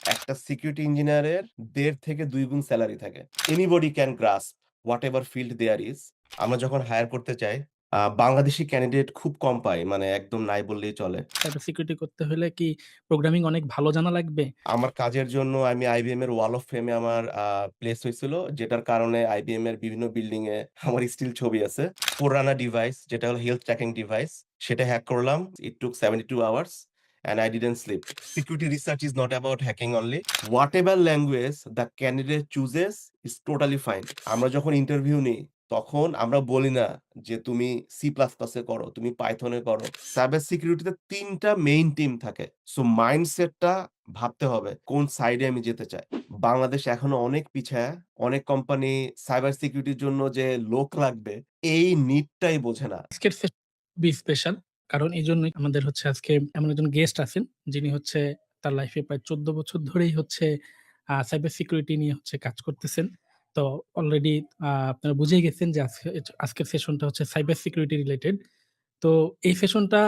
একটা সিকিউরিটি ইঞ্জিনিয়ারের ১.৫ থেকে ২ গুণ সেলারি থাকে। Anybody can grasp whatever field there is. আমরা যখন হায়ার করতে চাই, বাংলাদেশী ক্যান্ডিডেট খুব কম পাই। মানে একদম নাই বললেই চলে। সাইবার সিকিউরিটি করতে হলে কি প্রোগ্রামিং অনেক ভালো জানা লাগবে? আমার কাজের জন্য আমি IBM এর ওয়াল অফ ফেমে আমার প্লেস হইছিল। যেটার কারণে IBM এর বিভিন্ন বিল্ডিং এ আমার স্টিল ছবি আছে। ফোররানার ডিভাইস যেটা হলো হেলথ ট্র্যাকিং ডিভাইস, সেটা হ্যাক করলাম। It took 72 hours and I didn't sleep. Security research is not about hacking only. Whatever language the candidate chooses is totally fine. আমরা যখন ইন্টারভিউ নিই, তখন আমরা বলি না যে তুমি C++ এ করো, তুমি Python এ করো। সাইবার সিকিউরিটিতে ৩ টা মেইন টিম থাকে। সো মাইন্ডসেটটা ভাবতে হবে কোন সাইডে আমি যেতে চাই। বাংলাদেশ এখনো অনেক পিছায়া। অনেক কোম্পানি সাইবার সিকিউরিটির জন্য যে লোক লাগবে এই নিডটাই বোঝে না। আজকের সেশন খুবই স্পেশাল। কারণ এজন্যই আমাদের হচ্ছে আজকে এমন একজন গেস্ট আছেন, যিনি হচ্ছে তার লাইফে প্রায় ১৪ বছর ধরেই হচ্ছে সাইবার সিকিউরিটি নিয়ে হচ্ছে কাজ করতেছেন। তো অলরেডি আপনারা বুঝেই গেছেন যে আজকের সেশনটা হচ্ছে সাইবার সিকিউরিটি রিলেটেড। তো এই সেশনটা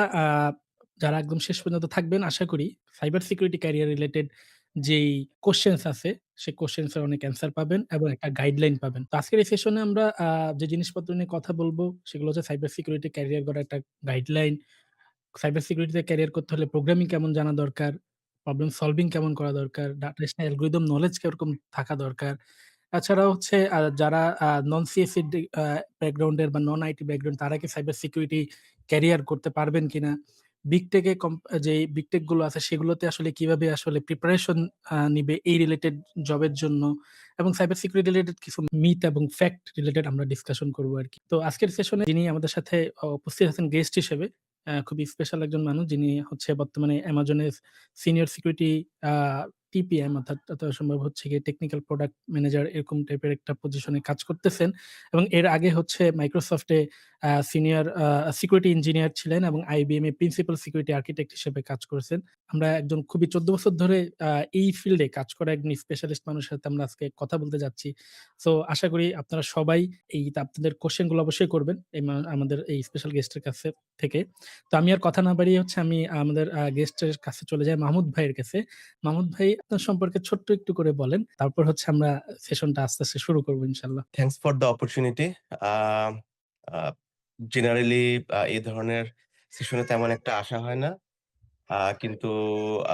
যারা একদম শেষ পর্যন্ত থাকবেন আশা করি সাইবার সিকিউরিটি ক্যারিয়ার রিলেটেড যেই কোয়েশ্চেনস আছে, সেই কোয়েশ্চেনস এর অনেক অ্যান্সার পাবেন এবং একটা গাইডলাইন পাবেন। তো আজকের এই সেশনে আমরা যে জিনিসপত্র নিয়ে কথা বলব সেগুলো হচ্ছে সাইবার সিকিউরিটি ক্যারিয়ার গড়ার একটা গাইডলাইন, সাইবার সিকিউরিটিতে ক্যারিয়ার করতে হলে প্রোগ্রামিং কেমন জানা দরকার, প্রবলেম সলভিং কেমন করা দরকার, ডাটা অ্যালগরিদম নলেজ কিরকম থাকা দরকার। তাছাড়া হচ্ছে যারা নন সিএসই ব্যাকগ্রাউন্ডের বা নন আইটি ব্যাকগ্রাউন্ড তারা কি সাইবার সিকিউরিটি ক্যারিয়ার করতে পারবেন কিনা? বিগ টেক এ যেই বিগ টেক গুলো আছে সেগুলোতে আসলে কিভাবে আসলে প্রিপারেশন নিবে এই রিলেটেড জবের জন্য এবং সাইবার সিকিউরিটি রিলেটেড কিছু মিথ এবং ফ্যাক্ট রিলেটেড আমরা ডিসকাশন করব আরকি। তো আজকের সেশনে যিনি আমাদের সাথে উপস্থিত আছেন গেস্ট হিসেবে খুবই স্পেশাল একজন মানুষ যিনি হচ্ছে বর্তমানে Amazon-এর সিনিয়র সিকিউরিটি আ টিপিএম অর্থাৎ যথাসম্ভব হচ্ছে গিয়ে টেকনিক্যাল প্রোডাক্ট ম্যানেজার এরকম টাইপের একটা পজিশনে কাজ করতেছেন এবং এর আগে হচ্ছে মাইক্রোসফটে সিনিয়র সিকিউরিটি ইঞ্জিনিয়ার ছিলেন এবং IBM এ প্রিন্সিপাল সিকিউরিটি আর্কিটেক্ট হিসেবে কাজ করেছেন। আমরা একজন খুবই ১৪ বছর ধরে এই ফিল্ডে কাজ করা একজন স্পেশালিস্ট মানুষের সাথে আমরা আজকে কথা বলতে যাচ্ছি। সো আশা করি আপনারা সবাই আপনাদের কোয়েশ্চেন গুলো অবশ্যই করবেন আমাদের এই স্পেশাল গেস্টের কাছে থেকে। তো আমি আর কথা না বাড়িয়ে হচ্ছে আমি আমাদের গেস্টের কাছে চলে যাই মাহমুদ ভাইয়ের কাছে। মাহমুদ ভাই আপনার সম্পর্কে ছোট্ট একটু করে বলেন। তারপর হচ্ছে আমরা সেশনটা আস্তে, আস্তে শুরু করব ইনশাআল্লাহ। Thanks for the opportunity. A a generally এই ধরনের সেশনে তেমন একটা আসা হয় না। কিন্তু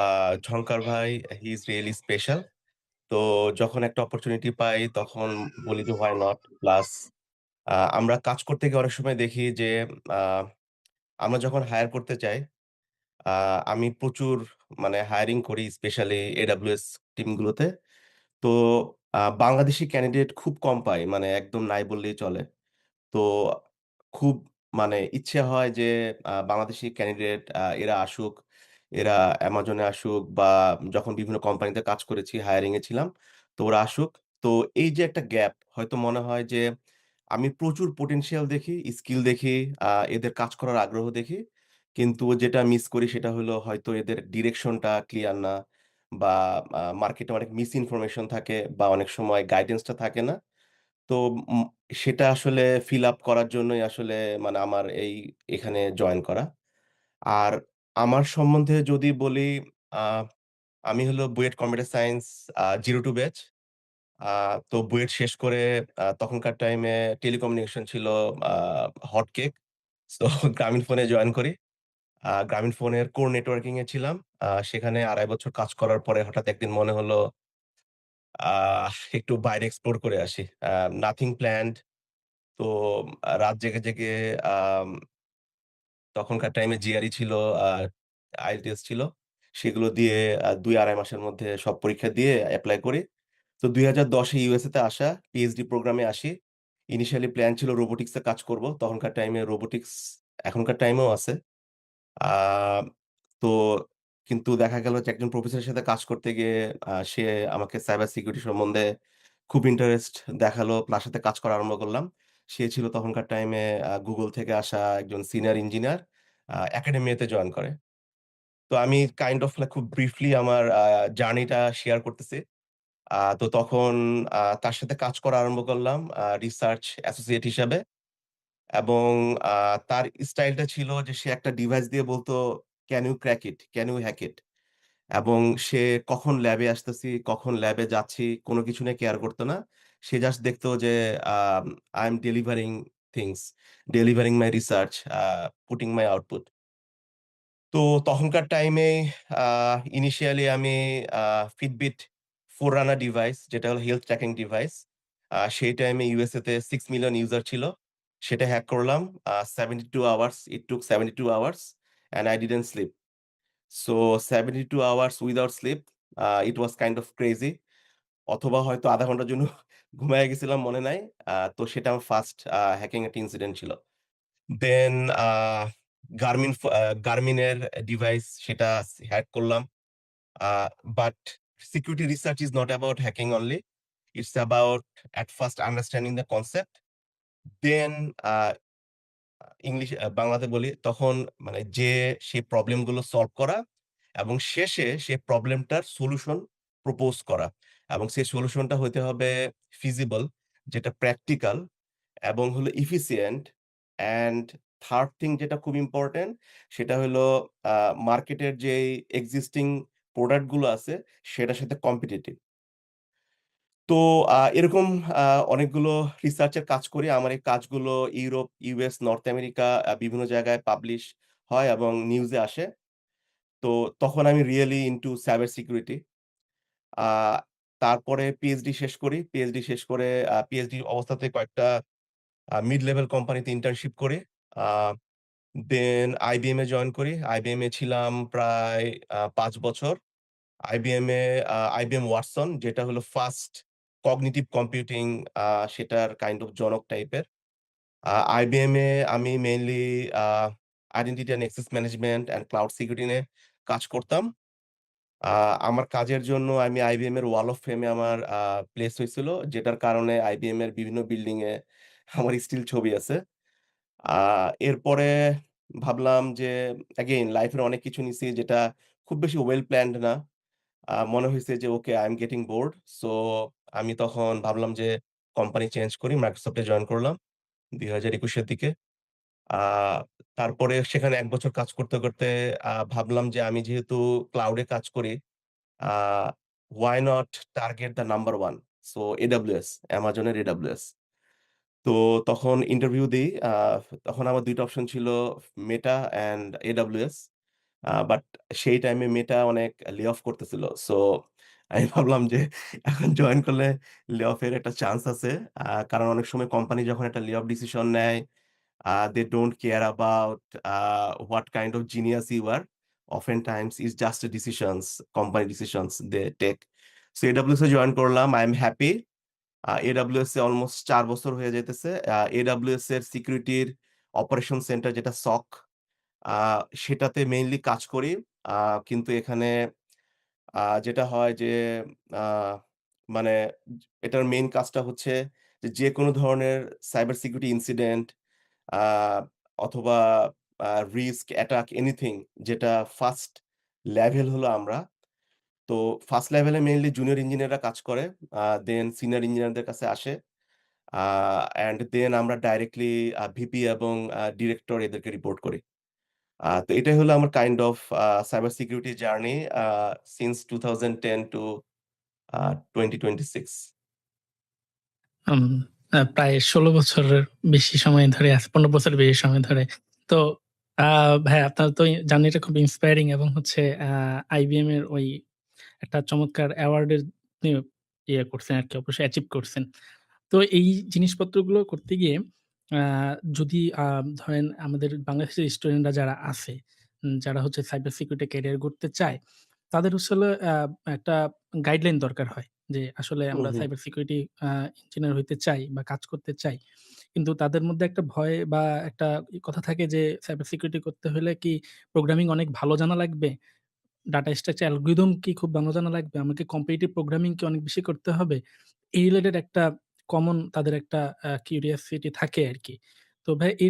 আ ঝংকার ভাই হি ইস রিয়েলি স্পেশাল। তো যখন একটা অপরচুনিটি পাই তখন বলি যে হোয়াই নট? প্লাস আমরা কাজ করতে গিয়ে অনেক সময় দেখি যে আ আমরা যখন হায়ার করতে চাই, আ আমি প্রচুর মানে হায়ারিং করি স্পেশালি AWS টিমগুলোতে। তো বাংলাদেশী ক্যান্ডিডেট খুব কম পাই। মানে একদম নাই বললেই চলে। তো খুব মানে ইচ্ছে হয় যে বাংলাদেশী ক্যান্ডিডেট এরা আসুক, এরা Amazon এ আসুক বা যখন বিভিন্ন কোম্পানিতে কাজ করেছি, হায়ারিং এ ছিলাম। তো ওরা আসুক। তো এই যে একটা গ্যাপ হয়তো মনে হয় যে আমি প্রচুর পটেনশিয়াল দেখি, স্কিল দেখি, এদের কাজ করার আগ্রহ দেখি। কিন্তু যেটা মিস করি সেটা হলো হয়তো এদের ডিরেকশনটা ক্লিয়ার না বা মার্কেটে অনেক মিস ইনফরমেশন থাকে বা অনেক সময় গাইডেন্সটা থাকে না। তো উম সেটা আসলে ফিল আপ করার জন্যই আসলে মানে আমার এখানে জয়েন করা। আর আমার সম্বন্ধে যদি বলি, আ আমি হলো বুয়েট কম্পিউটার সায়েন্স 02 ব্যাচ। আ তো বুয়েট শেষ করে তখনকার টাইমে টেলিকমিউনিকেশন ছিল আ হট কেক। সো গ্রামীণফোনে জয়েন করি। গ্রামীণফোনের কোর নেটওয়ার্কিং এ ছিলাম। সেখানে ২.৫ বছর কাজ করার পরে হঠাৎ একদিন মনে হলো একটু বাইরে এক্সপ্লোর করে আসি। Nothing planned. তো রাত জেগে, জেগে আম তখনকার টাইমে জিআরই ছিল, আ আইএলটিএস ছিল। সেগুলো দিয়ে ২-২.৫ মাসের মধ্যে সব পরীক্ষা দিয়ে এপ্লাই করি। তো ২০১০ এ ইউএসএ তে আসা, পিএইচডি প্রোগ্রামে আসি। ইনিশিয়ালি প্ল্যান ছিল রোবোটিক্স এ কাজ করব। তখনকার টাইমে রোবোটিক্স এখনকার টাইমেও আছে। আ তো কিন্তু দেখা গেল যে একজন প্রফেসরের সাথে কাজ করতে গিয়ে সে আমাকে সাইবার সিকিউরিটি সম্বন্ধে খুব ইন্টারেস্ট দেখালো। তার সাথে কাজ করা আরম্ভ করলাম। সে ছিল তখনকার টাইমে Google থেকে আসা একজন সিনিয়র ইঞ্জিনিয়ার। একাডেমিয়াতে জয়েন করে। তো আমি কাইন্ড অফ খুব ব্রিফলি আমার জার্নিটা শেয়ার করতেছি। তো তখন তার সাথে কাজ করা আরম্ভ করলাম রিসার্চ অ্যাসোসিয়েট হিসাবে। এবং আ তার স্টাইলটা ছিল যে সে একটা ডিভাইস দিয়ে বলত, "can you crack it? Can you hack it?" এবং সে কখন ল্যাবে আসতেছি, কখন ল্যাবে যাচ্ছি কোনো কিছু নিয়ে কেয়ার করত না। সে জাস্ট দেখতো যে I am delivering things, delivering my research, putting my output. তো তখনকার টাইমে আ ইনিশিয়ালি আমি আ Fitbit Forerunner ডিভাইস যেটা হলো হেলথ ট্র্যাকিং ডিভাইস। সেই টাইমে ইউএসএ তে 6 মিলিয়ন ইউজার ছিল। সেটা হ্যাক করলাম। 72 hours, it took 72 hours and I didn't sleep. So 72 hours without sleep, it was kind of crazy. অথবা হয়তো ০.৫ ঘন্টার জন্য ঘুমায়ে গেছিলাম মনে নাই। তো সেটা আমার ফার্স্ট হ্যাকিং একটা ইনসিডেন্ট ছিল। দেন Garmin এর ডিভাইস সেটা হ্যাক করলাম। Uh but security research is not about hacking only. It's about at first understanding the concept. Then uh বাংলাতে বলি তখন মানে সেই প্রবলেম গুলো সলভ করা এবং শেষে সে প্রবলেমটার সলিউশন প্রপোজ করা এবং সেই সলিউশনটা হইতে হবে ফিজিবল, যেটা প্র্যাকটিক্যাল এবং হলো এফিসিয়েন্ট অ্যান্ড থার্ড থিং যেটা খুব ইম্পোর্টেন্ট সেটা হলো আ মার্কেটের যেই এক্সিস্টিং প্রোডাক্ট গুলো আছে সেটার সাথে কম্পিটিটিভ। তো এরকম আ অনেকগুলো রিসার্চ এর কাজ করি। আমার এই কাজগুলো ইউরোপ, ইউএস, নর্থ আমেরিকা বিভিন্ন জায়গায় পাবলিশ হয় এবং নিউজে আসে। তো তখন আমি রিয়ালি ইনটু সাইবার সিকিউরিটি। আ তারপরে পিএইচডি শেষ করি। পিএইচডি শেষ করে পিএইচডি অবস্থাতে কয়েকটা মিড লেভেল কোম্পানিতে ইন্টার্নশিপ করি। আ দেন আইবিএম এ জয়েন করি। আইবিএম এ ছিলাম প্রায় ৫ বছর। IBM এ IBM ওয়াটসন যেটা হলো ফার্স্ট কগনিটিভ কম্পিউটিং আ সেটার কাইন্ড অফ জনক টাইপের। IBM এ আমি mainly a identity and access management and cloud security নিয়ে কাজ করতাম। আ আমার কাজের জন্য আমি IBM এর ওয়াল অফ ফেম এ আমার প্লেস হইছিল। যেটার কারণে IBM এর বিভিন্ন বিল্ডিং এ আমার স্টিল ছবি আছে। আ এরপরে ভাবলাম যে এগেইন লাইফ এর অনেক কিছু নিছি যেটা খুব বেশি ওয়েল প্ল্যান্ড না। মনে হইছে যে okay I am getting bored. So আমি তখন ভাবলাম যে কোম্পানি চেঞ্জ করি। মাইক্রোসফট এ জয়েন করলাম ২০২১ এর দিকে। আ তারপরে সেখানে ১ বছর কাজ করতে ভাবলাম যে আমি যেহেতু ক্লাউড এ কাজ করি, আ why not target the number 1? So AWS, Amazon এর AWS। তো তখন ইন্টারভিউ দেই। তখন আমার ২ টা অপশন ছিল মেটা অ্যান্ড AWS। বাট সেই টাইমে মেটা অনেক লে অফ করতেছিল। সো আমি ভাবলাম যে এখন জয়েন করলে লে অফ এর একটা চান্স আছে। কারণ অনেক সময় কোম্পানি যখন একটা লে অফ ডিসিশন নেয়, they don't care about what kind of genius you are. Oftentimes it's just a decisions, company decisions they take. So AWS A join করলাম। I am happy. AWS A almost ৪ বছর হয়ে যাইতেছে। AWS এর সিকিউরিটির operation centre যেটা SOC, আ সেটাতে mainly কাজ করি। আ কিন্তু এখানে যেটা হয় যে আ মানে এটার মেইন কাজটা হচ্ছে যে যেকোনো ধরনের সাইবার সিকিউরিটি ইনসিডেন্ট আ অথবা আ রিস্ক, অ্যাটাক এনিথিং যেটা ফার্স্ট লেভেল হলো আমরা। তো ফার্স্ট লেভেলে মেইনলি জুনিয়র ইঞ্জিনিয়াররা কাজ করে। দেন সিনিয়র ইঞ্জিনিয়ারদের কাছে আসে। আ অ্যান্ড দেন আমরা ডাইরেক্টলি ভিপি এবং ডিরেক্টর এদেরকে রিপোর্ট করি। তো এটাই হলো আমার kind of cyber security journey since 2010 to 2026। হুম, প্রায় ১৬ বছরের বেশি সময় ধরে আছে, ১৫ বছরের বেশি সময় ধরে। তো আ ভাইয়া আপনার তো জার্নিটা খুব ইন্সপায়ারিং এবং হচ্ছে IBM এর ওই একটা চমৎকার অ্যাওয়ার্ডের ইয়ে ইয়ে করছেন আরকি, অবশ্যই অ্যাচিভ করছেন। তো এই জিনিসপত্রগুলো করতে গিয়ে আ যদি ধরেন আমাদের বাংলাদেশের স্টুডেন্টরা যারা আছে, যারা হচ্ছে সাইবার সিকিউরিটি ক্যারিয়ার গড়তে চায়, তাদের হচ্ছে হলো একটা গাইডলাইন দরকার হয়। যে আসলে হুম, আমরা হুম। সাইবার সিকিউরিটি ইঞ্জিনিয়ার হইতে চাই বা কাজ করতে চাই। কিন্তু তাদের মধ্যে একটা ভয় বা একটা কথা থাকে যে সাইবার সিকিউরিটি করতে হলে কি প্রোগ্রামিং অনেক ভালো জানা লাগবে? ডাটা স্ট্রাকচার অ্যালগরিদম কি খুব ভালো জানা লাগবে? আমাকে কম্পিটিটিভ প্রোগ্রামিং কি অনেক বেশি করতে হবে? এই রিলেটেড একটা কমন তাদের একটা কিউরিওসিটি থাকে আরকি। তো ভাই এই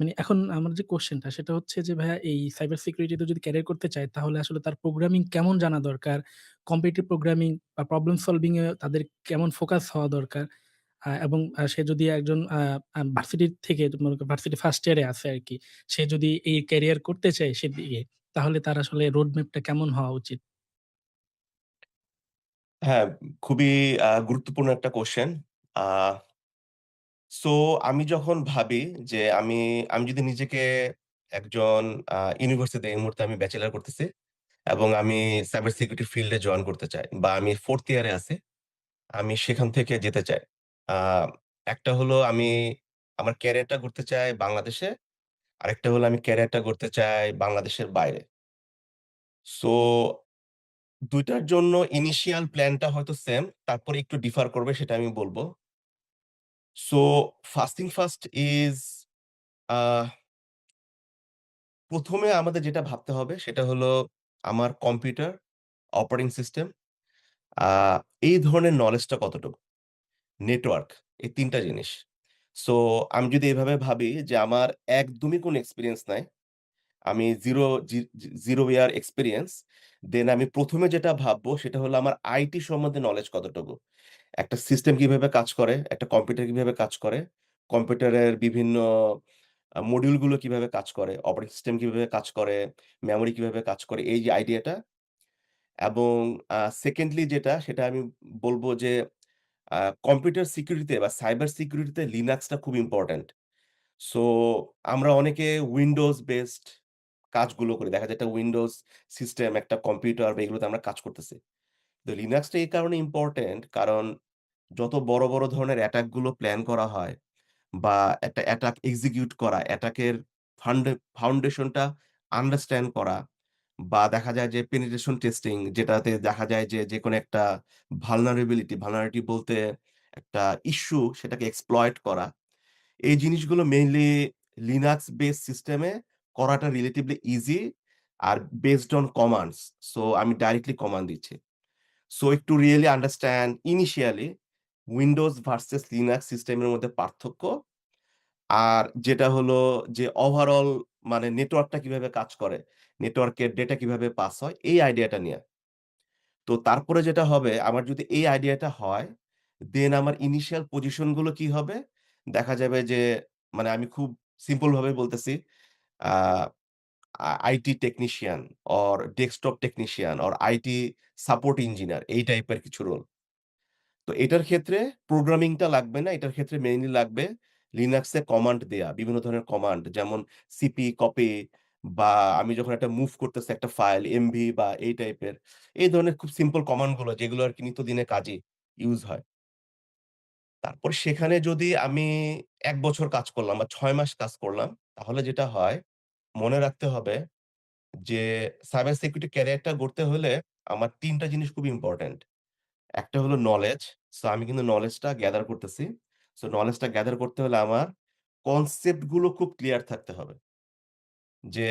মানে এখন আমার যে কোয়েশ্চেনটা সেটা হচ্ছে যে ভাইয়া এই সাইবার সিকিউরিটিতে যদি ক্যারিয়ার করতে চায় তাহলে আসলে তার প্রোগ্রামিং কেমন জানা দরকার? কম্পিটিটিভ প্রোগ্রামিং বা প্রবলেম সলভিং এ তাদের কেমন ফোকাস হওয়া দরকার? এবং সে যদি একজন আ আ ভার্সিটি থেকে মনে করেন ভার্সিটি ফার্স্ট ইয়ারে আছে আরকি। সে যদি এই ক্যারিয়ার করতে চায় সেদিকে তাহলে তার আসলে রোড ম্যাপটা কেমন হওয়া উচিত? হ্যাঁ, খুবই গুরুত্বপূর্ণ একটা কোয়েশ্চেন। আ সো আমি যখন ভাবি যে আমি যদি নিজেকে একজন ইউনিভার্সিটিতে এই মুহূর্তে আমি ব্যাচেলর করতেছি এবং আমি সাইবার সিকিউরিটি ফিল্ডে জয়েন করতে চাই বা আমি 4th ইয়ারে আছি। আমি সেখান থেকে যেতে চাই। আ একটা হলো আমি আমার ক্যারিয়ারটা করতে চাই বাংলাদেশে। আরেকটা হলো আমি ক্যারিয়ারটা করতে চাই বাংলাদেশের বাইরে। সো ২ টার জন্য ইনিশিয়াল প্ল্যানটা হয়তো সেম। তারপরে একটু ডিফার করবে সেটা আমি বলব। So first thing first is uh ১ম এ আমাদের যেটা ভাবতে হবে সেটা হলো আমার কম্পিউটার, অপারেটিং সিস্টেম আ এই ধরনের নলেজটা কতটুকু? নেটওয়ার্ক এই ৩ টা জিনিস। সো আমি যদি এভাবে ভাবি যে আমার একদমই কোনো এক্সপেরিয়েন্স নাই। আমি 0 ইয়ার এক্সপেরিয়েন্স। দেন আমি ১ম এ যেটা ভাববো সেটা হলো আমার আইটি সম্বন্ধে নলেজ কতটুকু? একটা সিস্টেম কিভাবে কাজ করে, একটা কম্পিউটার কিভাবে কাজ করে, কম্পিউটারের বিভিন্ন মডিউল গুলো কিভাবে কাজ করে, অপারেটিং সিস্টেম কিভাবে কাজ করে, মেমোরি কিভাবে কাজ করে, এই যে আইডিয়াটা এবং সেকেন্ডলি যেটা সেটা আমি বলব যে আ কম্পিউটার সিকিউরিটিতে বা সাইবার সিকিউরিটিতে লিনাক্সটা খুব ইম্পোর্টেন্ট। সো আমরা অনেকে উইন্ডোজ বেসড কাজগুলো করি। দেখা যায় একটা উইন্ডোজ সিস্টেম, একটা কম্পিউটার বা এগুলোতে আমরা কাজ করতেছি। তো লিনাক্সটা এই কারণে ইম্পোর্টেন্ট কারণ যত বড় ধরনের অ্যাটাক গুলো প্ল্যান করা হয় বা একটা অ্যাটাক এক্সিকিউট করা, অ্যাটাকের ফাউন্ডেশনটা আন্ডারস্ট্যান্ড করা বা দেখা যায় যে পেনিট্রেশন টেস্টিং যেটাতে দেখা যায় যে যেকোনো একটা ভালনারেবিলিটি বলতে একটা ইস্যু সেটাকে এক্সপ্লয়েট করা। এই জিনিসগুলো মেইনলি লিনাক্স বেসড সিস্টেমে করাটা রিলেটিভলি ইজি আর বেসড অন কমান্ডস। সো আমি ডাইরেক্টলি কমান্ড দিচ্ছি। সো একটু really understand initially Windows versus Linux সিস্টেমের মধ্যে পার্থক্য। আর যেটা হলো যে ওভারঅল মানে নেটওয়ার্কটা কিভাবে কাজ করে, নেটওয়ার্কের ডেটা কিভাবে পাস হয় এই আইডিয়াটা নিয়া। তো তারপরে যেটা হবে আমার যদি এই আইডিয়াটা হয়, দেন আমার ইনিশিয়াল পজিশন গুলো কি হবে? দেখা যাবে যে মানে আমি খুব সিম্পল ভাবে বলতেছি uh IT technician or desktop technician or IT support engineer এই টাইপের কিছু রোল। তো এটার ক্ষেত্রে প্রোগ্রামিংটা লাগবে না। এটার ক্ষেত্রে মেইনলি লাগবে Linux এ কমান্ড দেয়া। বিভিন্ন ধরনের কমান্ড যেমন সিপি, কপি বা আমি যখন একটা মুভ করতেছি একটা ফাইল এমভি বা এই টাইপের এই ধরনের খুব সিম্পল কমান্ড গুলো যেগুলো আরকি নিত্যদিনের কাজে ইউস হয়। তারপর সেখানে যদি আমি ১ বছর কাজ করলাম বা ৬ মাস কাজ করলাম, তাহলে যেটা হয় মনে রাখতে হবে যে সাইবার সিকিউরিটি ক্যারিয়ারটা গড়তে হলে আমার ৩ টা জিনিস খুব ইম্পোর্টেন্ট। একটা হলো নলেজ। সো আমি কিন্তু নলেজটা গ্যাদার করতেছি। সো নলেজটা গ্যাদার করতে হলে আমার কনসেপ্ট গুলো খুব ক্লিয়ার থাকতে হবে। যে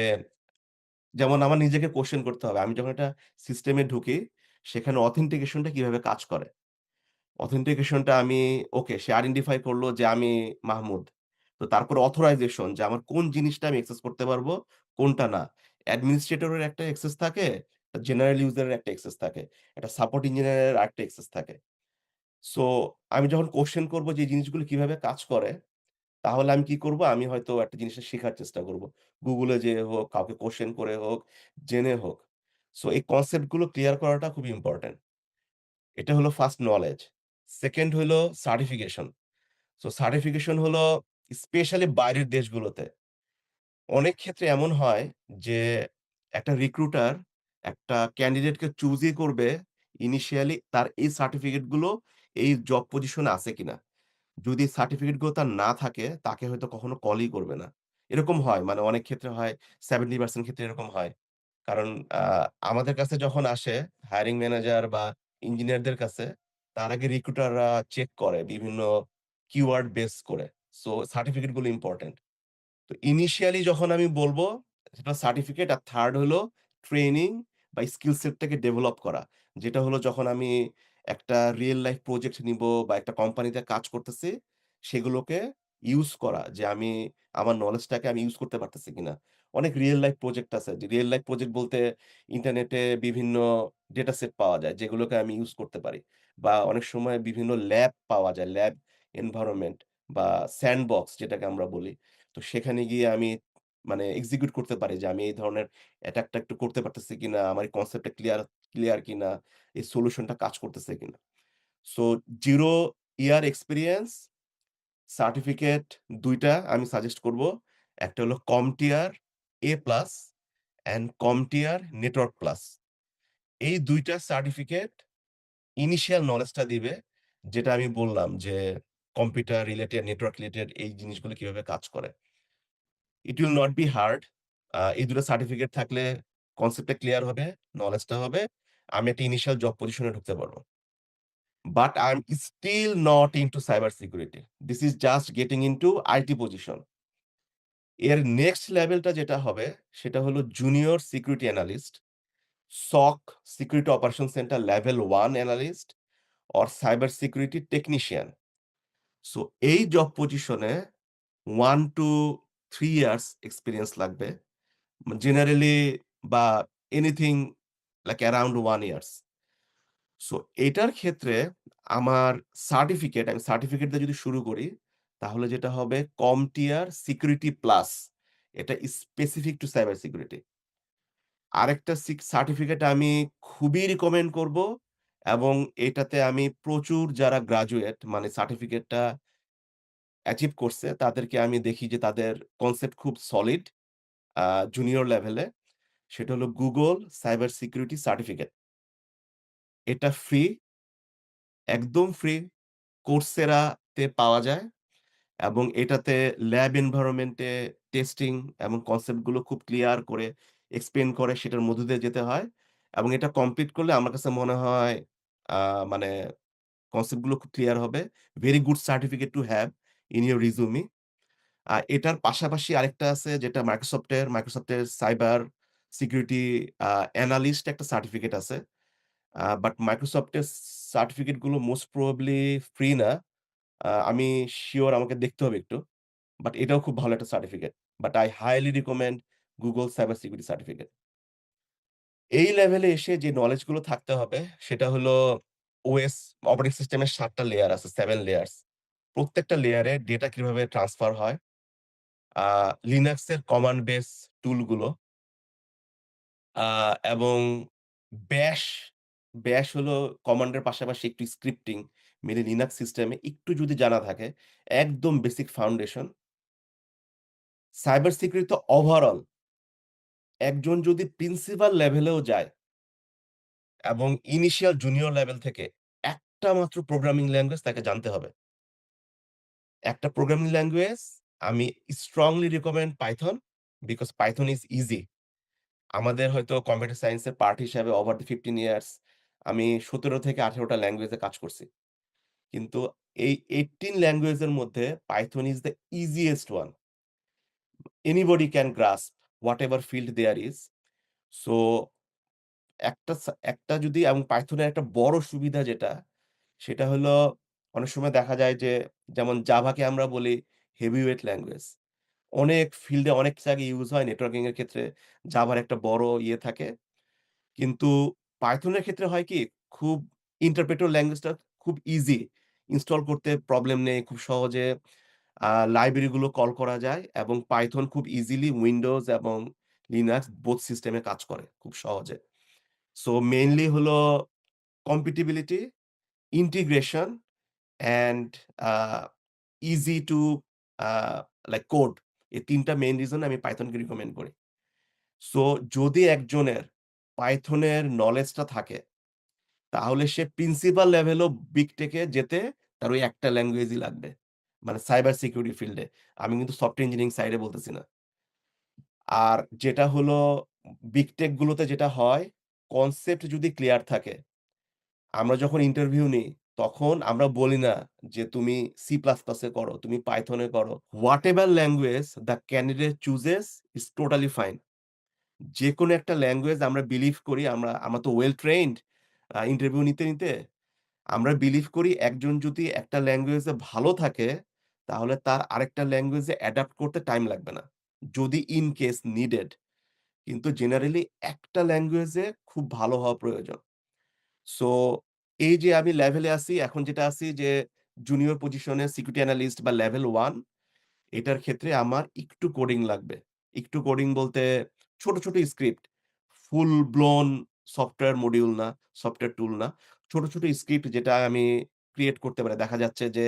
যেমন আমার নিজেকে কোয়েশ্চেন করতে হবে। আমি যখন একটা সিস্টেমে ঢুকি, সেখানে অথেন্টিকেশন টা কিভাবে কাজ করে? অথেন্টিকেশন টা আমি ওকে সে আইডেন্টিফাই করলো যে আমি মাহমুদ। তো তারপরে অথরাইজেশন যে আমার কোন জিনিসটা আমি অ্যাক্সেস করতে পারবো, কোনটা না। অ্যাডমিনিস্ট্রেটর এর একটা অ্যাক্সেস থাকে, জেনারেল ইউজার এর একটা অ্যাক্সেস থাকে। একটা সাপোর্ট ইঞ্জিনিয়ারের আরেকটা অ্যাক্সেস থাকে। সো আমি যখন কোয়েশ্চেন করব যে এই জিনিসগুলো কিভাবে কাজ করে, তাহলে আমি কি করব? আমি হয়তো একটা জিনিসটা শেখার চেষ্টা করব। Google এ যেয়ে হোক, কাউকে কোয়েশ্চেন করে হোক, জেনে হোক। সো এই কনসেপ্ট গুলো ক্লিয়ার করাটা খুবই ইম্পোর্টেন্ট। এটা হলো ফার্স্ট নলেজ। সেকেন্ড হলো সার্টিফিকেশন। সো সার্টিফিকেশন হলো স্পেশালি বাইরের দেশগুলোতে। অনেক ক্ষেত্রে এমন হয় যে একটা রিক্রুটার একটা ক্যান্ডিডেটকে চুজই করবে ইনিশিয়ালি তার এই সার্টিফিকেট গুলো এই জব পজিশনে আছে কিনা। যদি সার্টিফিকেট গুলো তার না থাকে, তাকে হয়তো কখনো কলই করবে না। এরকম হয় মানে অনেক ক্ষেত্রে হয় 70% ক্ষেত্রে এরকম হয়। কারণ আ আমাদের কাছে যখন আসে হায়ারিং ম্যানেজার বা ইঞ্জিনিয়ারদের কাছে, তার আগে রিক্রুটাররা চেক করে বিভিন্ন কিওয়ার্ড বেস করে। সো সার্টিফিকেট গুলো ইম্পোর্টেন্ট। তো ইনিশিয়ালি যখন আমি বলব, সেটা সার্টিফিকেট আর 3rd হলো ট্রেনিং বা স্কিল সেটটাকে ডেভেলপ করা। যেটা হলো যখন আমি একটা রিয়াল লাইফ প্রজেক্ট নিবো বা একটা কোম্পানিতে কাজ করতেছি, সেগুলোকে ইউস করা। যে আমি আমার নলেজটাকে আমি ইউস করতে পারতেছি কিনা। অনেক রিয়াল লাইফ প্রজেক্ট আছে। যে রিয়াল লাইফ প্রজেক্ট বলতে ইন্টারনেটে বিভিন্ন ডেটা সেট পাওয়া যায়, যেগুলোকে আমি ইউস করতে পারি। বা অনেক সময় বিভিন্ন ল্যাব পাওয়া যায়, ল্যাব এনভায়রনমেন্ট বা স্যান্ডবক্স যেটাকে আমরা বলি। তো সেখানে গিয়ে আমি মানে এক্সিকিউট করতে পারি যে আমি এই ধরনের অ্যাটাকটা একটু করতে পারতেছি কিনা, আমার এই কনসেপ্টটা ক্লিয়ার কিনা, এই সলিউশনটা কাজ করতেছে কিনা। সো 0 ইয়ার এক্সপেরিয়েন্স সার্টিফিকেট ২ টা আমি সাজেস্ট করব। একটা হলো CompTIA A+ and CompTIA network plus. এই ২ টা সার্টিফিকেট ইনিশিয়াল নলেজটা দিবে, যেটা আমি বললাম যে কম্পিউটার রিলেটেড, নেটওয়ার্ক রিলেটেড এই জিনিসগুলো কিভাবে কাজ করে। It will not be hard. এই ২ টা সার্টিফিকেট থাকলে কনসেপ্টটা ক্লিয়ার হবে, নলেজটা হবে। আমি একটা ইনিশিয়াল জব পজিশনে ঢুকতে পারব। But I am still not into cyber security. This is just getting into IT position. এর নেক্সট লেভেলটা যেটা হবে সেটা হলো junior security analyst, SOC security operation center level 1 analyst or cyber security technician. So এই জব পজিশনে 1 to 3 years experience লাগবে। Generally বা anything like around 1 years. So এটার ক্ষেত্রে আমার আমি সার্টিফিকেট দিয়ে যদি শুরু করি, তাহলে যেটা হবে CompTIA সিকিউরিটি প্লাস। এটা স্পেসিফিক টু সাইবার সিকিউরিটি। আরেকটা সার্টিফিকেট আমি খুবই রিকমেন্ড করব এবং এটাতে আমি প্রচুর যারা গ্র্যাজুয়েট মানে সার্টিফিকেটটা অ্যাচিভ করছে তাদেরকে আমি দেখি যে তাদের কনসেপ্ট খুব সলিড আ জুনিয়র লেভেলে। সেটা হলো Google সাইবার সিকিউরিটি সার্টিফিকেট। এটা ফ্রি, একদম ফ্রি। Coursera তে পাওয়া যায় এবং এটাতে ল্যাব এনভায়রনমেন্ট এ টেস্টিং এবং কনসেপ্ট গুলো খুব ক্লিয়ার করে এক্সপ্লেইন করে সেটার মধ্য দিয়ে যেতে হয় এবং এটা কমপ্লিট করলে আমার কাছে মনে হয় আ মানে কনসেপ্ট গুলো খুব ক্লিয়ার হবে। Very good certificate to have in your resume. এটার পাশাপাশি আরেকটা আছে যেটা মাইক্রোসফটের সাইবার সিকিউরিটি অ্যানালিস্ট একটা সার্টিফিকেট আছে। বাট মাইক্রোসফটের সার্টিফিকেট গুলো মোস্ট প্রবাবলি ফ্রি না। আমি সিউর আমাকে দেখতে হবে একটু। বাট এটাও খুব ভালো একটা certificate. But I highly recommend Google Cyber Security Certificate. এই লেভেলে এসে যে নলেজ গুলো থাকতে হবে সেটা হলো OS অপারেটিং সিস্টেমের ৭ টা লেয়ার আছে, 7 লেয়ার্স। প্রত্যেকটা লেয়ারে ডেটা কিভাবে ট্রান্সফার হয়, আ Linux এর কমান্ড বেস টুল গুলো, আ এবং ব্যাশ, ব্যাশ হলো কমান্ডের পাশাপাশি একটু স্ক্রিপ্টিং। মেইনলি Linux সিস্টেমে একটু যদি জানা থাকে, একদম basic foundation. Cyber security overall একজন যদি প্রিন্সিপাল লেভেলেও যায় এবং ইনিশিয়াল জুনিয়র লেভেল থেকে একটা মাত্র প্রোগ্রামিং ল্যাঙ্গুয়েজ তাকে জানতে হবে। একটা প্রোগ্রামিং ল্যাঙ্গুয়েজ আমি strongly recommend Python because Python is easy. আমাদের হয়তো কম্পিউটার সায়েন্স এর পার্ট হিসাবে ওভার দ্যা 15 ইয়ার্স আমি ১৭ থেকে ১৮ টা ল্যাঙ্গুয়েজে কাজ করছি। কিন্তু এই 18 ল্যাঙ্গুয়েজের মধ্যে Python is the easiest one. Anybody can grasp whatever field there is. So একটা যদি এবং Python এর একটা বড় সুবিধা যেটা, সেটা হলো অনেক সময় দেখা যায় যে যেমন Java কে আমরা বলি হেভিওয়েট ল্যাঙ্গুয়েজ। অনেক ফিল্ডে অনেক জায়গায় ইউস হয় নেটওয়ার্কিং এর ক্ষেত্রে Java র একটা বড় ইয়ে থাকে। কিন্তু Python এর ক্ষেত্রে হয় কি খুব ইন্টারপ্রেটর ল্যাঙ্গুয়েজটা খুব ইজি। ইনস্টল করতে প্রবলেম নেই। খুব সহজে লাইব্রেরি গুলো কল করা যায় এবং Python খুব ইজিলি Windows এবং Linux বোথ সিস্টেমে কাজ করে খুব সহজে। সো মেইনলি হলো compatibility, integration and easy to like code এই ৩ টা মেইন রিজন আমি Python কে রিকমেন্ড করি। সো যদি একজনের Python এর নলেজটা থাকে, তাহলে সে প্রিন্সিপাল লেভেলও বিগ টেক এ যেতে তার ওই একটা ল্যাঙ্গুয়েজই লাগবে। মানে সাইবার সিকিউরিটি ফিল্ডে। আমি কিন্তু সফটওয়্যার ইঞ্জিনিয়ারিং সাইডে বলতেছি না। আর যেটা হলো বিগ টেক গুলোতে যেটা হয়, কনসেপ্ট যদি ক্লিয়ার থাকে আমরা যখন ইন্টারভিউ নিই, তখন আমরা বলি না যে, "তুমি C++ এ করো, তুমি Python এ করো।" Whatever language the candidate chooses is totally fine. যেকোনো একটা ল্যাঙ্গুয়েজ আমরা বিলিভ করি আমরা তো ওয়েল ট্রেইনড ইন্টারভিউ নিতে। আমরা বিলিভ করি একজন যদি একটা ল্যাঙ্গুয়েজে ভালো থাকে, তাহলে তার আরেকটা ল্যাঙ্গুয়েজে অ্যাডাপ্ট করতে টাইম লাগবে না। যদি ইন কেস নিডেড। কিন্তু জেনারেলি একটা ল্যাঙ্গুয়েজে খুব ভালো হওয়া প্রয়োজন। সো এই যে আমি লেভেলে আছি, এখন যেটা আছি যে জুনিয়র পজিশনে সিকিউরিটি অ্যানালিস্ট বা লেভেল 1 এটার ক্ষেত্রে আমার একটু কোডিং লাগবে। একটু কোডিং বলতে ছোট, ছোট স্ক্রিপ্ট। ফুল ব্লোন সফটওয়্যার মডিউল না, সফটওয়্যার টুল না। ছোট, ছোট স্ক্রিপ্ট যেটা আমি ক্রিয়েট করতে পারি। দেখা যাচ্ছে যে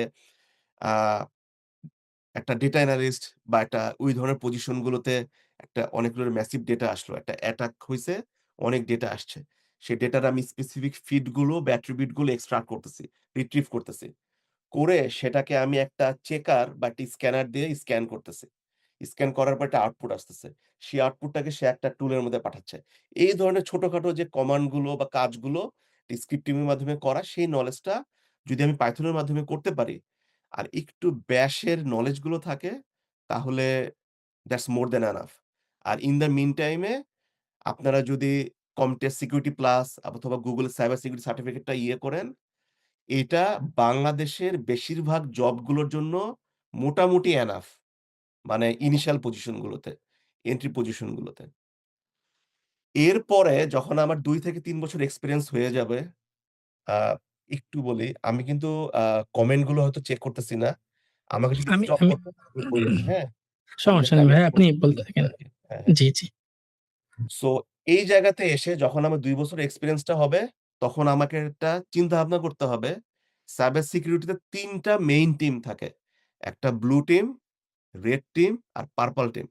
আ একটা ডেটা অ্যানালিস্ট বা একটা ওই ধরনের পজিশন গুলোতে একটা অনেকগুলো ম্যাসিভ ডেটা আসলো। একটা অ্যাটাক হইছে, অনেক ডেটা আসছে। সেই ডেটার আমি স্পেসিফিক ফিড গুলো বা অ্যাট্রিবিউট গুলো এক্সট্রাক্ট করতেছি, রিট্রিভ করতেছি। করে সেটাকে আমি একটা চেকার বা একটা স্ক্যানার দিয়ে স্ক্যান করতেছি। স্ক্যান করার পর একটা আউটপুট আসতেছে। সেই আউটপুটটাকে সে একটা টুলের মধ্যে পাঠাচ্ছে। এই ধরনের ছোটখাটো যে কমান্ড গুলো বা কাজগুলো স্ক্রিপ্টিং এর মাধ্যমে করা সেই নলেজটা যদি আমি পাইথন এর মাধ্যমে করতে পারি, আর একটু ব্যাশ এর নলেজ গুলো থাকে তাহলে দ্যাটস মোর দ্যান এনাফ। আর ইন দ্য মিন টাইম এ আপনারা যদি কম্পিউটার সিকিউরিটি প্লাস অথবা Google সাইবার সিকিউরিটি সার্টিফিকেটটা করেন, এটা বাংলাদেশের বেশিরভাগ জবগুলোর জন্য মোটামুটি এনাফ। মানে ইনিশিয়াল পজিশন গুলোতে, এন্ট্রি পজিশন গুলোতে। এরপরে যখন আমার ২ থেকে ৩ বছর এক্সপেরিয়েন্স হয়ে যাবে, আ একটু বলি, আমি কিন্তু আ কমেন্ট গুলো হয়তো চেক করতেছি না। আমাকে যদি আমি স্টপ আমি করতে হয় আমি বইলেন, হ্যাঁ? সমস্যা জাস্ট নেই আমি ভাই। আপনি বলতেছি বলতে থাকেন। আরকি। হ্যাঁ, হ্যাঁ। জি, জি। সো এই জায়গাতে এসে যখন আমার ২ বছর এক্সপেরিয়েন্সটা হবে, তখন আমাকে একটা চিন্তা-ভাবনা করতে হবে। সাইবার সিকিউরিটিতে ৩ টা মেইন টিম থাকে। একটা ব্লু টিম, রেড টিম আর পার্পল টিম।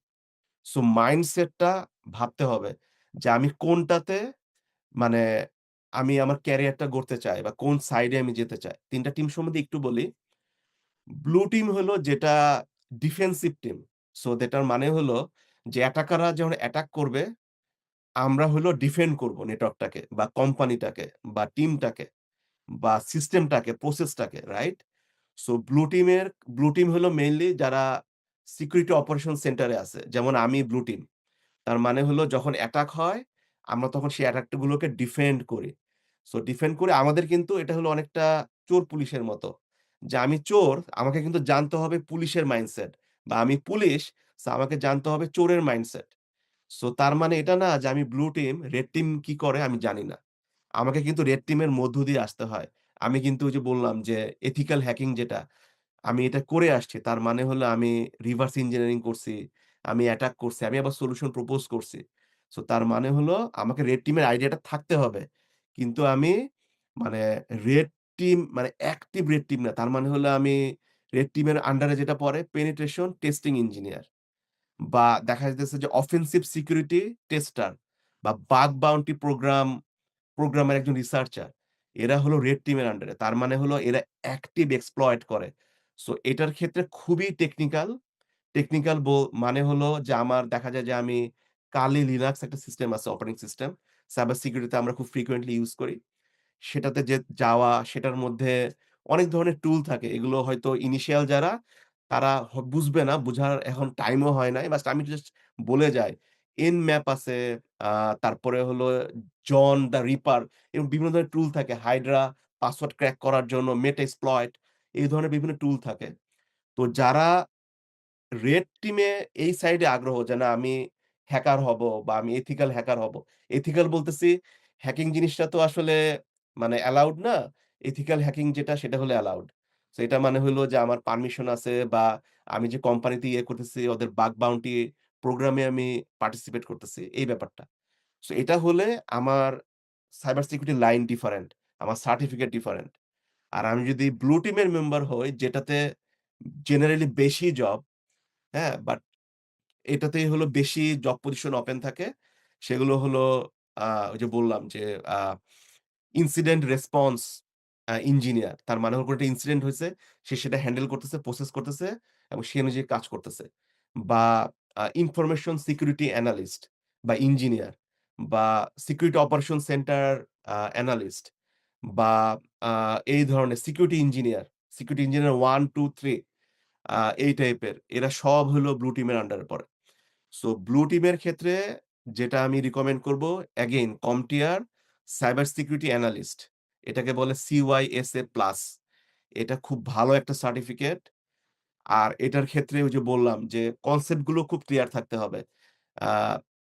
সো মাইন্ডসেটটা ভাবতে হবে যে আমি কোনটাতে মানে আমি আমার ক্যারিয়ারটা গড়তে চাই বা কোন সাইডে আমি যেতে চাই। ৩ টা টিম সম্বন্ধে একটু বলি। ব্লু টিম হলো যেটা ডিফেন্সিভ টিম। সো যেটার মানে হলো যে অ্যাটাকাররা যখন অ্যাটাক করবে, আমরা হলো ডিফেন্ড করব নেটওয়ার্কটাকে বা কোম্পানিটাকে বা টিমটাকে বা সিস্টেমটাকে, প্রসেসটাকে, রাইট? সো ব্লু টিম হলো মেইনলি যারা সিকিউরিটি অপারেশন সেন্টারে আছে। যেমন আমি ব্লু টিম। তার মানে হলো যখন অ্যাটাক হয়, আমরা তখন সেই অ্যাটাক গুলোকে ডিফেন্ড করি। সো ডিফেন্ড করে আমাদের কিন্তু এটা হলো অনেকটা চোর পুলিশের মতো। যে আমি চোর, আমাকে কিন্তু জানতে হবে পুলিশের মাইন্ডসেট বা আমি পুলিশ, সো আমাকে জানতে হবে চোরের মাইন্ডসেট। সো তার মানে এটা না যে আমি ব্লু টিম, রেড টিম কি করে আমি জানি না। আমাকে কিন্তু রেড টিমের মধ্য দিয়ে আসতে হয়। আমি কিন্তু ওই যে বললাম যে এথিক্যাল হ্যাকিং যেটা আমি এটা করে আসছি। তার মানে হলো আমি রিভার্স ইঞ্জিনিয়ারিং করছি। আমি অ্যাটাক করছি। আমি আবার সলিউশন প্রপোজ করছি। সো তার মানে হলো আমাকে রেড টিমের আইডিয়াটা থাকতে হবে। কিন্তু আমি মানে রেড টিম মানে অ্যাক্টিভ রেড টিম না। তার মানে হলো আমি রেড টিমের আন্ডারে যেটা পড়ে পেনিট্রেশন টেস্টিং ইঞ্জিনিয়ার বা দেখা যাইতেছে যে অফেন্সিভ সিকিউরিটি টেস্টার বা বাগ বাউন্টি প্রোগ্রামের একজন রিসার্চার। এরা হলো রেড টিমের আন্ডারে। তার মানে হলো এরা অ্যাক্টিভ এক্সপ্লয়েট করে। সো এটার ক্ষেত্রে খুবই টেকনিক্যাল। টেকনিক্যাল মানে হলো যে আমার দেখা যায় যে আমি Kali Linux একটা সিস্টেম আছে অপারেটিং সিস্টেম। সাইবার সিকিউরিটিতে আমরা খুব ফ্রিকোয়েন্টলি ইউজ করি। সেটাতে যাওয়া, সেটার মধ্যে অনেক ধরনের টুল থাকে। এগুলো হয়তো ইনিশিয়াল যারা তারা বুঝবে না, বুঝার এখন টাইমও হয় নাই। বাস আমি জাস্ট বলে যাই। Nmap আছে, আ তারপরে হলো জন দ্য রিপার এবং বিভিন্ন ধরনের টুল থাকে। হাইড্রা পাসওয়ার্ড ক্র্যাক করার জন্য, মেটাস্প্লয়েট এই ধরনের বিভিন্ন টুল থাকে। তো যারা রেড টিমে এই সাইডে আগ্রহ যে না আমি হ্যাকার হব বা আমি এথিক্যাল হ্যাকার হব। এথিক্যাল বলতেছি হ্যাকিং জিনিসটা তো আসলে মানে অ্যালাউড না। এথিক্যাল হ্যাকিং যেটা সেটা হলো অ্যালাউড। সো এটা মানে হইলো যে আমার পারমিশন আছে বা আমি যে কোম্পানিতে করতেছি ওদের বাগ বাউন্টি প্রোগ্রামে আমি পার্টিসিপেট করতেছি এই ব্যাপারটা। সো এটা হলে আমার সাইবার সিকিউরিটি লাইন ডিফারেন্ট। আমার সার্টিফিকেট ডিফারেন্ট। আর আমি যদি ব্লু টিমের মেম্বার হই যেটাতে জেনারেলি বেশি জব, হ্যাঁ? বাট এটাতেই হলো বেশি জব পজিশন ওপেন থাকে। সেগুলো হলো ওই যে বললাম যে আ ইনসিডেন্ট রেসপন্স ইঞ্জিনিয়ার। তার মানে হলো কোন একটা ইনসিডেন্ট হইছে, সে সেটা হ্যান্ডেল করতেছে, প্রসেস করতেছে এবং সে অনুযায়ী কাজ করতেছে। বা ইনফরমেশন সিকিউরিটি অ্যানালিস্ট বা ইঞ্জিনিয়ার বা সিকিউরিটি অপারেশন সেন্টার অ্যানালিস্ট বা আ এই ধরনের সিকিউরিটি ইঞ্জিনিয়ার, সিকিউরিটি ইঞ্জিনিয়ার 1, 2, 3 আ এই টাইপের। এরা সব হলো ব্লু টিমের আন্ডারে পড়ে। সো ব্লু টিমের ক্ষেত্রে যেটা আমি রিকমেন্ড করব again CompTIA cyber security analyst. এটাকে বলে CYSA প্লাস। এটা খুব ভালো একটা সার্টিফিকেট। আর এটার ক্ষেত্রে ওই যে বললাম যে কনসেপ্ট গুলো খুব ক্লিয়ার থাকতে হবে। আ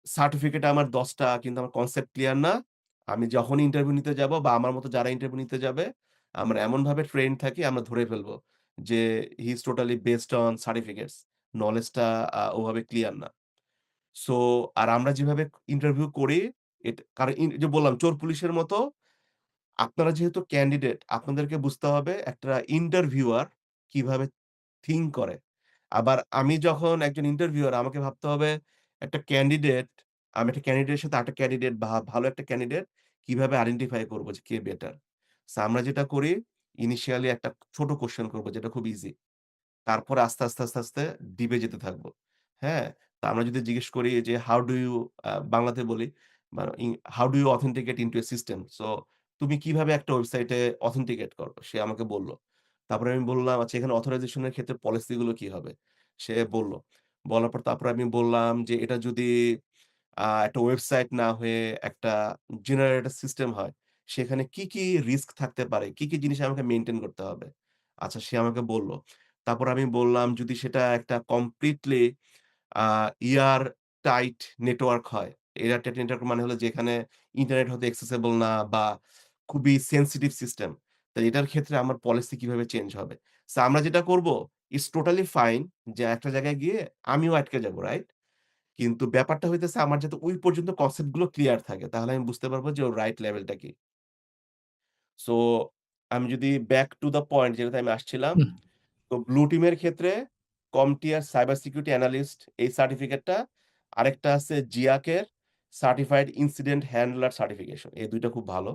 সার্টিফিকেট আমার ১০ টা কিন্তু আমার কনসেপ্ট ক্লিয়ার না। আমি যখনই ইন্টারভিউ নিতে যাব বা আমার মতো যারা ইন্টারভিউ নিতে যাবে, আমরা এমনভাবে ট্রেন্ড থাকি আমরা ধরে ফেলব যে he is totally based on certificates. নলেজটা ওভাবে ক্লিয়ার না। সো আর আমরা যেভাবে ইন্টারভিউ করি কারণ যে বললাম চোর পুলিশের মতো আপনারা যেহেতু ক্যান্ডিডেট আপনাদেরকে বুঝতে হবে একটা ইন্টারভিউয়ার কিভাবে থিংক করে। আবার আমি যখন একজন ইন্টারভিউয়ার আমাকে ভাবতে হবে একটা ক্যান্ডিডেট আমি একটা ক্যান্ডিডেটের সাথে আরেকটা ক্যান্ডিডেট ভালো একটা ক্যান্ডিডেট কিভাবে আইডেন্টিফাই করব যে কে বেটার। সো আমরা যেটা করি ইনিশিয়ালি একটা ছোট কোয়েশ্চেন করব যেটা খুব ইজি। তারপরে আস্তে, আস্তে ডিপে যেতে থাকবো। হ্যাঁ? তো আমরা যদি জিজ্ঞেস করি যে হাউ ডু ইউ বাংলাতে বলি মানে how do you authenticate into a system? So তুমি কিভাবে একটা ওয়েবসাইটে অথেন্টিকেট করো? সে আমাকে বলল। তারপরে আমি বললাম, "আচ্ছা এখানে অথরাইজেশন এর ক্ষেত্রে পলিসি গুলো কি হবে?" সে বলল। বলার পর তারপরে আমি বললাম যে, "এটা যদি একটা ওয়েবসাইট না হয়ে একটা জেনারেটর সিস্টেম হয়, সেখানে কি রিস্ক থাকতে পারে? কি জিনিস আমাকে মেইনটেইন করতে হবে?" আচ্ছা সে আমাকে বলল। তারপর আমি বললাম, "যদি সেটা একটা কমপ্লিটলি আ এয়ার টাইট নেটওয়ার্ক হয়।" এয়ার টাইট নেটওয়ার্ক মানে হলো যেখানে ইন্টারনেট হয়তো অ্যাক্সেসিবল না বা খুবই সেনসিটিভ সিস্টেম। তো এটার ক্ষেত্রে আমার পলিসি কিভাবে চেঞ্জ হবে? সো আমরা যেটা করব, ইটস টোটালি ফাইন যে একটা জায়গায় গিয়ে আমিও আটকে যাবো, রাইট? কিন্তু ব্যাপারটা হইতেছে আমার যাতে ওই পর্যন্ত কনসেপ্ট গুলো ক্লিয়ার থাকে। তাহলে আমি বুঝতে পারবো যে ওর রাইট লেভেলটা কি। সো আমি যদি ব্যাক টু দ্য পয়েন্ট যেটাতে আমি আসছিলাম হুম, তো ব্লু টিমের ক্ষেত্রে কমটিয়ার সাইবার সিকিউরিটি অ্যানালিস্ট এই সার্টিফিকেটটা, আরেকটা আছে জিআকের সার্টিফাইড ইনসিডেন্ট হ্যান্ডলার সার্টিফিকেশন। এই ২ টা খুব ভালো।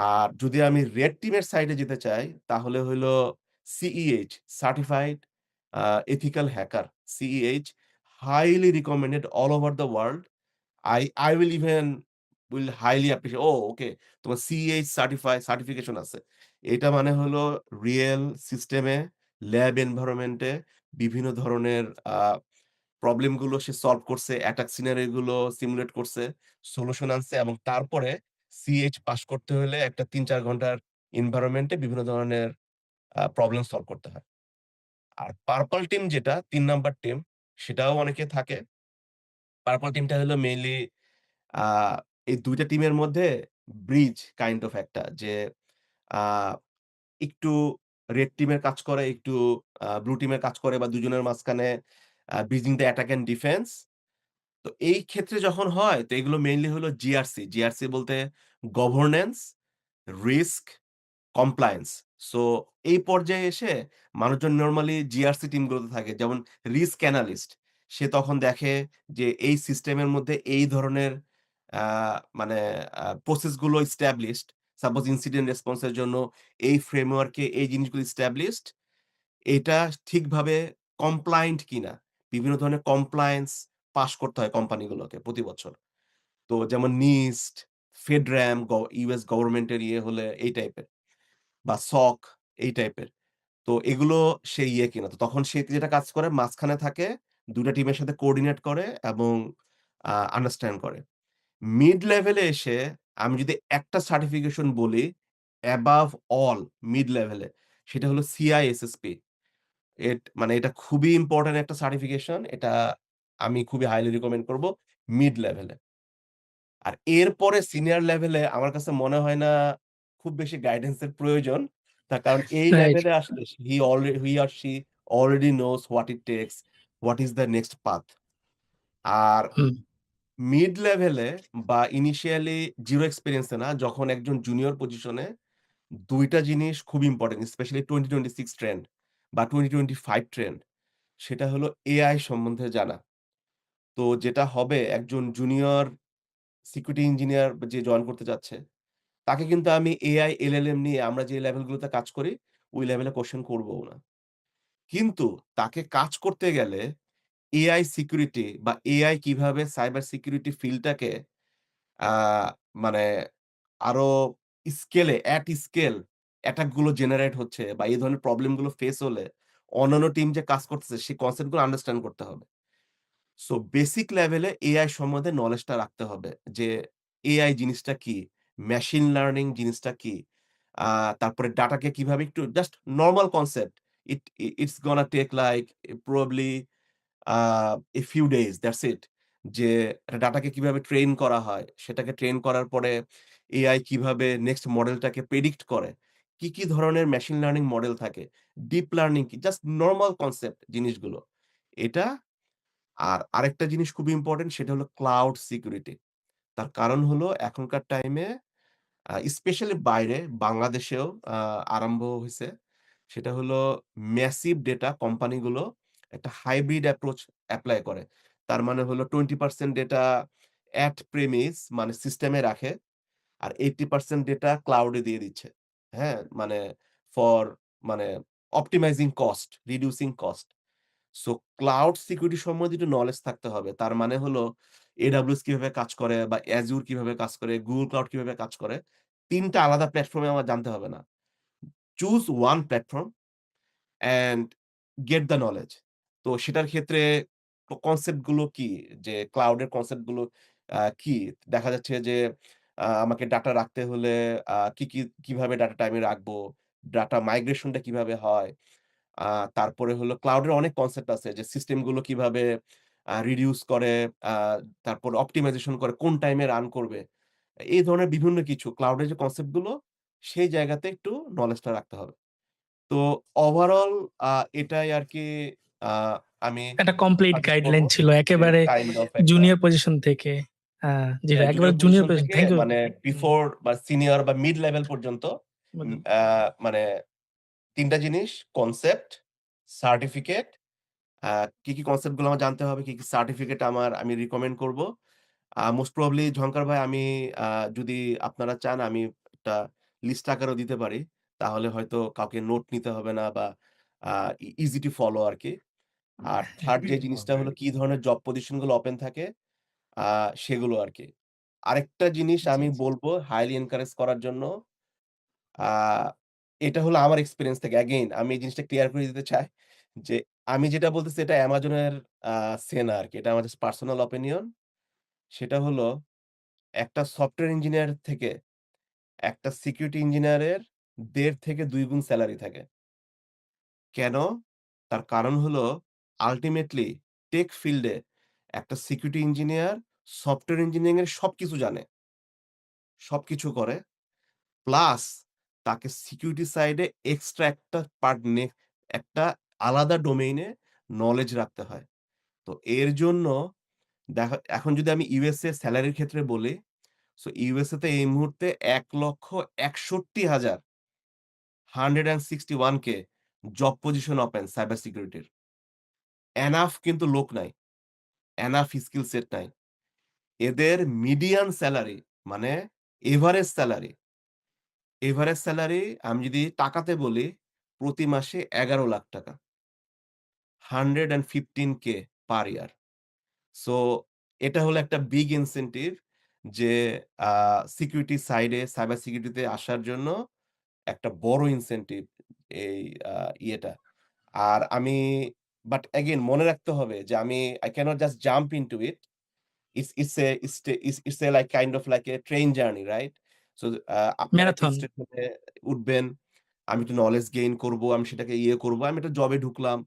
আর যদি আমি রেড টিমের সাইডে যেতে চাই তাহলে হইলো CEH certified ethical hacker. CEH highly recommended all over the world. I will even will highly appreciate okay তোমার CH সার্টিফিকেশন আছে। এটা মানে হলো রিয়েল সিস্টেমে ল্যাব এনভায়রনমেন্ট এ বিভিন্ন ধরনের প্রবলেম গুলো সে সলভ করছে, অ্যাটাক সিনারিও গুলো সিমুলেট করছে, সলিউশন আনছে এবং তারপরে CH পাস করতে হলে একটা ৩-৪ ঘন্টার এনভায়রনমেন্ট এ বিভিন্ন ধরনের প্রবলেম সলভ করতে হয়। আর পার্পল টিম যেটা ৩ নাম্বার টিম সেটাও অনেকে থাকে। পার্পল টিমটা হলো মেইনলি আ এই ২ টা টিমের মধ্যে ব্রিজ কাইন্ড অফ একটা যে আ একটু রেড টিমের কাজ করে, একটু ব্লু টিমের কাজ করে বা দুজনের মাঝখানে bridging the attack and defence. তো এই ক্ষেত্রে যখন হয় তো এগুলো মেইনলি হলো জিআরসি। জিআরসি বলতে গভর্নেন্স, রিস্ক, কমপ্লায়েন্স। সো এই পর্যায়ে এসে মানুষজন নরমালি জিআরসি টিমগুলোতে থাকে। যেমন রিস্ক অ্যানালিস্ট। সে তখন দেখে যে এই সিস্টেমের মধ্যে এই ধরনের আ মানে প্রসেস গুলো এস্টাবলিশড। সাপোজ ইনসিডেন্ট রেসপন্স এর জন্য এই ফ্রেমওয়ার্ক এ এই জিনিসগুলো এস্টাবলিশড। এটা ঠিকভাবে কমপ্লায়েন্ট কিনা। বিভিন্ন ধরনের কমপ্লায়েন্স পাস করতে হয় কোম্পানিগুলোকে প্রতি বছর। তো যেমন নিস্ট, ফেডরাম, ইউএস গভর্নমেন্ট এর ইয়ে হলে এই টাইপের বা সক এই টাইপের। তো এগুলো সে ইয়ে কিনা। তো তখন সে যেটা কাজ করে মাঝখানে থাকে, ২ টা টিমের সাথে কোঅর্ডিনেট করে এবং আন্ডারস্ট্যান্ড করে। মিড লেভেলে এসে আমি যদি একটা সার্টিফিকেশন বলি, অ্যাবাভ অল মিড লেভেলে সেটা হলো সিআইএসএসপি। মানে এটা খুবই ইম্পোর্টেন্ট একটা সার্টিফিকেশন। এটা আমি খুবই হাইলি রিকমেন্ড করব মিড লেভেলে। আর এরপরে সিনিয়র লেভেলে আমার কাছে মনে হয় না খুব বেশি গাইডেন্স এর প্রয়োজন। তার কারণ এই রাইট। লেভেলে আসলে he or she already knows what it takes, what is the next path. আর হুম, মিড লেভেলে বা ইনিশিয়ালি 0 এক্সপেরিয়েন্স এ না, যখন একজন জুনিয়র পজিশনে ২ টা জিনিস খুব ইম্পোর্টেন্ট স্পেশালি 2026 ট্রেন্ড বা 2025 ট্রেন্ড সেটা হলো এআই সম্বন্ধে জানা। তো যেটা হবে একজন জুনিয়র সিকিউরিটি ইঞ্জিনিয়ার যে জয়েন করতে যাচ্ছে, তাকে কিন্তু আমি এআই, এলএলএম নিয়ে আমরা যে লেভেল গুলোতে কাজ করি, ওই লেভেলে কোয়েশ্চেন করবও না। কিন্তু তাকে কাজ করতে গেলে এআই সিকিউরিটি বা এআই কিভাবে সাইবার সিকিউরিটি ফিল্ডটাকে আ মানে আরো স্কেল অ্যাটাক গুলো জেনারেট হচ্ছে বা এই ধরনের প্রবলেম গুলো ফেস হলে অন্যান্য টিম যে কাজ করতেছে সেই কনসেপ্ট গুলো আন্ডারস্ট্যান্ড করতে হবে। সো বেসিক লেভেলে এআই সম্বন্ধে নলেজটা রাখতে হবে যে এআই জিনিসটা কি? মেশিন লার্নিং জিনিসটা কি? আ তারপরে ডাটাকে কিভাবে একটু just normal concept. It's gonna take like probably uh a few days that's it. যে একটা ডাটাকে কিভাবে ট্রেন করা হয়, সেটাকে ট্রেন করার পরে এআই কিভাবে নেক্সট মডেলটাকে প্রেডিক্ট করে। কি ধরনের মেশিন লার্নিং মডেল থাকে? ডিপ লার্নিং কি? জাস্ট নরমাল কনসেপ্ট জিনিসগুলো। এটা আর আরেকটা জিনিস খুবই ইম্পোর্টেন্ট সেটা হলো ক্লাউড সিকিউরিটি। তার কারণ হলো এখনকার টাইমে স্পেশালি বাইরে বাংলাদেশেও আরম্ভ হইছে। সেটা হলো ম্যাসিভ ডেটা কোম্পানিগুলো একটা হাইব্রিড অ্যাপ্রোচ এপ্লাই করে। তার মানে হলো 20% ডেটা এট প্রেমিস মানে সিস্টেমে রাখে। আর 80% ডেটা ক্লাউড এ দিয়ে দিচ্ছে। হ্যাঁ? মানে ফর মানে optimizing cost, reducing cost. So cloud security সম্বন্ধে একটু নলেজ থাকতে হবে। তার মানে হলো AWS কিভাবে কাজ করে বা Azure কিভাবে কাজ করে, Google Cloud কিভাবে কাজ করে। ৩ টা আলাদা প্ল্যাটফর্ম এ আমার জানতে হবে না। Choose one platform and get the knowledge. তো সেটার ক্ষেত্রে কনসেপ্ট গুলো কি? যে ক্লাউড এর কনসেপ্ট গুলো কি? দেখা যাচ্ছে যে আমাকে ডাটা রাখতে হলে কিভাবে ডাটাটা আমি রাখবো? ডাটা মাইগ্রেশন টা কিভাবে হয়? আ তারপরে হলো ক্লাউড এর অনেক কনসেপ্ট আছে যে সিস্টেম গুলো কিভাবে রিডিউস করে, আ তারপর অপ্টিমাইজেশন করে, কোন টাইমে রান করবে। এই ধরনের বিভিন্ন কিছু ক্লাউড এর যে কনসেপ্ট গুলো সেই জায়গাতে একটু নলেজটা রাখতে হবে। তো ওভারঅল আ এটাই আরকি আ আমি একটা কমপ্লিট সাজেস্ট করব গাইডলাইন ছিল যে একেবারে কাইন্ড অফ একটা জুনিয়র পজিশন থেকে। আ জি ভাই, একেবারে জুনিয়র জুনিয়র পজিশন পজিশন। থেকে থ্যাংক ইউ। মানে হুম, বিফোর বা সিনিয়র বা মিড লেভেল পর্যন্ত বলুন। আ মানে ৩ টা জিনিস কনসেপ্ট, সার্টিফিকেট, আ কি কনসেপ্ট গুলো আমার জানতে হবে, কি সার্টিফিকেট আমি রিকমেন্ড করব। মোস্ট প্রবাবলি ঝংকার ভাই আমি আ যদি আপনারা চান আমি একটা লিস্ট আকারেও দিতে পারি। তাহলে হয়তো কাউকে নোট নিতে হবে না বা আ ইজি টু ফলো আরকি। আর 3rd যে জিনিসটা হলো কি ধরনের জব পজিশন গুলো ওপেন থাকে আ সেগুলো আরকি। আরেকটা জিনিস জি, আমি জি। বলব হাইলি এনকারেজ করার জন্য আ এটা হলো আমার এক্সপেরিয়েন্স থেকে। এগেইন আমি এই জিনিসটা ক্লিয়ার করে দিতে চাই যে আমি যেটা বলতেছি এটা Amazon এর সে না আরকি। এটা আমার জাস্ট পার্সোনাল ওপিনিয়ন। সেটা হলো একটা সফটওয়্যার ইঞ্জিনিয়ার থেকে একটা সিকিউরিটি ইঞ্জিনিয়ারের ১.৫ থেকে ২ গুণ সেলারি থাকে। কেন? তার কারণ হলো আল্টিমেটলি টেক ফিল্ডে একটা সিকিউরিটি ইঞ্জিনিয়ার সফটওয়্যার ইঞ্জিনিয়ারিং এর সবকিছু জানে, সবকিছু করে। প্লাস তাকে সিকিউরিটি সাইডে এক্সট্রা একটা একটা আলাদা ডোমেইন এ নলেজ রাখতে হয়। তো এর জন্য এখন যদি আমি ইউএসএ সেলারির ক্ষেত্রে বলি, সো ইউএসএ তে এই মুহূর্তে ১,৬১,০০০ 161 কে জব পজিশন ওপেন সাইবার সিকিউরিটির। এনাফ কিন্তু লোক নাই। এনাফ স্কিল সেট নাই। এদের মিডিয়ান সেলারি মানে এভারেজ সেলারি, এভারেজ সেলারি আমি যদি টাকাতে বলি প্রতি মাসে ৳১১,০০,০০০ 115K পার ইয়ার। সো এটা হলো একটা বিগ ইনসেনটিভ যে আ সিকিউরিটি সাইডে সাইবার সিকিউরিটিতে আসার জন্য একটা বড় ইনসেনটিভ এই আ ইয়েটা। আর আমি বাট এগেইন মনে রাখতে হবে যে I cannot just jump into it. It's a like kind of like a train journey, right? So আপনারা একটা ম্যারাথন। স্টেশনে উঠবেন। আমি একটু নলেজ গেইন করব। আমি সেটাকে ইয়ে করব। আমি একটা জবে ঢুকলাম।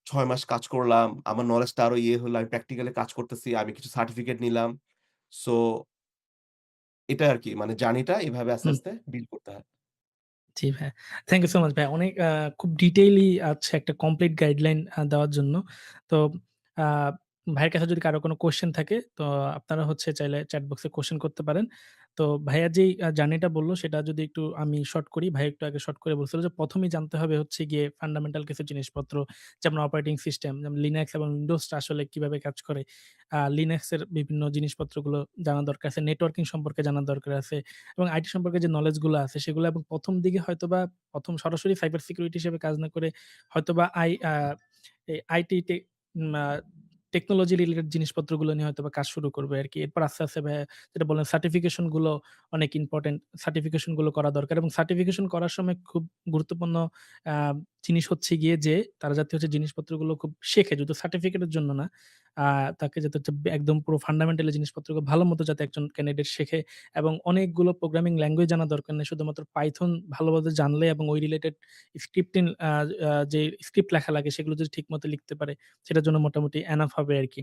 ৬ মাস কাজ করলাম। আমার নলেজটা আরো ইয়ে হলো। আমি প্র্যাকটিক্যালি কাজ করতেছি। আমি কিছু সার্টিফিকেট নিলাম। সো এটা আরকি মানে জার্নিটা এভাবে আস্তে, হুম। আস্তে বিল্ড করতে হয়। জি ভাইয়া। থ্যাংক ইউ সো মাচ ভাইয়া। অনেক খুব ডিটেইলি একটা কমপ্লিট গাইডলাইন দেওয়ার জন্য। তো আ ভাইয়ের কাছে যদি কারো কোনো কোয়েশ্চেন থাকে তো আপনারা হচ্ছে চাইলে চ্যাট বক্সে কোয়েশ্চেন করতে পারেন। তো ভাইয়া যেই জার্নিটা বলল সেটা যদি একটু আমি শর্ট করি। ভাইয়া একটু আগে শর্ট করে বলছিল যে ১ম এই জানতে হবে হচ্ছে গিয়ে ফান্ডামেন্টাল কিছু জিনিসপত্র যেমন অপারেটিং সিস্টেম যেমন Linux এবং Windows টা আসলে কিভাবে কাজ করে। Linux এর বিভিন্ন জিনিসপত্রগুলো জানা দরকার আছে। নেটওয়ার্কিং সম্পর্কে জানার দরকার আছে। এবং আইটি সম্পর্কে যে নলেজ গুলো আছে সেগুলো এবং ১ম দিকে হয়তোবা ১ম সরাসরি সাইবার সিকিউরিটি হিসেবে কাজ না করে হয়তোবা এই IT um a technology related জিনিসপত্রগুলো নিয়ে হয়তোবা কাজ শুরু করবে আরকি। এরপর আস্তে, আস্তে ভাইয়া যেটা বললেন সার্টিফিকেশন গুলো অনেক ইম্পোর্টেন্ট। সার্টিফিকেশন গুলো করা দরকার এবং সার্টিফিকেশন করার সময় খুব গুরুত্বপূর্ণ আ জিনিস হচ্ছে গিয়ে যে তারা যাতে হচ্ছে জিনিসপত্রগুলো খুব শেখে। শুধু সার্টিফিকেটের জন্য না। আ তাকে যাতে হচ্ছে একদম পুরো ফান্ডামেন্টালি জিনিসপত্রগুলো ভালোমতো যাতে একজন ক্যান্ডিডেট শেখে এবং অনেকগুলো প্রোগ্রামিং ল্যাঙ্গুয়েজ জানা দরকার নেই। শুধুমাত্র Python ভালোভাবে জানলে এবং ওই রিলেটেড স্ক্রিপ্টিং যে স্ক্রিপ্ট লেখা লাগে সেগুলো যদি ঠিকমতো লিখতে পারে, সেটার জন্য মোটামুটি এনাফ হবে আরকি।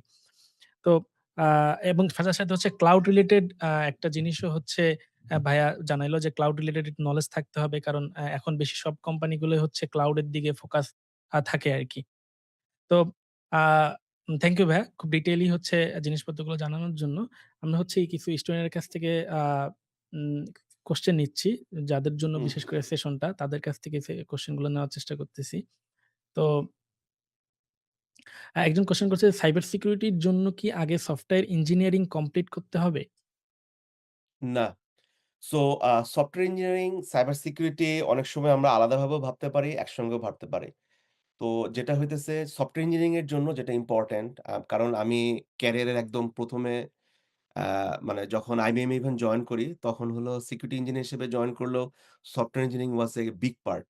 তো আ এবং সাথে, সাথে হচ্ছে ক্লাউড রিলেটেড একটা জিনিসও হচ্ছে ভাইয়া জানাইলো যে ক্লাউড রিলেটেড নলেজ থাকতে হবে। কারণ এখন বেশি সব কোম্পানিগুলোই হচ্ছে ক্লাউড এর দিকে ফোকাস থাকে আরকি। তো আ থ্যাংক ইউ ভাইয়া। খুব ডিটেইলি হচ্ছে জিনিসপত্রগুলো জানানোর জন্য। আমরা হচ্ছে এই কিছু স্টুডেন্টের কাছ থেকে উম কোয়েশ্চেন নিচ্ছি। যাদের জন্য হুম। বিশেষ করে সেশনটা তাদের কাছ থেকে কোয়েশ্চেন গুলো নেওয়ার চেষ্টা করতেছি। তো একজন কোয়েশ্চেন করছে সাইবার সিকিউরিটির জন্য কি আগে সফটওয়্যার ইঞ্জিনিয়ারিং কমপ্লিট করতে হবে? না। So software engineering, cyber security অনেক সময় আমরা আলাদাভাবেও ভাবতে পারি, একসঙ্গেও ভাবতে পারি। তো যেটা হইতেছে সফটওয়্যার ইঞ্জিনিয়ারিং এর জন্য যেটা ইম্পোর্টেন্ট কারণ আমি ক্যারিয়ারের একদম ১ম এ আ মানে যখন IBM এ ইভেন জয়েন করি, তখন হলো সিকিউরিটি ইঞ্জিনিয়ার হিসেবে জয়েন করলেও software engineering was a big part.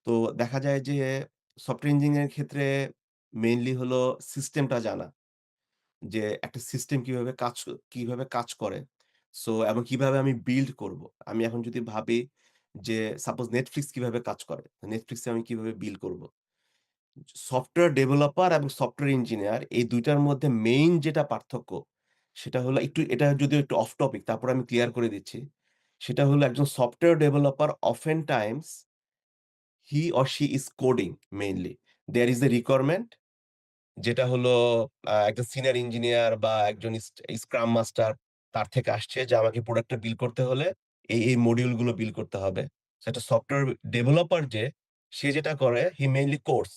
তো দেখা যায় যে সফটওয়্যার ইঞ্জিনিয়ারিং এর ক্ষেত্রে মেইনলি হলো সিস্টেমটা জানা। যে একটা সিস্টেম কিভাবে কাজ করে। এবং কিভাবে আমি বিল্ড করব। আমি এখন যদি ভাবি যে সাপোজ Netflix কিভাবে কাজ করে। Netflix এ আমি কিভাবে বিল্ড করব। সফটওয়্যার ডেভেলপার এবং সফটওয়্যার ইঞ্জিনিয়ার এই ২ টার মধ্যে মেইন যেটা পার্থক্য, সেটা হলো এটা যদিও একটু অফ টপিক তারপরে আমি ক্লিয়ার করে দিচ্ছি। সেটা হলো একজন software developer often times he or she is coding mainly. There is a requirement যেটা হলো একজন সিনিয়র ইঞ্জিনিয়ার বা একজন স্ক্রাম মাস্টার তার থেকে আসছে যে আমাকে প্রোডাক্টটা বিল্ড করতে হলে এই মডিউল গুলো বিল্ড করতে হবে। সো একটা সফটওয়্যার ডেভেলপার সে যেটা করে হি মেইনলি কোডস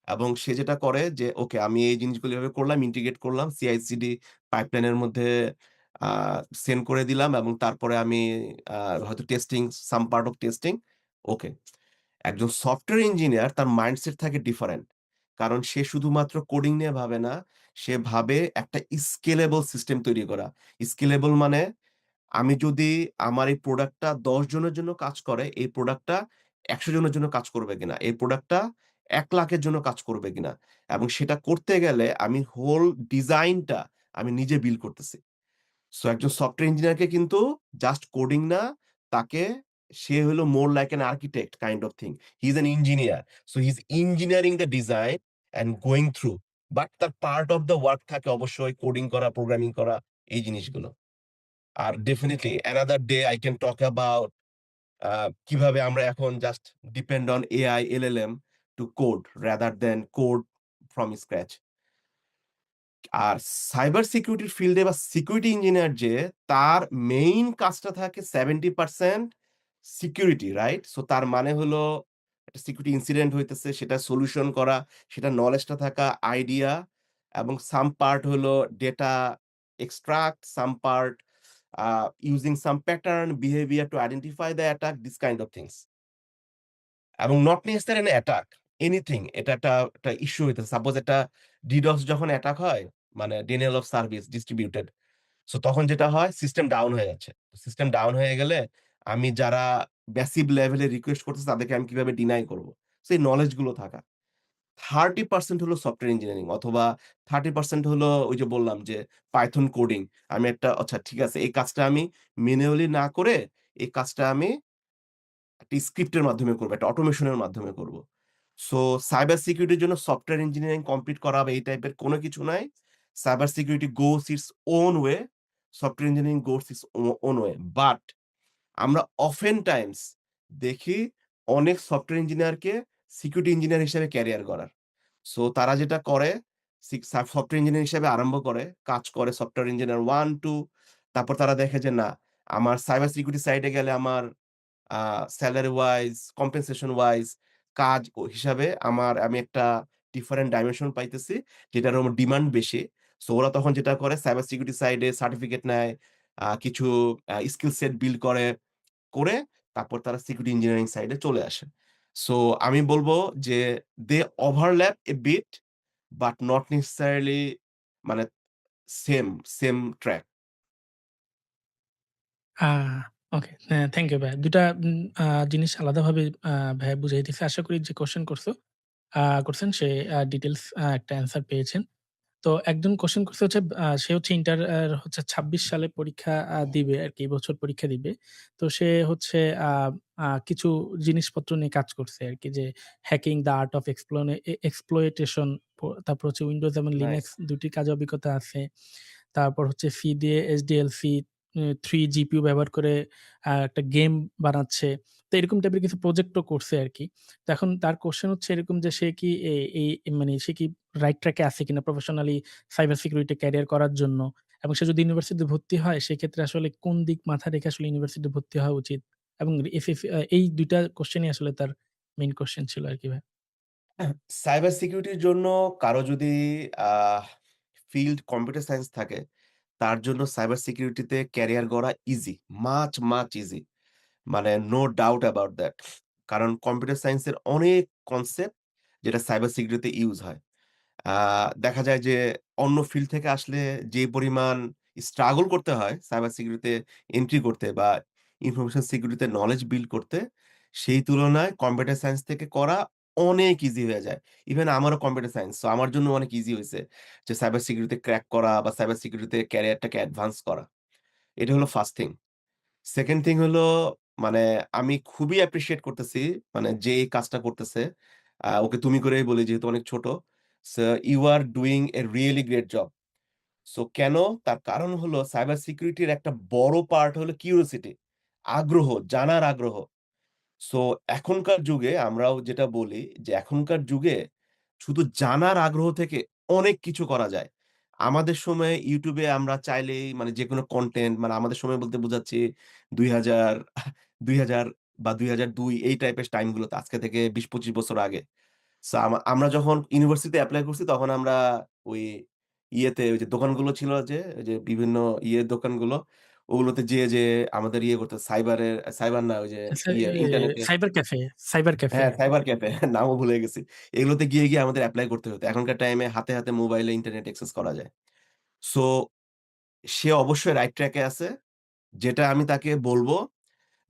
এবং সে যেটা করে যে ওকে আমি এই জিনিসগুলো এভাবে করলাম, ইন্টিগ্রেট করলাম, CI/CD পাইপলাইন এর মধ্যে আ সেন্ড করে দিলাম এবং তারপরে আমি আ হয়তো সাম পার্ট অফ টেস্টিং ওকে। একজন সফটওয়্যার ইঞ্জিনিয়ার তার মাইন্ডসেট থাকে ডিফারেন্ট। কারণ সে শুধুমাত্র কোডিং নিয়ে ভাবে না। সে ভাবে একটা স্কেলেবল সিস্টেম তৈরি করা। স্কেলেবল মানে আমি যদি আমার এই প্রোডাক্টটা ১০ জনের জন্য কাজ করে, এই প্রোডাক্টটা ১০০ জনের জন্য কাজ করবে কিনা? এই প্রোডাক্টটা ১,০০,০০০ এর জন্য কাজ করবে কিনা? এবং সেটা করতে গেলে আমি হোল ডিজাইনটা আমি নিজে বিল্ড করতেছি। একজন সফটওয়্যার ইঞ্জিনিয়ারকে কিন্তু জাস্ট কোডিং না, তাকে সে হলো more like an architect kind of thing. He is an engineer. He is engineering the design and going through. But তার পার্ট অফ দ্য ওয়ার্ক থাকে অবশ্যই কোডিং করা, প্রোগ্রামিং করা এই জিনিসগুলো। আর definitely another day I can talk about কিভাবে আমরা এখন just depend on AI, LLM to code rather than code from scratch. আর সাইবার সিকিউরিটির ফিল্ডে বা সিকিউরিটি ইঞ্জিনিয়ার তার মেইন কাজটা থাকে 70% সিকিউরিটি, রাইট? তার মানে হলো একটা সিকিউরিটি ইনসিডেন্ট হইতেছে সেটা সলিউশন করা, সেটা নলেজটা থাকা, আইডিয়া এবং সাম পার্ট হলো data extract, some part using some pattern, behaviour to identify the attack, this kind of things. এবং not necessary an attack, anything এটা একটা ইস্যু হইতেছে। সাপোজ একটা DDoS যখন অ্যাটাক হয়, মানে ডিনিয়াল অফ সার্ভিস ডিস্ট্রিবিউটেড। তখন যেটা হয় সিস্টেম ডাউন হয়ে যাচ্ছে। সিস্টেম ডাউন হয়ে গেলে আমি যারা ম্যাসিভ লেভেলে রিকোয়েস্ট করতেছে তাদেরকে আমি কিভাবে ডিনাই করব? এই নলেজ গুলো থাকা। 30% হলো সফটওয়্যার ইঞ্জিনিয়ারিং অথবা 30% হলো ওই যে বললাম যে পাইথন কোডিং। আমি একটা আচ্ছা ঠিক আছে এই কাজটা আমি ম্যানুয়ালি না করে এই কাজটা আমি একটা স্ক্রিপ্টের মাধ্যমে করব, একটা অটোমেশন এর মাধ্যমে করব। সো সাইবার সিকিউরিটির জন্য সফটওয়্যার ইঞ্জিনিয়ারিং কমপ্লিট করা বা এই টাইপের কোন কিছু নাই। Cyber security goes its own way, software engineering goes its own way. But আমরা অফেন টাইমস দেখি অনেক সফটওয়্যার ইঞ্জিনিয়ারকে সিকিউরিটি ইঞ্জিনিয়ার হিসেবে ক্যারিয়ার গড়ার। তারা যেটা করে সফটওয়্যার ইঞ্জিনিয়ার হিসেবে আরম্ভ করে, কাজ করে সফটওয়্যার ইঞ্জিনিয়ার 1-2 তারপর তারা দেখে যে না, আমার সাইবার সিকিউরিটি সাইডে গেলে আমার আ সেলারি ওয়াইজ, কম্পেনসেশন ওয়াইজ কাজ হিসাবে আমি একটা ডিফারেন্ট ডাইমেনশন পাইতেছি, যেটার ডিমান্ড বেশি। ওরা তখন যেটা করে সাইবার সিকিউরিটি সাইডে সার্টিফিকেট নেয়, কিছু স্কিল সেট বিল্ড করে তারপর তারা সিকিউরিটি ইঞ্জিনিয়ারিং সাইডে চলে আসে। সো আমি বলব যে they overlap a bit but not necessarily মানে same, same track. Uh okay. Thank you ভাইয়া। ২ টা জিনিস আলাদাভাবে ভাইয়া বুঝাই দিছে। আশা করি যে কোয়েশ্চেন করছেন সে ডিটেইলস একটা অ্যান্সার পেয়েছেন। তো একজন কোয়েশ্চেন করছে হচ্ছে সে হচ্ছে ইন্টার হচ্ছে ২৬ সালে পরীক্ষা দিবে আরকি, এবছর পরীক্ষা দিবে। তো সে হচ্ছে আ আ কিছু জিনিসপত্র নিয়ে কাজ করছে আরকি, যে hacking, the art of exploitation, তারপর হচ্ছে উইন্ডোজ এবং নাইস। লিনাক্স ২ টির কাজে অভিজ্ঞতা আছে। তারপর হচ্ছে সি দিয়ে SDLC 3 জিপিইউ ব্যবহার করে একটা গেম বানাচ্ছে। তো এরকম টাইপের কিছু প্রজেক্টও করছে আরকি। তো এখন তার কোয়েশ্চেন হচ্ছে এরকম যে সে কি এই মানে সে কি রাইট ট্র্যাক এ আছে কিনা প্রফেশনালি সাইবার সিকিউরিটি ক্যারিয়ার করার জন্য? এবং সে যদি ইউনিভার্সিটিতে ভর্তি হয় সেক্ষেত্রে আসলে কোন দিক মাথায় রেখে আসলে ইউনিভার্সিটিতে ভর্তি হওয়া উচিত? এবং এই ২ টা কোয়েশ্চেনই আসলে তার মেইন কোয়েশ্চেন ছিল আরকি ভাই। সাইবার সিকিউরিটির জন্য কারো যদি আহ ফিল্ড কম্পিউটার সায়েন্স থাকে, তার জন্য সাইবার সিকিউরিটিতে ক্যারিয়ার গড়া ইজি। Much easy. মানে নো ডাউট অ্যাবাউট দ্যাট। কারণ কম্পিউটার সায়েন্সের অনেক কনসেপ্ট যেটা সাইবার সিকিউরিটিতে ইউজ হয়। আ দেখা যায় যে অন্য ফিল্ড থেকে আসলে যে পরিমাণ স্ট্রাগল করতে হয় সাইবার সিকিউরিটিতে এন্ট্রি করতে বা ইনফরমেশন সিকিউরিটিতে নলেজ বিল্ড করতে, সেই তুলনায় কম্পিউটার সায়েন্স থেকে করা অনেক ইজি হয়ে যায়। ইভেন আমারও কম্পিউটার সায়েন্স। সো আমার জন্য অনেক ইজি হইছে যে সাইবার সিকিউরিটি ক্র্যাক করা বা সাইবার সিকিউরিটিতে ক্যারিয়ারটাকে অ্যাডভান্স করা। এটা হলো ফার্স্ট থিং। সেকেন্ড থিং হলো মানে আমি খুবই অ্যাপ্রিশিয়েট করতেছি মানে যে এই কাজটা করতেছে। ওকে তুমি করেই বলি যেহেতু অনেক ছোট। So you are doing a really great job. So কেন? তার কারণ হলো সাইবার সিকিউরিটির একটা বড় পার্ট হলো কিউরিওসিটি। আগ্রহ, জানার আগ্রহ। সো এখনকার যুগে আমরাও যেটা বলি যে এখনকার যুগে শুধু জানার আগ্রহ থেকে অনেক কিছু করা যায়। আমাদের সময়ে YouTube এ আমরা চাইলেই মানে যেকোনো কনটেন্ট মানে আমাদের সময় বলতে বোঝাচ্ছি ২০০০ ২০০০ বা ২০০২ এই টাইপের টাইম গুলোতে আজকে থেকে ২০-২৫ বছর আগে। সো আমরা যখন ইউনিভার্সিটিতে এপ্লাই করছি তখন আমরা ওই ইয়েতে ওই যে দোকানগুলো ছিল যে, ওই যে বিভিন্ন ইয়ের দোকানগুলো, ওগুলোতে যেয়ে আমাদের ইয়ে করতে সাইবার না ওই যে আচ্ছা ইন্টারনেটে সাইবার ক্যাফে। হ্যাঁ, সাইবার ক্যাফে নামও ভুলে গেছি। এগুলোতে গিয়ে আমাদের এপ্লাই করতে হতো। এখনকার টাইমে হাতে মোবাইলে ইন্টারনেট অ্যাক্সেস করা যায়। সো সে অবশ্যই রাইট ট্র্যাক এ আছে। যেটা আমি তাকে বলব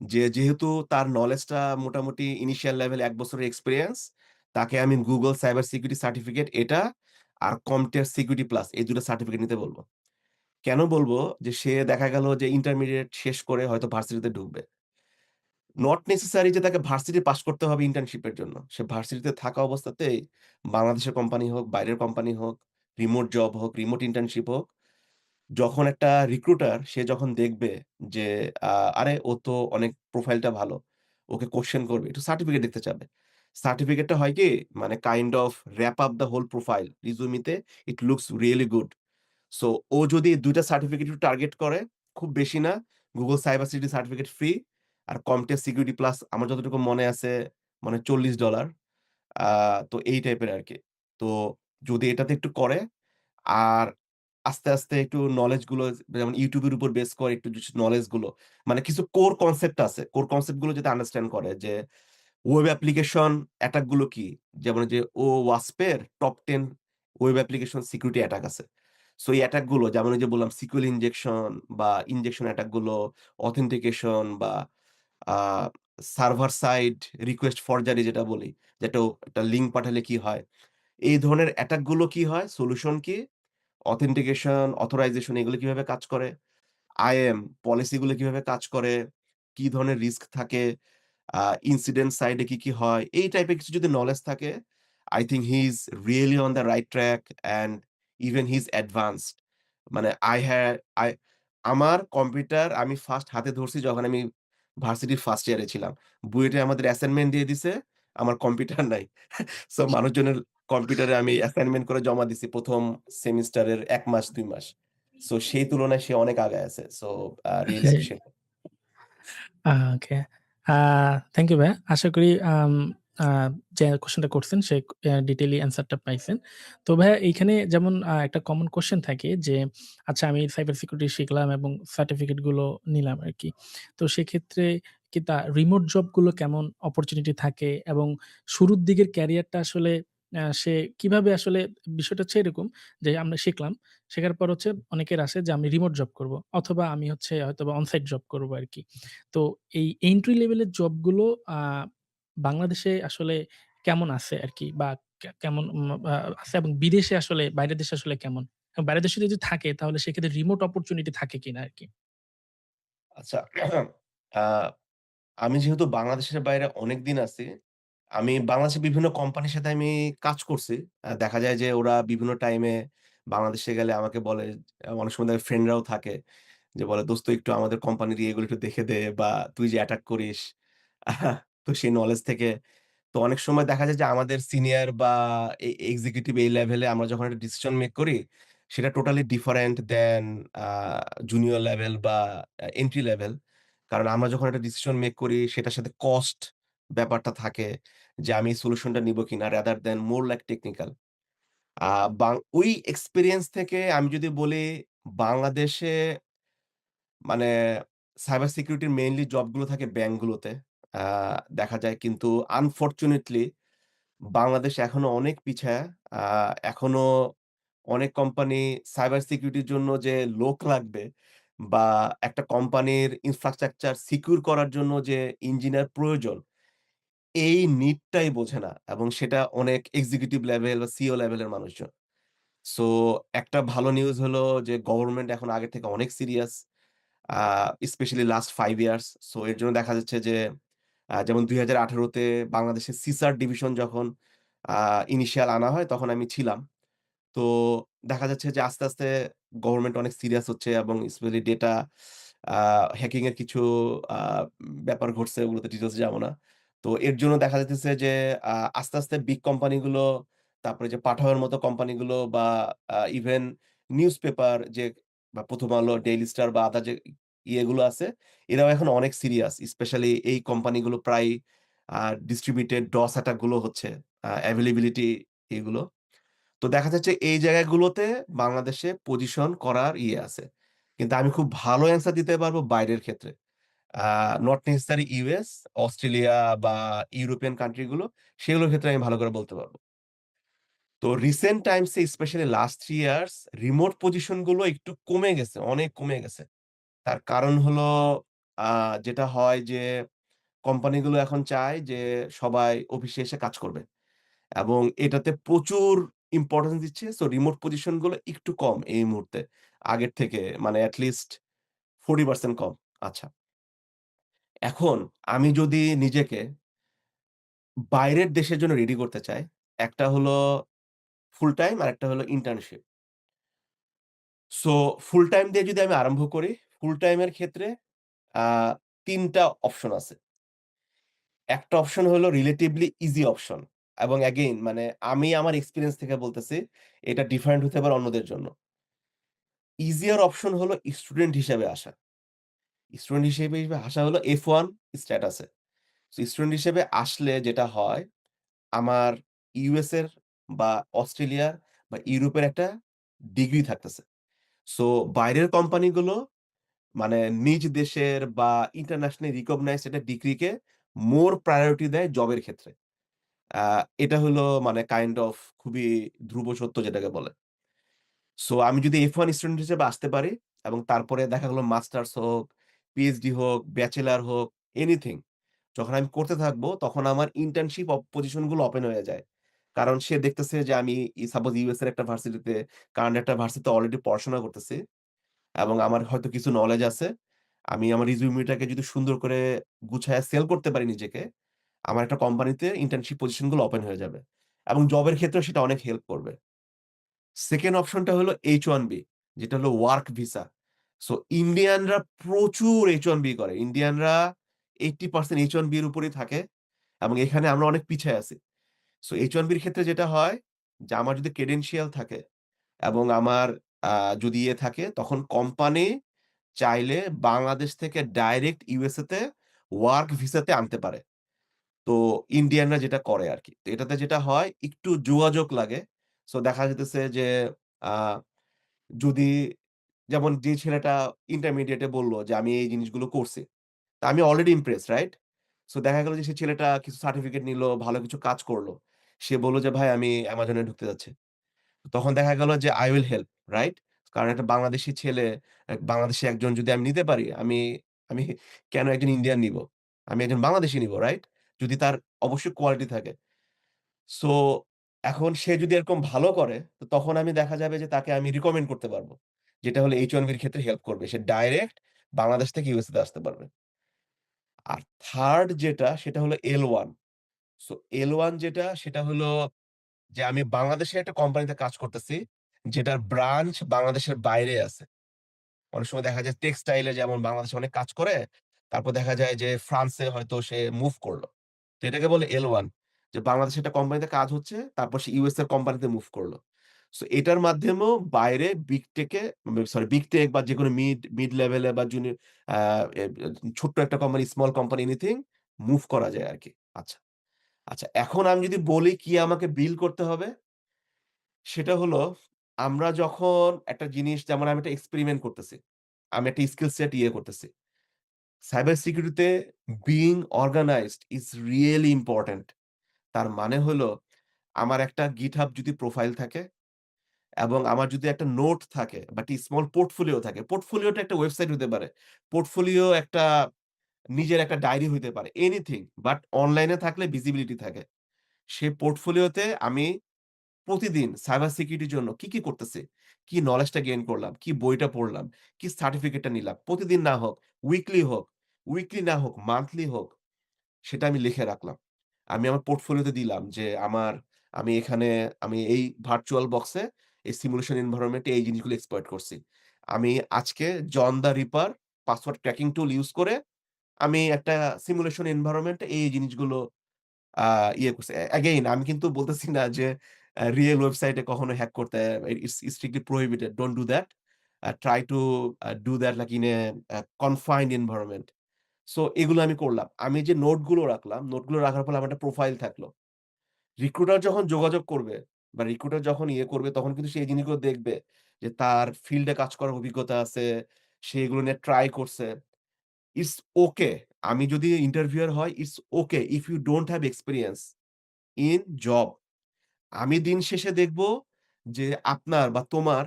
যে, যেহেতু তার নলেজটা মোটামুটি ইনিশিয়াল লেভেল ১ বছরের এক্সপেরিয়েন্স, তাকে আমি Google সাইবার সিকিউরিটি সার্টিফিকেট এটা আর CompTIA সিকিউরিটি প্লাস এই ২ টা সার্টিফিকেট নিতে বলব। কেন বলব? যে সে দেখা গেল যে ইন্টারমিডিয়েট শেষ করে হয়তো ভার্সিটিতে ঢুকবে। নট নেসেসারি যে তাকে ভার্সিটি পাস করতে হবে ইন্টার্নশিপের জন্য। সে ভার্সিটিতে থাকা অবস্থাতেই বাংলাদেশের কোম্পানি হোক, বাইরের কোম্পানি হোক, রিমোট জব হোক, রিমোট ইন্টার্নশিপ হোক, যখন একটা রিক্রুটার সে যখন দেখবে যে আ আরে ও তো অনেক প্রোফাইলটা ভালো। ওকে কোয়েশ্চেন করবে। একটু সার্টিফিকেট দেখতে চাবে। সার্টিফিকেটটা হয় কি? মানে kind of wrap up the whole profile. রিজুমিতে it looks really good. So ও যদি ২ টা সার্টিফিকেট একটু টার্গেট করে, খুব বেশি না, Google cyber security certificate free আর CompTIA সিকিউরিটি প্লাস আমার যতটুকু মনে আছে মানে $৪০ আ তো এই টাইপের আরকি। তো যদি এটাতে একটু করে আর আস্তে একটু নলেজ গুলো যেমন YouTube এর উপর বেস করে একটু নলেজ গুলো মানে কিছু কোর কনসেপ্ট আছে। কোর কনসেপ্ট গুলো যদি আন্ডারস্ট্যান্ড করে যে ওয়েব অ্যাপ্লিকেশন অ্যাটাক গুলো কি? যেমন ওই যে OWASP এর top 10 web application security attack আছে। সো এই অ্যাটাক গুলো যেমন ওই যে বললাম সিকিউর ইনজেকশন বা ইনজেকশন অ্যাটাক গুলো, অথেন্টিকেশন বা আ সার্ভার সাইড রিকোয়েস্ট ফরজারি যেটা বলি, যেটা একটা লিঙ্ক পাঠালে কি হয়? এই ধরনের অ্যাটাক গুলো কি হয়? সলিউশন কি? অথেন্টিকেশন, অথরাইজেশন এগুলো কিভাবে কাজ করে? আইএম পলিসি গুলো কিভাবে কাজ করে? কি ধরনের রিস্ক থাকে? আ ইনসিডেন্ট সাইড এ কি হয়? এই টাইপের কিছু যদি নলেজ থাকে, I think he is really on the right track and even he is advanced. মানে I আমার কম্পিউটার আমি ফার্স্ট হাতে ধরছি যখন আমি ভার্সিটির ফার্স্ট ইয়ারে ছিলাম। বুয়েটে আমাদের অ্যাসাইনমেন্ট দিয়ে দিছে, আমার কম্পিউটার নাই। সো মানুষজনের কম্পিউটারে আমি অ্যাসাইনমেন্ট করে জমা দিছি ১ম সেমিস্টারের ১ মাস ২ মাস। সো সেই তুলনায় সে অনেক আগায় আছে। সো রিয়ালি জি। Appreciate okay. Uh thank you ভাইয়া। আশা করি আ যে কোয়েশ্চেনটা করছেন সে ডিটেইলি অ্যান্সারটা পাইছেন। তো ভাইয়া এইখানে যেমন একটা কমন কোয়েশ্চেন থাকে যে, আচ্ছা আমি সাইবার সিকিউরিটি শিখলাম এবং সার্টিফিকেট গুলো নিলাম আরকি। তো সেক্ষেত্রে কি রিমোট জবগুলো কেমন অপরচুনিটি থাকে এবং শুরুর দিকের ক্যারিয়ারটা আসলে সে কিভাবে আসলে বিষয়টা হচ্ছে এরকম যে আমরা শিখলাম। শেখার পর হচ্ছে অনেকের আসে যে আমি রিমোট জব করব। অথবা আমি হচ্ছে হয়তোবা অনসাইট জব করব আরকি। তো এই এন্ট্রি লেভেলের জবগুলো আ বাংলাদেশে আসলে কেমন আছে আরকি? বা কেমন আ আছে এবং বিদেশে আসলে বাইরের দেশে আসলে কেমন? এবং বাইরের দেশে যদি থাকে তাহলে সেক্ষেত্রে রিমোট অপরচুনিটি থাকে কিনা আরকি? আচ্ছা আ আমি যেহেতু বাংলাদেশের বাইরে অনেকদিন আছি, আমি বাংলাদেশের বিভিন্ন কোম্পানির সাথে আমি কাজ করছি। দেখা যায় যে ওরা বিভিন্ন টাইমে বাংলাদেশে গেলে আমাকে বলে অনেক সময় ফ্রেন্ডরাও থাকে যে বলে, "দোস্ত একটু আমাদের কোম্পানির ইয়েগুলো একটু দেখে দে বা তুই যে অ্যাটাক করিস।" আহা, তো সেই নলেজ থেকে তো অনেক সময় দেখা যায় যে আমাদের সিনিয়র বা এক্সিকিউটিভ এই লেভেলে আমরা যখন একটা ডিসিশন মেক করি, সেটা টোটালি ডিফারেন্ট দেন আ জুনিয়র লেভেল বা এন্ট্রি লেভেল। কারণ আমরা যখন একটা ডিসিশন মেক করি সেটার সাথে কস্ট ব্যাপারটা থাকে যে আমি সলিউশনটা নিবো কিনা rather than more like technical. Uh ওই এক্সপেরিয়েন্স থেকে আমি যদি বলি বাংলাদেশে মানে সাইবার সিকিউরিটির মেইনলি জবগুলো থাকে ব্যাংকগুলোতে। আ দেখা যায় কিন্তু আনফরচুনেটলি বাংলাদেশ এখনো অনেক পিছায়া। আ এখনো অনেক কোম্পানি সাইবার সিকিউরিটির জন্য যে লোক লাগবে বা একটা কোম্পানির ইনফ্রাস্ট্রাকচার সিকিউর করার জন্য যে ইঞ্জিনিয়ার প্রয়োজন, এই নিডটাই বোঝে না এবং সেটা অনেক এক্সিকিউটিভ লেভেল বা সিইও লেভেলের মানুষজন। সো একটা ভালো নিউজ হলো যে গভর্নমেন্ট এখন আগের থেকে অনেক সিরিয়াস। আ স্পেশালি লাস্ট 5 ইয়ার্স। সো এর জন্য দেখা যাচ্ছে যে যেমন ২০১৮ তে বাংলাদেশের সিসার ডিভিশন যখন আ ইনিশিয়াল আনা হয় তখন আমি ছিলাম। তো দেখা যাচ্ছে যে আস্তে, আস্তে গভর্নমেন্ট অনেক সিরিয়াস হচ্ছে এবং স্পেশালি ডেটা আ হ্যাকিং এর কিছু আ ব্যাপার ঘটছে ওগুলোতে ডিটেইলস যাবো না। তো এর জন্য দেখা যাইতেছে যে আস্তে, আস্তে বিগ কোম্পানি গুলো তারপরে যে পাঠাওয়ের মতো কোম্পানিগুলো বা ইভেন নিউজপেপার যে বা 'প্রথম আলো', 'ডেইলি স্টার' বা আদার যে ইয়েগুলো আছে এরাও এখন অনেক সিরিয়াস। স্পেশালি এই কোম্পানিগুলো প্রায় আ ডিস্ট্রিবিউটেড DOS অ্যাটাক গুলো হচ্ছে। অ্যাভেইলেবিলিটি এগুলো। তো দেখা যাচ্ছে এই জায়গাগুলোতে বাংলাদেশে পজিশন করার ইয়ে আছে। কিন্তু আমি খুব ভালো অ্যান্সার দিতে পারবো বাইরের ক্ষেত্রে। Uh not necessary US, Australia বা ইউরোপিয়ান কান্ট্রি গুলো, সেগুলোর ক্ষেত্রে আমি ভালো করে বলতে পারব। তো রিসেন্ট টাইমস এ specially last 3 years remote position গুলো একটু কমে গেছে, অনেক কমে গেছে। তার কারণ হলো আ যেটা হয় যে কোম্পানিগুলো এখন চায় যে সবাই অফিসে এসে কাজ করবে। এবং এটাতে প্রচুর ইম্পোর্টেন্স দিচ্ছে। সো রিমোট পজিশন গুলো একটু কম এই মুহূর্তে। আগের থেকে মানে এট লিস্ট 40% কম। আচ্ছা। এখন আমি যদি নিজেকে বাইরের দেশের জন্য রেডি করতে চাই, একটা হলো ফুল টাইম আরেকটা হলো ইন্টার্নশিপ। সো ফুল টাইম দিয়ে যদি আমি আরম্ভ করি, ফুল টাইম এর ক্ষেত্রে আ ৩ টা অপশন আছে। একটা অপশন হলো রিলেটিভলি ইজি অপশন এবং এগেইন মানে আমি আমার এক্সপেরিয়েন্স থেকে বলতেছি, এটা ডিফারেন্ট হতে পারে অন্যদের জন্য। ইজিয়ার অপশন হলো স্টুডেন্ট হিসেবে আসা। স্টুডেন্ট হিসেবে আসা হলো F1 স্ট্যাটাসে। সো স্টুডেন্ট হিসেবে আসলে যেটা হয়, আমার ইউএস এর বা অস্ট্রেলিয়ার বা ইউরোপের একটা ডিগ্রি থাকতেছে। সো বাইরের কোম্পানিগুলো মানে নিজ দেশের বা ইন্টারন্যাশনালি রিকগনাইজড একটা ডিগ্রিকে মোর প্রায়োরিটি দেয় জবের ক্ষেত্রে। আ এটা হলো মানে কাইন্ড অফ খুবই ধ্রুব সত্য যেটাকে বলে। সো আমি যদি F1 স্টুডেন্ট হিসেবে আসতে পারি এবং তারপরে দেখা গেল মাস্টার্স হোক, পিএইচডি হোক, ব্যাচেলর হোক, এনিথিং যখন আমি করতে থাকবো তখন আমার ইন্টার্নশিপ পজিশন গুলো ওপেন হয়ে যায়। কারণ সে দেখতেছে যে আমি সাপোজ ইউএস এর একটা ভার্সিটিতে কানাডার একটা ভার্সিটিতে অলরেডি পড়াশোনা করতেছি এবং আমার হয়তো কিছু নলেজ আছে। আমি আমার রিজিউমিটাকে যদি সুন্দর করে গুছায়া সেল করতে পারি নিজেকে, আমার একটা কোম্পানিতে ইন্টার্নশিপ পজিশন গুলো ওপেন হয়ে যাবে। এবং জবের ক্ষেত্রেও সেটা অনেক হেল্প করবে। 2nd অপশনটা হলো H-1B যেটা হলো ওয়ার্ক ভিসা। সো ইন্ডিয়ানরা প্রচুর H-1B করে। ইন্ডিয়ানরা 80% H-1B এর উপরেই থাকে এবং এখানে আমরা অনেক পিছায় আছি। সো H-1B এর ক্ষেত্রে যেটা হয় যে আমার যদি ক্রেডেনশিয়াল থাকে এবং আমার আ যদি ইয়ে থাকে তখন কোম্পানি চাইলে বাংলাদেশ থেকে ডাইরেক্ট USA তে ওয়ার্ক ভিসাতে আনতে পারে। তো ইন্ডিয়ানরা যেটা করে আরকি। তো এটাতে যেটা হয় একটু যোগাযোগ লাগে। সো দেখা যাইতেছে যে আ যদি যেমন যে ছেলেটা ইন্টারমিডিয়েট এ বলল যে, "আমি এই জিনিসগুলো করছি।" তা আমি অলরেডি ইমপ্রেসড, রাইট? সো দেখা গেল যে সে ছেলেটা কিছু সার্টিফিকেট নিল, ভালো কিছু কাজ করল। সে বলল যে, "ভাই আমি Amazon এ ঢুকতে যাচ্ছি।" তখন দেখা গেল যে I will help, রাইট? কারণ একটা বাংলাদেশী ছেলে, বাংলাদেশী একজন যদি আমি নিতে পারি, আমি আমি কেন একজন ইন্ডিয়ান নিবো? আমি একজন বাংলাদেশী নিবো, রাইট? যদি তার অবশ্যই কোয়ালিটি থাকে। সো এখন সে যদি এরকম ভালো করে, তো তখন আমি দেখা যাবে যে তাকে আমি রিকমেন্ড করতে পারব। যেটা হলো H-1B র ক্ষেত্রে হেল্প করবে। সে ডাইরেক্ট বাংলাদেশ থেকে USA তে আসতে পারবে। আর 3rd যেটা সেটা হলো L1। সো L1 যেটা সেটা হলো যে আমি বাংলাদেশের একটা কোম্পানিতে কাজ করতেছি, যেটার ব্রাঞ্চ বাংলাদেশের বাইরে আছে। অনেক সময় দেখা যায় টেক্সটাইল এ যেমন বাংলাদেশে অনেক কাজ করে। তারপর দেখা যায় যে ফ্রান্সে হয়তো সে মুভ করল। তো এটাকে বলে L1 যে বাংলাদেশে একটা কোম্পানিতে কাজ হচ্ছে, তারপর সে ইউএস এর কোম্পানিতে মুভ করল। সো এটার মাধ্যমেও বাইরে বিগ টেক বা যেকোনো মিড লেভেলে বা আ এ এ ছোট্ট একটা company, small company anything move করা যায় আরকি। আচ্ছা। আচ্ছা, এখন আমি যদি বলি কি আমাকে বিল করতে হবে? সেটা হলো আমরা যখন একটা জিনিস যেমন আমি একটা এক্সপেরিমেন্ট করতেছি। আমি একটা স্কিল সেট করতেছি। সাইবার সিকিউরিটিতে being organized is really important. তার মানে হলো আমার একটা GitHub যদি প্রোফাইল থাকে এবং আমার যদি একটা নোট থাকে বা একটি স্মল পোর্টফোলিও থাকে। পোর্টফোলিওটা একটা ওয়েবসাইট হতে পারে। পোর্টফোলিও একটা নিজের একটা ডায়েরি হইতে পারে। এনিথিং বাট অনলাইনে থাকলে ভিজিবিলিটি থাকে। সে পোর্টফোলিওতে আমি প্রতিদিন সাইবার সিকিউরিটির জন্য কি করতেছি? কি নলেজটা গেইন করলাম? কি বইটা পড়লাম? কি সার্টিফিকেটটা নিলাম? প্রতিদিন না হোক, উইকলি না হোক, মান্থলি হোক, সেটা আমি লিখে রাখলাম। আমি আমার পোর্টফোলিওতে দিলাম যে আমি এখানে আমি এই ভার্চুয়াল বক্সে এই সিমুলেশন এনভায়রনমেন্ট এ এই জিনিসগুলো এক্সপ্লয়েট করছি। আমি আজকে John the Ripper password cracking tool use করে আমি একটা সিমুলেশন এনভায়রনমেন্ট এ এই জিনিসগুলো আ করছে। এগেইন আমি কিন্তু বলতেছি না যে রিয়াল ওয়েবসাইটে কখনো হ্যাক করতে it's strictly prohibited. Don't do that. Try to do that like in confined environment. So এগুলো আমি করলাম। আমি যে নোটগুলো রাখলাম, নোটগুলো রাখার ফলে আমার একটা প্রোফাইল থাকলো। রিক্রুটার যখন যোগাযোগ করবে বা রিক্রুটার যখন করবে তখন কিন্তু সে এই জিনিসগুলো দেখবে যে তার ফিল্ডে কাজ করার অভিজ্ঞতা আছে। সে এগুলো নিয়ে ট্রাই করছে। It's okay. আমি যদি ইন্টারভিউয়ার হয়, it's okay if you don't have experience in job. আমি দিন শেষে দেখব যে আপনার বা তোমার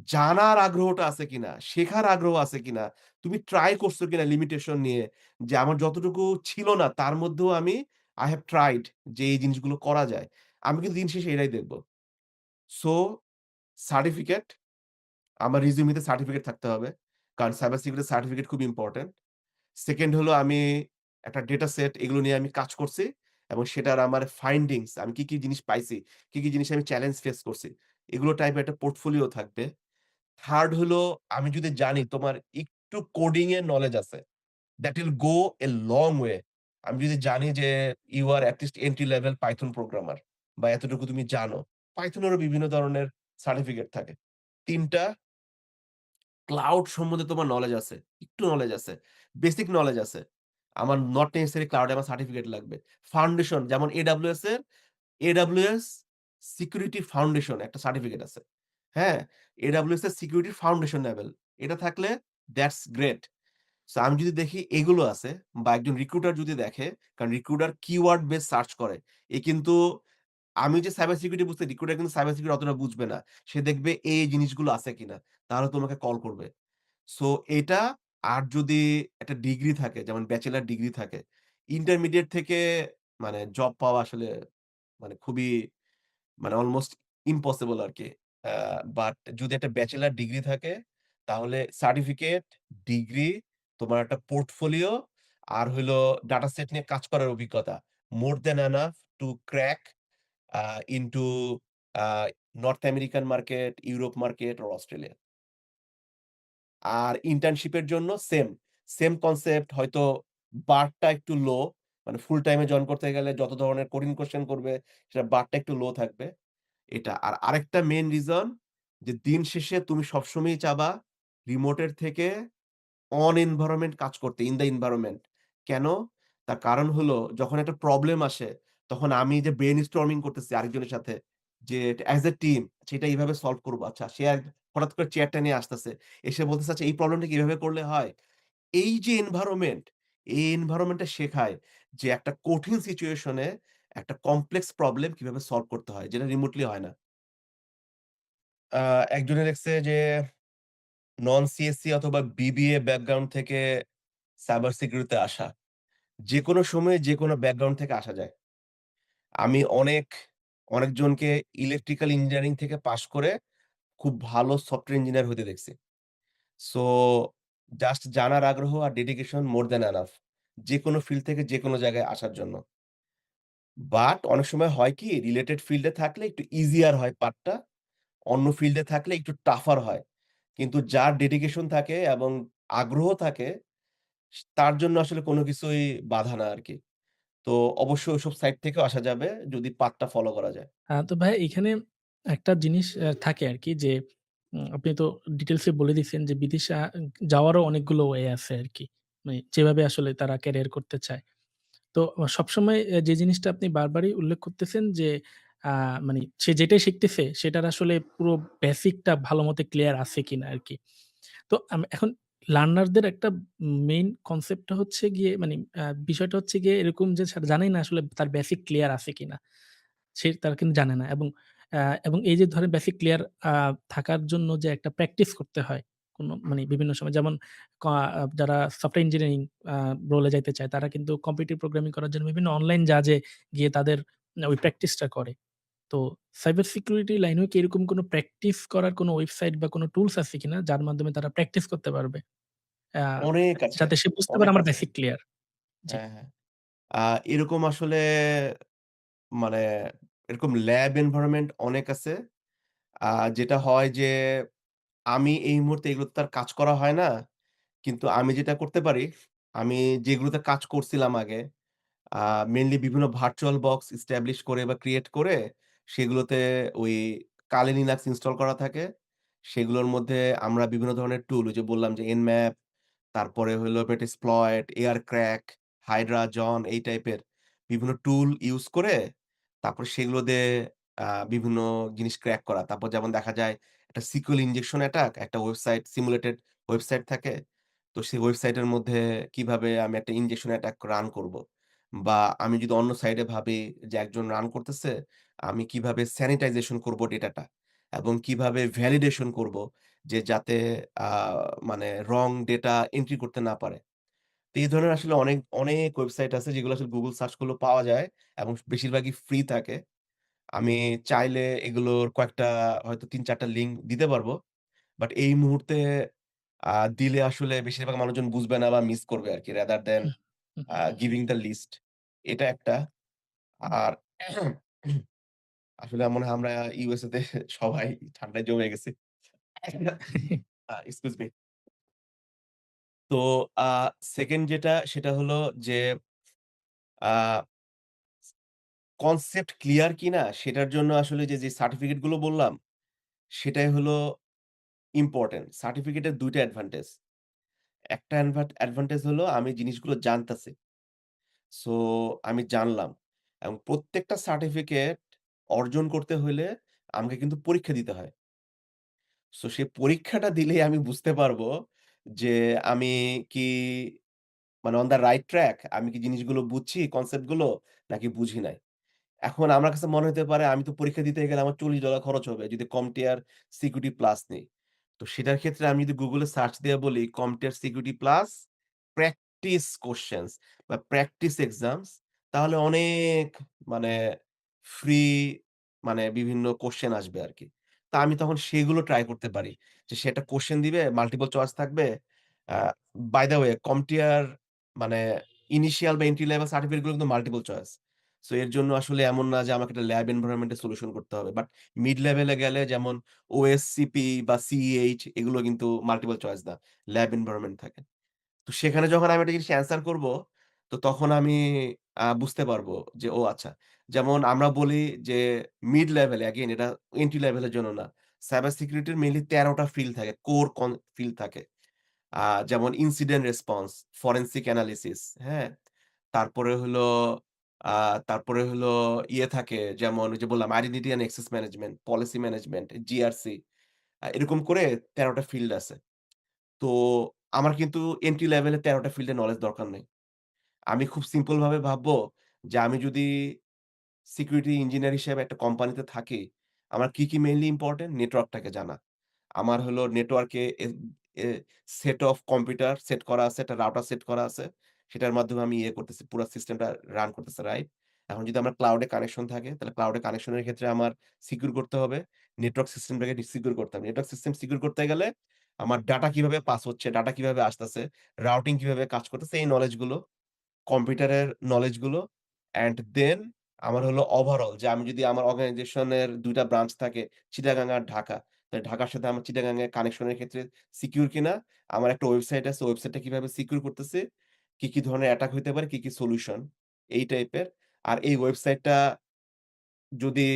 জানার আগ্রহটা আছে কিনা, শেখার আগ্রহ আছে কিনা, তুমি ট্রাই করছো কিনা লিমিটেশন নিয়ে যে আমার যতটুকু ছিল না তার মধ্যেও I have tried যে এই জিনিসগুলো করা যায়। আমি কিন্তু দিন শেষে এটাই দেখব। সো সার্টিফিকেট, আমার রিজিউমিতে সার্টিফিকেট থাকতে হবে। কারণ সাইবার সিকিউরিটি সার্টিফিকেট খুব ইম্পোর্টেন্ট। 2nd হলো আমি একটা ডেটা সেট এগুলো নিয়ে আমি কাজ করছি এবং সেটার আমার ফাইন্ডিংস আমি কি জিনিস পাইছি, কি জিনিস আমি চ্যালেঞ্জ ফেস করছি। এগুলো টাইপের একটা পোর্টফোলিও থাকবে। 3rd হলো আমি যদি জানি তোমার একটু কোডিং এর নলেজ আছে, that will go a long way. আমি যদি জানি যে you are at least entry level Python programmer বা এতটুকু তুমি জানো। Python এরও বিভিন্ন ধরনের সার্টিফিকেট থাকে। ৩ টা ক্লাউড সম্বন্ধে তোমার নলেজ আছে। একটু নলেজ আছে। বেসিক নলেজ আছে। আমার নট নেসেসারি ক্লাউড এ আমার সার্টিফিকেট লাগবে। ফাউন্ডেশন যেমন AWS সিকিউরিটি ফাউন্ডেশন একটা সার্টিফিকেট আছে। হ্যাঁ? AWS এর সিকিউরিটি ফাউন্ডেশন লেভেল। এটা থাকলে দ্যাটস গ্রেট। সো আমি যদি দেখি এগুলো আছে বা একজন রিক্রুটার যদি দেখে, কারণ রিক্রুটার কিওয়ার্ড বেস সার্চ করে। কিন্তু আমি যে সাইবার সিকিউরিটি বুঝছি, রিক্রুটার কিন্তু সাইবার সিকিউরিটি অতটা বুঝবে না। সে দেখবে এই জিনিসগুলো আছে কিনা। তাহলে তোমাকে কল করবে। সো এটা আর যদি একটা ডিগ্রি থাকে যেমন ব্যাচেলর ডিগ্রি থাকে, ইন্টারমিডিয়েট থেকে মানে জব পাওয়া আসলে মানে খুবই মানে অলমোস্ট ইম্পসিবল আরকি। আ বাট যদি একটা ব্যাচেলর ডিগ্রি থাকে তাহলে সার্টিফিকেট, ডিগ্রি, তোমার একটা পোর্টফোলিও আর হইলো ডাটা সেট নিয়ে কাজ করার অভিজ্ঞতা। More than enough to crack a into a North American market, Europe market or Australia. আর ইন্টার্নশিপের জন্য সেম কনসেপ্ট হয়তো বারটা একটু লো মানে ফুল টাইমে জয়েন করতে গেলে যত ধরনের কঠিন কোয়েশ্চেন করবে সেটা বারটা একটু লো থাকবে। এটা। আর আরেকটা মেইন রিজন যে দিন শেষে তুমি সবসময়ই চাবা রিমোটের থেকে অন এনভায়রনমেন্ট কাজ করতে, ইন দ্যা এনভায়রনমেন্ট। কেন? তার কারণ হলো যখন একটা প্রবলেম আসে, তখন আমি যে ব্রেইনস্টর্মিং করতেছি আরেকজনের সাথে যে এস এ টিম সেটা এইভাবে সলভ করব। আচ্ছা সে হঠাৎ করে চেয়ারটা নিয়ে আসতেছে। এসে বলতেছে, "আচ্ছা এই প্রবলেমটা কি এভাবে করলে হয়?" এই যে এনভায়রনমেন্ট, এই এনভায়রনমেন্টটা শেখায় যে একটা কঠিন সিচুয়েশন এ একটা কমপ্লেক্স প্রবলেম কিভাবে সলভ করতে হয়, যেটা রিমোটলি হয় না। আ একজনের দেখছে যে নন সিএসসি অথবা বিবিএ ব্যাকগ্রাউন্ড থেকে সাইবার সিকিউরিটিতে আসা। যেকোনো সময়ে যেকোনো ব্যাকগ্রাউন্ড থেকে আসা যায়। আমি অনেকজনকে ইলেকট্রিক্যাল ইঞ্জিনিয়ারিং থেকে পাস করে খুব ভালো সফটওয়্যার ইঞ্জিনিয়ার হইতে দেখছি। সো জাস্ট জানার আগ্রহ আর ডেডিকেশন মোর দ্যান এনাফ। যেকোনো ফিল্ড থেকে যেকোনো জায়গায় আসার জন্য। বাট অনেক সময় হয় কি রিলেটেড ফিল্ড এ থাকলে একটু ইজিয়ার হয় পাঠটা। অন্য ফিল্ডে থাকলে একটু টাফার হয়। কিন্তু যার ডেডিকেশন থাকে এবং আগ্রহ থাকে তার জন্য আসলে কোন কিছুই বাধা না আরকি। তো অবশ্যই ওইসব সাইট থেকেও আসা যাবে যদি পাথটা ফলো করা যায়। তো ভাইয়া এখানে একটা জিনিস থাকে আরকি যে আপনি তো ডিটেইলস এ বলে দিচ্ছেন যে বিদেশে যাওয়ারও অনেকগুলো ওয়ে আছে আরকি। মানে যেভাবে আসলে তারা ক্যারিয়ার করতে চায়। তো সবসময় যে জিনিসটা আপনি বারবারই উল্লেখ করতেছেন যে আ মানে সে যেটাই শিখতেছে সেটার আসলে পুরো বেসিকটা ভালোমতো ক্লিয়ার আছে কিনা আরকি। তো এখন লার্নারদের একটা মেইন কনসেপ্টটা হচ্ছে গিয়ে মানে বিষয়টা হচ্ছে গিয়ে এরকম যে জানেই না আসলে তার বেসিক ক্লিয়ার আছে কিনা। সে তারা কিন্তু জানে না এবং এই যে ধরেন বেসিক ক্লিয়ার আ থাকার জন্য যে একটা প্র্যাকটিস করতে হয়, কোন মানে বিভিন্ন সময় যেমন ক যারা সফটওয়্যার ইঞ্জিনিয়ারিং আ রোলে যাইতে চায় তারা কিন্তু কম্পিটিটিভ প্রোগ্রামিং করার জন্য বিভিন্ন অনলাইন জাজে গিয়ে তাদের ওই প্র্যাকটিসটা করে। তো সাইবার সিকিউরিটি লাইনেও কি এরকম কোনো প্র্যাকটিস করার কোনো ওয়েবসাইট বা কোনো টুলস আছে কিনা যার মাধ্যমে তারা প্র্যাকটিস করতে পারবে? আ অনেক আছে, যাতে সে বুঝতে পারে অনেক আমার আছে। Basic clear. জি। হ্যাঁ, হ্যাঁ। এরকম আসলে মানে এরকম ল্যাব এনভায়রনমেন্ট অনেক আছে। আ যেটা হয় যে আমি এই মুহূর্তে এগুলোতে তো আর কাজ করা হয় না। কিন্তু আমি যেটা করতে পারি, আমি যেগুলোতে কাজ করছিলাম আগে, আ মেইনলি বিভিন্ন ভার্চুয়াল বক্স এস্টাবলিশ করে বা ক্রিয়েট করে সেগুলোতে ওই Kali Linux ইনস্টল করা থাকে। সেগুলোর মধ্যে আমরা বিভিন্ন ধরনের টুল ওই যে বললাম যে Nmap, তারপরে হইলো Metasploit, Aircrack, Hydra, John এই টাইপের বিভিন্ন টুল ইউজ করে তারপর সেগুলো দিয়ে বিভিন্ন জিনিস ক্র্যাক করা। তারপর যেমন দেখা যায় একটা SQL ইনজেকশন অ্যাটাক, একটা ওয়েবসাইট সিমুলেটেড ওয়েবসাইট থাকে। তো সেই ওয়েবসাইটের মধ্যে কিভাবে আমি একটা ইনজেকশন অ্যাটাক রান করব? বা আমি যদি অন্য সাইডে ভাবি যে একজন রান করতেছে, আমি কিভাবে স্যানিটাইজেশন করব ডেটাটা এবং কিভাবে ভ্যালিডেশন করব যে যাতে আ মানে রং ডেটা এন্ট্রি করতে না পারে। তো এই ধরনের আসলে অনেক ওয়েবসাইট আছে যেগুলো আসলে Google সার্চ করলেও পাওয়া যায় এবং বেশিরভাগই ফ্রি থাকে। আমি চাইলে এগুলোর কয়েকটা হয়তো ৩-৪ টা লিঙ্ক দিতে পারব। বাট এই মুহূর্তে আ দিলে আসলে বেশিরভাগ মানুষজন বুঝবে না বা মিস করবে আরকি rather than hmm, hmm, giving the list এটা একটা। আর আসলে মনে হয় আমরা ইউএসএ তে সবাই ঠান্ডায় জমে গেছি। Excuse me. তো আ 2nd যেটা সেটা হলো যে আ কনসেপ্ট ক্লিয়ার কিনা সেটার জন্য আসলে যে সার্টিফিকেট গুলো বললাম, সেটাই হলো ইম্পোর্টেন্ট। সার্টিফিকেটের ২ টা অ্যাডভান্টেজ। একটা অ্যাডভান্টেজ হলো আমি জিনিসগুলো জানতাছি। সো আমি জানলাম এবং প্রত্যেকটা সার্টিফিকেট অর্জন করতে হইলে আমাকে কিন্তু পরীক্ষা দিতে হয়। সো সেই পরীক্ষাটা দিলেই আমি বুঝতে পারবো যে আমি কি মানে অন দ্যা রাইট ট্র্যাক? আমি কি জিনিসগুলো বুঝছি কনসেপ্ট গুলো নাকি বুঝি নাই? এখন আমার কাছে মনে হতে পারে আমি তো পরীক্ষা দিতে গেলে আমার $৪০ খরচ হবে যদি CompTIA সিকিউরিটি প্লাস নেই। তো সেটার ক্ষেত্রে আমি যদি Google এ সার্চ দিয়ে বলি CompTIA security plus practice questions বা প্র্যাকটিস এক্সামস তাহলে অনেক মানে ফ্রি মানে বিভিন্ন কোয়েশ্চেন আসবে আরকি। তা আমি তখন সেগুলো ট্রাই করতে পারি। যে সে একটা কোয়েশ্চেন দিবে, মাল্টিপল চয়েস থাকবে। আ বাই দ্যা ওয়ে CompTIA মানে ইনিশিয়াল বা এন্ট্রি লেভেল সার্টিফিকেট গুলো কিন্তু মাল্টিপল চয়েস। সো এর জন্য আসলে এমন না যে আমাকে একটা ল্যাব এনভায়রনমেন্ট এ সলিউশন করতে হবে। বাট মিড লেভেলে গেলে যেমন OSCP বা CEH এগুলো কিন্তু মাল্টিপল চয়েস না। ল্যাব এনভায়রনমেন্ট থাকে। তো সেখানে যখন আমি একটা জিনিস অ্যান্সার করব, তো তখন আমি বুঝতে পারবো যে ও আচ্ছা। যেমন আমরা বলি যে মিড লেভেলে এগেইন এটা এন্ট্রি লেভেলের জন্য না। সাইবার সিকিউরিটির মেইনলি ১৩ টা ফিল্ড থাকে। কোর ফিল্ড থাকে। যেমন ইনসিডেন্ট রেসপন্স, ফরেনসিক অ্যানালিসিস, হ্যাঁ? তারপরে হলো আ তারপরে হলো ইয়ে থাকে যেমন ওই যে বললাম identity and access management, policy management, GRC এরকম করে ১৩ টা ফিল্ড আছে। তো আমার কিন্তু এন্ট্রি লেভেলে ১৩ টা ফিল্ডের নলেজ দরকার নেই। আমি খুব সিম্পল ভাবে ভাববো যে আমি যদি সিকিউরিটি ইঞ্জিনিয়ার হিসেবে একটা কোম্পানিতে থাকি, আমার কি মেইনলি ইম্পোর্টেন্ট? নেটওয়ার্কটাকে জানা। আমার হলো নেটওয়ার্কে এ সেট অফ কম্পিউটার সেট করা আছে, একটা রাউটার সেট করা আছে। সেটার মাধ্যমে আমি ইয়ে করতেছি, পুরা সিস্টেমটা রান করতেছে, রাইট? এখন যদি আমার ক্লাউড এ কানেকশন থাকে, তাহলে ক্লাউড এ কানেকশন এর ক্ষেত্রে আমার সিকিউর করতে হবে। নেটওয়ার্ক সিস্টেমটাকে সিকিউর করতে হবে। নেটওয়ার্ক সিস্টেম সিকিউর করতে গেলে আমার ডাটা কিভাবে পাস হচ্ছে, ডাটা কিভাবে আসতেছে, রাউটিং কিভাবে কাজ করতেছে, এই নলেজ গুলো কম্পিউটারের নলেজ গুলো অ্যান্ড দেন আমার হলো ওভারঅল যে আমি যদি আমার অর্গানাইজেশনের ২ টা ব্রাঞ্চ থাকে চিটাগাং আর ঢাকা। ঢাকার সাথে আমার চিটাগাং এর কানেকশন এর ক্ষেত্রে সিকিউর কিনা? আমার একটা ওয়েবসাইট আছে, ওয়েবসাইটটা কিভাবে সিকিউর করতেছি? কি ধরনের অ্যাটাক হইতে পারে? কি সলিউশন? এই টাইপের। আর এই ওয়েবসাইটটা যদি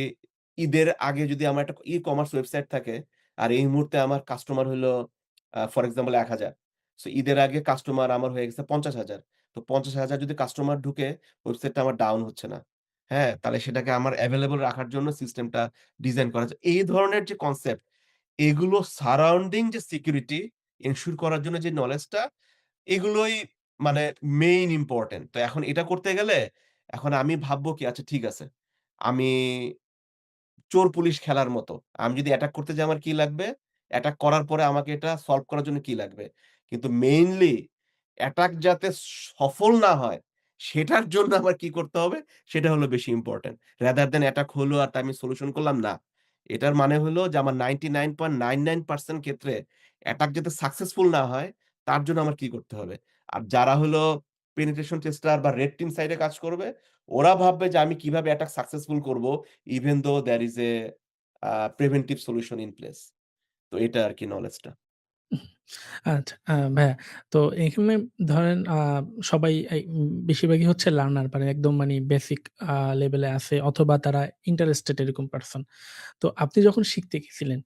ঈদের আগে যদি আমার একটা ই-কমার্স ওয়েবসাইট থাকে, আর এই মুহূর্তে আমার কাস্টমার হইলো ফর এক্সাম্পল ১,০০০। সো ঈদের আগে কাস্টমার আমার হয়ে গেছে ৫০,০০০। তো ৫০,০০০ যদি কাস্টমার ঢুকে, ওয়েবসাইটটা আমার ডাউন হচ্ছে না। হ্যাঁ? তাহলে সেটাকে আমার এভেইলেবল রাখার জন্য সিস্টেমটা ডিজাইন করা যায়। এই ধরনের যে কনসেপ্ট, এগুলো সারাউন্ডিং যে সিকিউরিটি এনশিওর করার জন্য যে নলেজটা, এগুলোই মানে মেইন ইম্পোর্টেন্ট। তো এখন এটা করতে গেলে এখন আমি ভাববো কি আচ্ছা ঠিক আছে। আমি চোর পুলিশ খেলার মতো। আমি যদি অ্যাটাক করতে যাই আমার কি লাগবে? অ্যাটাক করার পরে আমাকে এটা সলভ করার জন্য কি লাগবে? কিন্তু মেইনলি অ্যাটাক যাতে সফল না হয়, সেটার জন্য আমার কি করতে হবে? সেটা হলো বেশি ইম্পোর্টেন্ট। রাদার দ্যান অ্যাটাক হলো আর তা আমি সলিউশন করলাম না। এটার মানে হলো যে আমার 99.99% ক্ষেত্রে অ্যাটাক যাতে সাকসেসফুল না হয়, তার জন্য আমার কি করতে হবে? আর যারা হলো পেনিট্রেশন টেস্টার বা রেড টিম সাইড এ কাজ করবে, ওরা ভাববে যে আমি কিভাবে অ্যাটাক সাকসেসফুল করব? even though there is a preventive solution in place. তো এটা আরকি নলেজটা। আচ্ছা, ভাইয়া তো এখানে ধরেন সবাই বেশিরভাগই হচ্ছে লার্নার মানে একদম মানে বেসিক লেভেলে আছে অথবা তারা ইন্টারেস্টেড এরকম পারসন। তো আপনি যখন শিখতে গেছিলেন,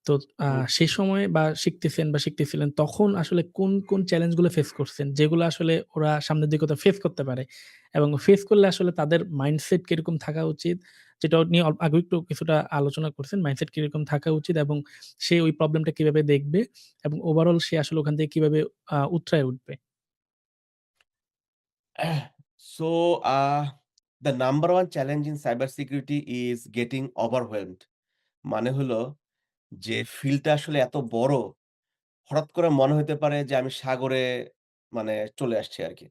তো আ হুম। সে সময়ে বা শিখতেছেন বা শিখতেছিলেন তখন আসলে কোন চ্যালেঞ্জ গুলো ফেস করছেন? যেগুলো আসলে ওরা সামনের দিকে ওটা ফেস করতে পারে? এবং ফেস করলে আসলে তাদের মাইন্ডসেট কিরকম থাকা উচিত? যেটা নিয়ে আগেও একটু কিছুটা আলোচনা করছেন। মাইন্ডসেট কিরকম থাকা উচিত এবং সে ওই প্রবলেমটা কিভাবে দেখবে এবং ওভারঅল সে আসলে ওখান থেকে কিভাবে উতরায় উঠবে? So, the number one challenge in cybersecurity is getting overwhelmed. মানে হলো যে ফিল্ডটা আসলে এত বড়, হঠাৎ করে মনে হইতে পারে যে আমি সাগরে মানে চলে আসছি আরকি।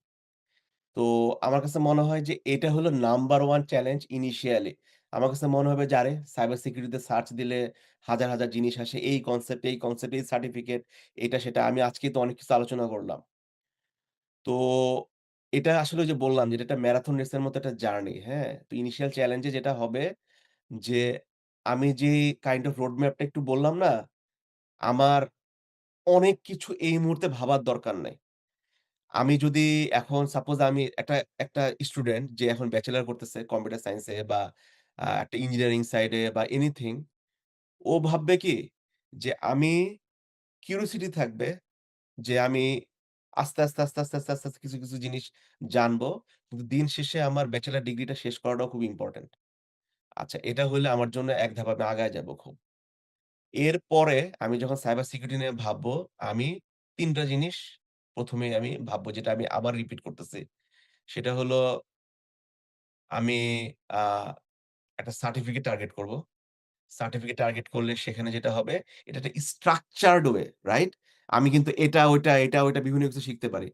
তো আমার কাছে মনে হয় যে এটা হলো নাম্বার 1 চ্যালেঞ্জ ইনিশিয়ালি। আমার কাছে মনে হবে যে আরে সাইবার সিকিউরিটিতে সার্চ দিলে হাজার জিনিস আসে। এই কনসেপ্ট, এই সার্টিফিকেট, এটা সেটা। আমি আজকেই তো অনেক কিছু আলোচনা করলাম। তো এটা আসলে ওই যে বললাম যে এটা একটা ম্যারাথন রেসের মতো একটা জার্নি, হ্যাঁ? তো ইনিশিয়াল চ্যালেঞ্জ এ যেটা হবে যে আমি যে কাইন্ড অফ রোড ম্যাপটা একটু বললাম না? আমার অনেক কিছু এই মুহূর্তে ভাবার দরকার নাই। আমি যদি এখন সাপোজ আমি একটা একটা স্টুডেন্ট যে এখন ব্যাচেলর করতেছে কম্পিউটার সায়েন্স এ বা একটা ইঞ্জিনিয়ারিং সাইড এ বা এনিথিং, ও ভাববে কি? যে আমি কিউরিওসিটি থাকবে যে আমি আস্তে আস্তে কিছু জিনিস জানবো। কিন্তু দিন শেষে আমার ব্যাচেলর ডিগ্রিটা শেষ করাটাও খুব ইম্পোর্টেন্ট। আচ্ছা এটা হইলে আমার জন্য এক ধাপ আমি আগায় যাবো খুব। এরপরে আমি যখন সাইবার সিকিউরিটি নিয়ে ভাববো, আমি ৩ টা জিনিস ১ম এই আমি ভাববো যেটা আমি আবার রিপিট করতেছি। সেটা হলো আমি আ একটা সার্টিফিকেট টার্গেট করব। সার্টিফিকেট টার্গেট করলে সেখানে যেটা হবে, এটা একটা স্ট্রাকচারড ওয়ে, রাইট? আমি কিন্তু এটা ওইটা বিভিন্ন কিছু শিখতে পারি।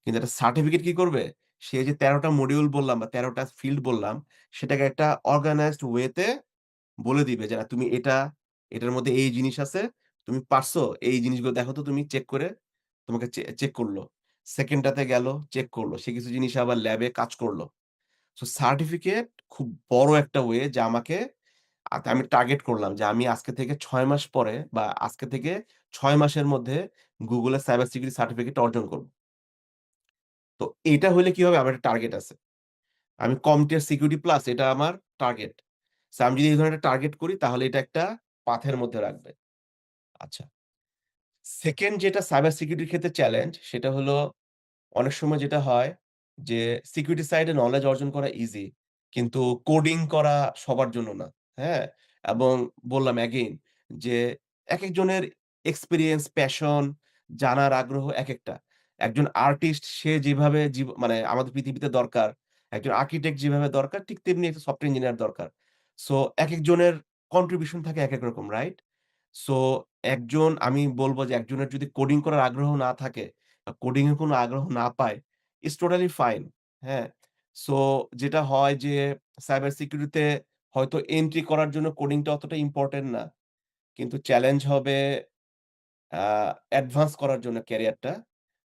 কিন্তু একটা সার্টিফিকেট কি করবে? সে যে ১৩ টা মডিউল বললাম বা ১৩ টা ফিল্ড বললাম, সেটাকে একটা অর্গানাইজড ওয়েতে বলে দিবে যে, "না তুমি এটার মধ্যে এই জিনিস আছে। তুমি পারছো? এই জিনিসগুলো দেখো তো তুমি চেক করে।" তোমাকে চেক করল। 2nd টাতে গেল, চেক করল। সে কিছু জিনিস আবার ল্যাবে কাজ করল। সো সার্টিফিকেট খুব বড় একটা ওয়ে যে আমাকে আমি টার্গেট করলাম যে আমি আজকে থেকে ৬ মাস পরে বা আজকে থেকে ৬ মাসের মধ্যে Google এর সাইবার সিকিউরিটি সার্টিফিকেট অর্জন করব। তো এইটা হইলে কি হবে? আমার একটা টার্গেট আছে। আমি CompTIA Security Plus এটা আমার টার্গেট। সো আমি যদি এই ধরনের একটা টার্গেট করি তাহলে এটা একটা পাথের মধ্যে রাখবে। আচ্ছা। 2nd যেটা সাইবার সিকিউরিটির ক্ষেত্রে চ্যালেঞ্জ সেটা হলো অনেক সময় যেটা হয় যে সিকিউরিটি সাইড এ নলেজ অর্জন করা ইজি। কিন্তু কোডিং করা সবার জন্য না। হ্যাঁ? এবং বললাম এগেইন যে একেকজনের এক্সপেরিয়েন্স, প্যাশন, জানার আগ্রহ একেকটা। একজন আর্টিস্ট সে যেভাবে মানে আমাদের পৃথিবীতে দরকার, একজন আর্কিটেক্ট যেভাবে দরকার ঠিক তেমনি একটা সফটওয়্যার ইঞ্জিনিয়ার দরকার। সো একেকজনের কন্ট্রিবিউশন থাকে একেক রকম, রাইট? সো আমি বলব যে একজনের যদি কোডিং করার আগ্রহ না থাকে কোডিং এ কোনো আগ্রহ না পায়, ইটস টোটালি ফাইন। হ্যাঁ? সো যেটা হয় যে সাইবার সিকিউরিটিতে হয়তো এন্ট্রি করার জন্য কোডিংটা অতটা ইম্পোর্টেন্ট না। কিন্তু চ্যালেঞ্জ হবে আ অ্যাডভান্স করার জন্য ক্যারিয়ারটা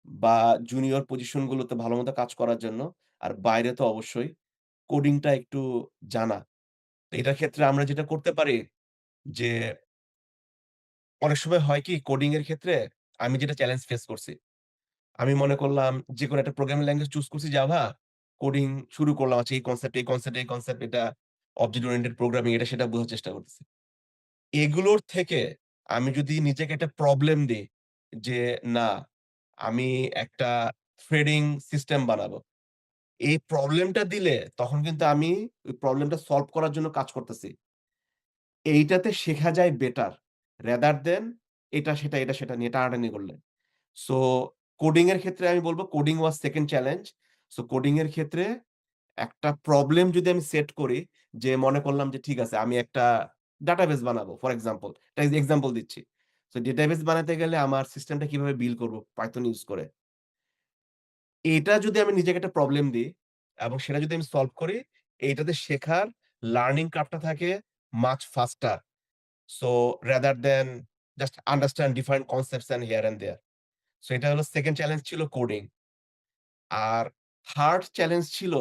বা জুনিয়র পজিশন গুলোতে ভালোমতো কাজ করার জন্য। আর বাইরে তো অবশ্যই কোডিংটা একটু জানা। তো এটার ক্ষেত্রে আমরা যেটা করতে পারি যে অনেক সময় হয় কি কোডিং এর ক্ষেত্রে আমি যেটা চ্যালেঞ্জ ফেস করছি। আমি মনে করলাম যেকোনো একটা প্রোগ্রামিং ল্যাঙ্গুয়েজ চুজ করছি জাভা, কোডিং শুরু করলাম। আচ্ছা এই কনসেপ্ট এটা অবজেক্ট ওরিয়েন্টেড প্রোগ্রামিং এটা সেটা বোঝার চেষ্টা করতেছি। এগুলোর থেকে আমি যদি নিজেকে একটা প্রবলেম দেই যে, না আমি একটা ট্রেডিং সিস্টেম বানাবো। এই প্রবলেমটা দিলে তখন কিন্তু আমি ওই প্রবলেমটা সলভ করার জন্য কাজ করতেছি। এইটাতে শেখা যায় বেটার রাদার দ্যান এটা সেটা নিয়ে টানাটানি করলে। সো কোডিং এর ক্ষেত্রে আমি বলব কোডিং ওয়াজ 2nd চ্যালেঞ্জ। সো কোডিং এর ক্ষেত্রে একটা প্রবলেম যদি আমি সেট করি যে মনে করলাম যে ঠিক আছে আমি একটা ডাটাবেস বানাবো ফর এক্সাম্পল। একটা এক্সাম্পল দিচ্ছি। সো ডেটাবেস বানাতে গেলে আমার সিস্টেমটা কিভাবে বিল্ড করব Python ইউস করে। এটা যদি আমি নিজেকে একটা প্রবলেম দিই এবং সেটা যদি আমি সলভ করি, এইটাতে শেখার লার্নিং কার্ভটা থাকে much faster. So rather than just understand different concepts and here and there. So এটা হলো 2nd চ্যালেঞ্জ ছিল কোডিং। আর 3rd চ্যালেঞ্জ ছিল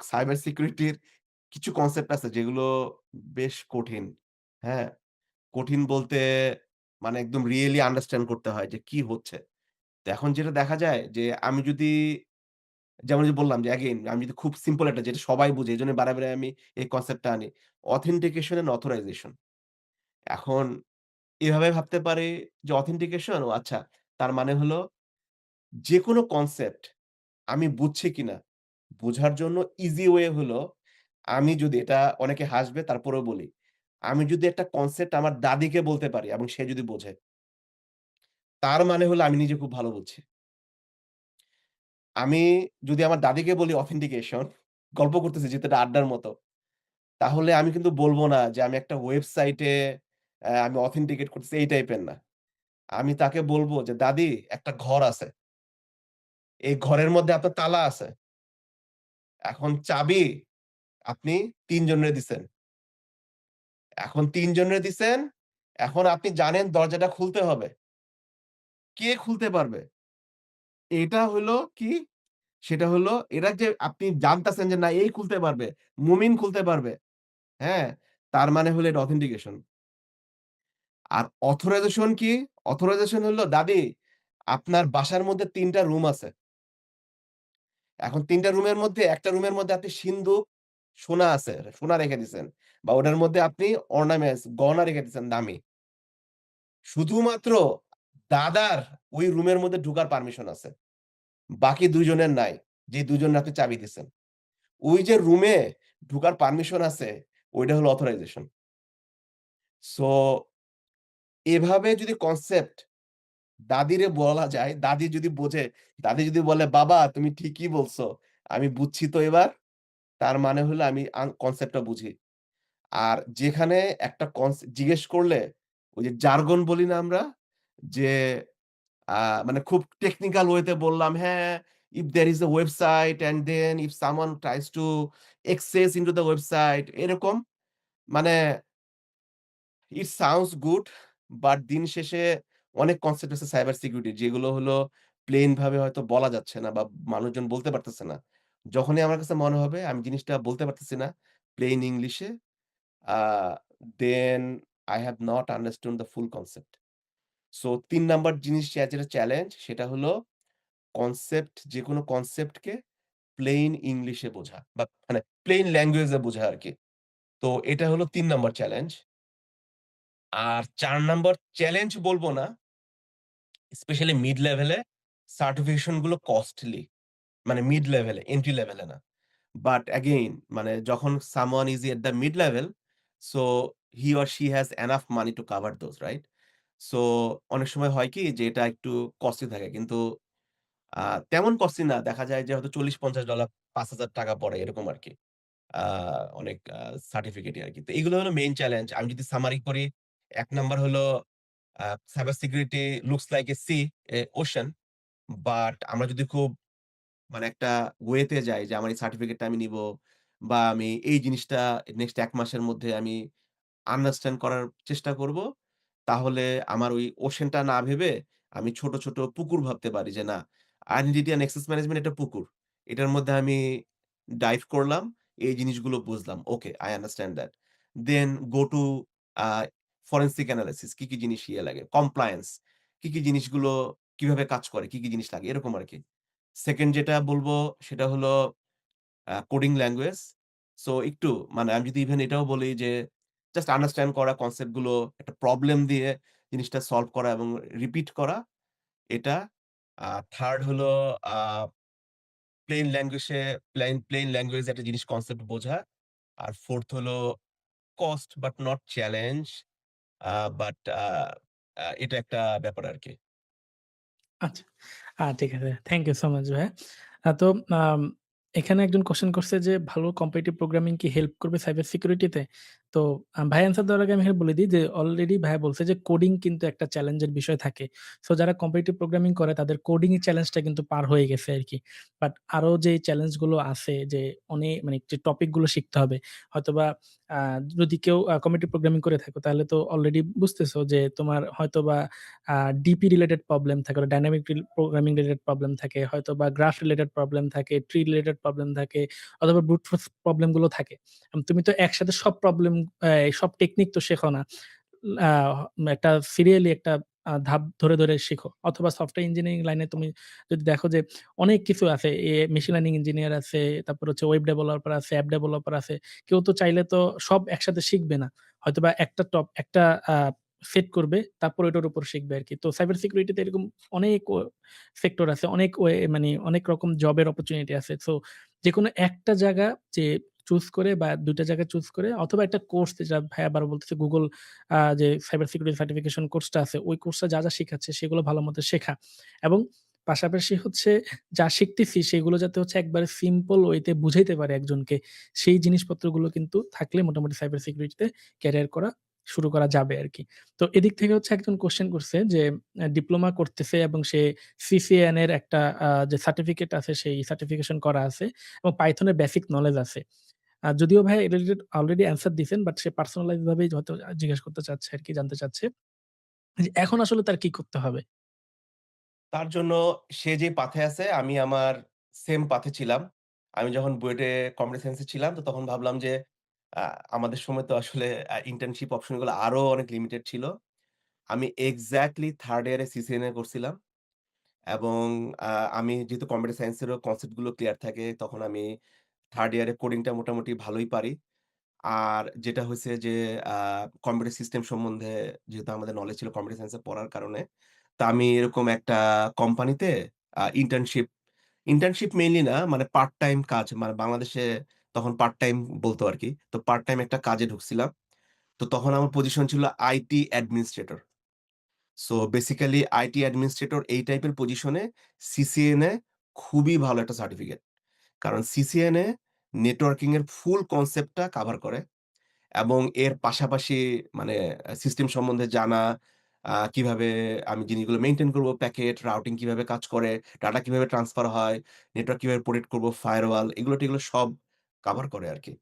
সাইবার সিকিউরিটির কিছু কনসেপ্ট আছে যেগুলো বেশ কঠিন। হ্যাঁ? কঠিন বলতে মানে একদম রিয়েলি আন্ডারস্ট্যান্ড করতে হয় যে কি হচ্ছে। তো এখন যেটা দেখা যায় যে আমি যদি যেমন ওইযে বললাম যে এগেইন আমি যদি খুব সিম্পল একটা যেটা সবাই বুঝে এজন্য বারে আমি এই কনসেপ্টটা আনি। Authentication and authorisation. এখন এভাবে ভাবতে পারি যে অথেন্টিকেশন ও আচ্ছা তার মানে হলো যেকোনো কনসেপ্ট আমি বুঝছি কিনা বোঝার জন্য ইজি ওয়ে হলো আমি যদি এটা অনেকে হাসবে তারপরেও বলি। আমি যদি একটা কনসেপ্ট আমার দাদিকে বলতে পারি এবং সে যদি বোঝে, তার মানে হলো আমি নিজে খুব ভালো বুঝছি। আমি যদি আমার দাদিকে বলি অথেন্টিকেশন, গল্প করতেছি যেহেতু এটা আড্ডার মতো। তাহলে আমি কিন্তু বলব না যে আমি একটা ওয়েবসাইটে আমি অথেন্টিকেট করতেছি এই টাইপের না। আমি তাকে বলব যে, "দাদি একটা ঘর আছে। এই ঘরের মধ্যে আপনার তালা আছে। এখন চাবি আপনি ৩ জনরে দিছেন। এখন ৩ জনরে দিছেন। এখন আপনি জানেন দরজাটা খুলতে হবে। কে খুলতে পারবে?" এটা হইলো কি? সেটা হলো এরা যে আপনি জানতাছেন যে না এই খুলতে পারবে, মুমিন খুলতে পারবে। হ্যাঁ? তার মানে হলো এটা অথেন্টিকেশন। আর অথরাইজেশন কি? অথরাইজেশন হলো দাদি আপনার বাসার মধ্যে ৩ টা রুম আছে। এখন ৩ টা রুমের মধ্যে একটা রুমের মধ্যে আপনি সিন্দুক, সোনা আছে, সোনা রেখে দিছেন। বা ওটার মধ্যে আপনি অর্নামেন্টস, গহনা রেখে দিছেন দামি। শুধুমাত্র দাদার ওই রুমের মধ্যে ঢুকার পারমিশন আছে। বাকি ২ জনের নাই। যে ২ জনের আপনি চাবি দিছেন। ওই যে রুমে ঢুকার পারমিশন আছে, ওইটা হলো অথরাইজেশন। সো এভাবে যদি কনসেপ্ট দাদিরে বলা যায়, দাদি যদি বোঝে, দাদি যদি বলে, "বাবা তুমি ঠিকই বলছো। আমি বুঝছি তো এবার।" তার মানে হলো আমি কনসেপ্টটা বুঝি। আর যেখানে একটা জিজ্ঞেস করলে ওই যে জার্গন বলি না আমরা? যে আ মানে খুব টেকনিক্যাল ওয়েতে বললাম, "হ্যাঁ, if there is a website and then if someone tries to access into the website" এরকম মানে ইট সাউন্ডস গুড বাট দিন শেষে অনেক কনসেপ্ট আছে সাইবার সিকিউরিটি যেগুলো হলো প্লেন ভাবে হয়তো বলা যাচ্ছে না বা মানুষজন বলতে পারতেছে না। যখনই আমার কাছে মনে হবে আমি জিনিসটা বলতে পারতেছি না প্লেন ইংলিশে আ দেন I have not understood the full concept. So ৩ number জিনিস যেটা চ্যালেঞ্জ সেটা হলো যেকোনো কনসেপ্টকে প্লেইন ইংলিশে বোঝা বা মানে প্লেইন ল্যাঙ্গুয়েজ এ বোঝা আরকি। তো এটা হলো ৩ নাম্বার চ্যালেঞ্জ। আর ৪ নাম্বার চ্যালেঞ্জ বলব না, স্পেশালি মিড লেভেলে সার্টিফিকেশন গুলো কস্টলি। মানে মিড লেভেলে, এন্ট্রি লেভেলে না। বাট এগেইন মানে যখন someone is at the mid level, so he or she has enough money to cover those, right? So অনেক সময় হয় কি যে এটা একটু কস্টলি থাকে। কিন্তু আ তেমন কস্টলি না। দেখা যায় যে হয়তো $৪০-৫০ ৳৫,০০০ পড়ে এরকম আরকি। আ অনেক সার্টিফিকেটই আরকি। তো এগুলো হলো মেইন চ্যালেঞ্জ। আমি যদি সামারি করি ১ নাম্বার হলো cyber security looks like a sea, a ocean. But আমরা যদি খুব মানে একটা ওয়েতে যাই যে আমার এই সার্টিফিকেটটা আমি নিবো বা আমি এই জিনিসটা নেক্সট ১ মাসের মধ্যে আমি আন্ডারস্ট্যান্ড করার চেষ্টা করব। তাহলে আমার ওই ওশেনটা না ভেবে আমি ছোট পুকুর ভাবতে পারি যে না আইডেন্টিটি অ্যান্ড অ্যাক্সেস ম্যানেজমেন্ট একটা পুকুর। এটার মধ্যে আমি ডাইভ করলাম, এই জিনিসগুলো বুঝলাম। ওকে, I understand that. Then go to a forensic analysis কি জিনিস ইয়ে লাগে, কমপ্লায়েন্স কি জিনিসগুলো কিভাবে কাজ করে, কি জিনিস লাগে এরকম আরকি। 2nd যেটা বলব সেটা হলো কোডিং ল্যাঙ্গুয়েজ। সো একটু মানে আমি যদি ইভেন এটাও বলি যে জাস্ট আন্ডারস্ট্যান্ড করা কনসেপ্ট গুলো, একটা প্রবলেম দিয়ে জিনিসটা সলভ করা এবং রিপিট করা এটা। 3rd হলো আ প্লেইন ল্যাঙ্গুয়েজে প্লেইন ল্যাঙ্গুয়েজে একটা জিনিস কনসেপ্ট বোঝা। আর 4th হলো cost but not challenge. But এটা একটা ব্যাপার আরকি। আচ্ছা। ঠিক আছে। থ্যাংক ইউ সো মাচ ভাইয়া। তো আম এখানে একজন কোয়েশ্চেন করছে যে, "ভালো কম্পিটিটিভ প্রোগ্রামিং কি হেল্প করবে সাইবার সিকিউরিটিতে?" তো ভাইয়া অ্যান্সার দেওয়ার আগে আমি এখানে বলে দিই যে, অলরেডি ভাইয়া বলছে যে, কোডিং কিন্তু একটা চ্যালেঞ্জের বিষয় থাকে। সো যারা কম্পিটিটিভ প্রোগ্রামিং করে তাদের কোডিং এর চ্যালেঞ্জটা কিন্তু পার হয়ে গেছে আরকি। বাট আরো যে চ্যালেঞ্জ গুলো আছে যে, মানে যে টপিক গুলো শিখতে হবে। হয়তোবা আ যদি কেউ কম্পিটিটিভ প্রোগ্রামিং করে থাকো তাহলে তো অলরেডি বুঝতেছো যে, তোমার হয়তোবা আ ডিপি রিলেটেড প্রবলেম থাকে, ডায়নামিক প্রোগ্রামিং রিলেটেড প্রবলেম থাকে, হয়তোবা গ্রাফ রিলেটেড প্রবলেম থাকে, ট্রি রিলেটেড প্রবলেম থাকে, অথবা ব্রুট ফোর্স প্রবলেম গুলো থাকে। তুমি তো একসাথে সব প্রবলেম সব টেকনিক তো শেখো না। আ একটা সিরিয়ালি একটা ধাপ ধরে শিখো। অথবা সফটওয়্যার ইঞ্জিনিয়ারিং লাইনে তুমি যদি দেখো যে অনেক কিছু আছে। মেশিন লার্নিং ইঞ্জিনিয়ার আছে, তারপর হচ্ছে ওয়েব ডেভেলপার আছে, অ্যাপ ডেভেলপার আছে। কেউ তো চাইলে তো সব একসাথে শিখবে না। হয়তোবা একটা আ সেট করবে, তারপর ওইটার উপর শিখবে আরকি। তো সাইবার সিকিউরিটিতে এরকম অনেক সেক্টর আছে, অনেক মানে অনেক রকম জবের অপরচুনিটি আছে। সো যেকোনো একটা জায়গা যে চুজ করে বা ২ টা জায়গা চুজ করে, অথবা একটা কোর্স যেটা ভাইয়া আবারও বলতেছে Google যে সাইবার সিকিউরিটি সার্টিফিকেশন কোর্সটা আছে, ওই কোর্সটা যা শিখাচ্ছে সেগুলো ভালোমতো শেখা। এবং পাশাপাশি হচ্ছে যা শিখতেছি সেগুলো যাতে হচ্ছে একবারে সিম্পল ওয়েতে বুঝাইতে পারে একজনকে, সেই জিনিসপত্রগুলো কিন্তু থাকলে মোটামুটি সাইবার সিকিউরিটিতে ক্যারিয়ার করা শুরু করা যাবে আরকি। তো এদিক থেকে হচ্ছে একজন কোয়েশ্চেন করছে যে, ডিপ্লোমা করতেছে এবং সে CCNA এর একটা যে সার্টিফিকেট আছে সেই সার্টিফিকেশন করা আছে এবং পাইথন এর বেসিক নলেজ আছে। যদিও ভাইয়া এটা রিলেটেড অলরেডি অ্যান্সার দিছেন, বাট সে পার্সোনালাইজ ভাবেই হয়তো জিজ্ঞেস করতে চাচ্ছে আরকি, জানতে চাচ্ছে যে এখন আসলে তার কি করতে হবে? তার জন্য সে যে পাথে আছে আমি আমার সেম পাথে ছিলাম। আমি যখন বুয়েটে কম্পিউটার সায়েন্স এ ছিলাম তো তখন ভাবলাম যে আ আমাদের সময় তো আসলে ইন্টার্নশিপ অপশন গুলো আরো অনেক লিমিটেড ছিল। আমি এক্সাক্টলি 3rd ইয়ারে সিসিএনএ করছিলাম এবং আ আমি যেহেতু কম্পিউটার সায়েন্স এরও কনসেপ্ট গুলো ক্লিয়ার থাকে তখন আমি 3rd ইয়ারে কোডিংটা মোটামুটি ভালোই পারি। আর যেটা হইছে যে আ কম্পিউটার সিস্টেম সম্বন্ধে যেহেতু আমাদের নলেজ ছিল কম্পিউটার সায়েন্স এ পড়ার কারণে, তো আমি এরকম একটা কোম্পানিতে ইন্টার্নশিপ মেইনলি না মানে পার্ট টাইম কাজ মানে বাংলাদেশে তখন পার্ট টাইম বলত আরকি। তো পার্ট টাইম একটা কাজে ঢুকছিলাম। তো তখন আমার পজিশন ছিল IT administrator. So basically IT administrator এই টাইপের পজিশনে সিসিএনএ খুবই ভালো একটা সার্টিফিকেট। কারণ সিসিএনএ নেটওয়ার্কিং এর ফুল কনসেপ্টটা কাভার করে। এবং এর পাশাপাশি মানে সিস্টেম সম্বন্ধে জানা, কিভাবে আমি জিনিসগুলো মেইনটেইন করব, প্যাকেট, রাউটিং কিভাবে কাজ করে, ডাটা কিভাবে ট্রান্সফার হয়, নেটওয়ার্ক কিভাবে প্রোটেক্ট করব, ফায়ারওয়াল এগুলো-টেগুলো সব কভার করে আরকি।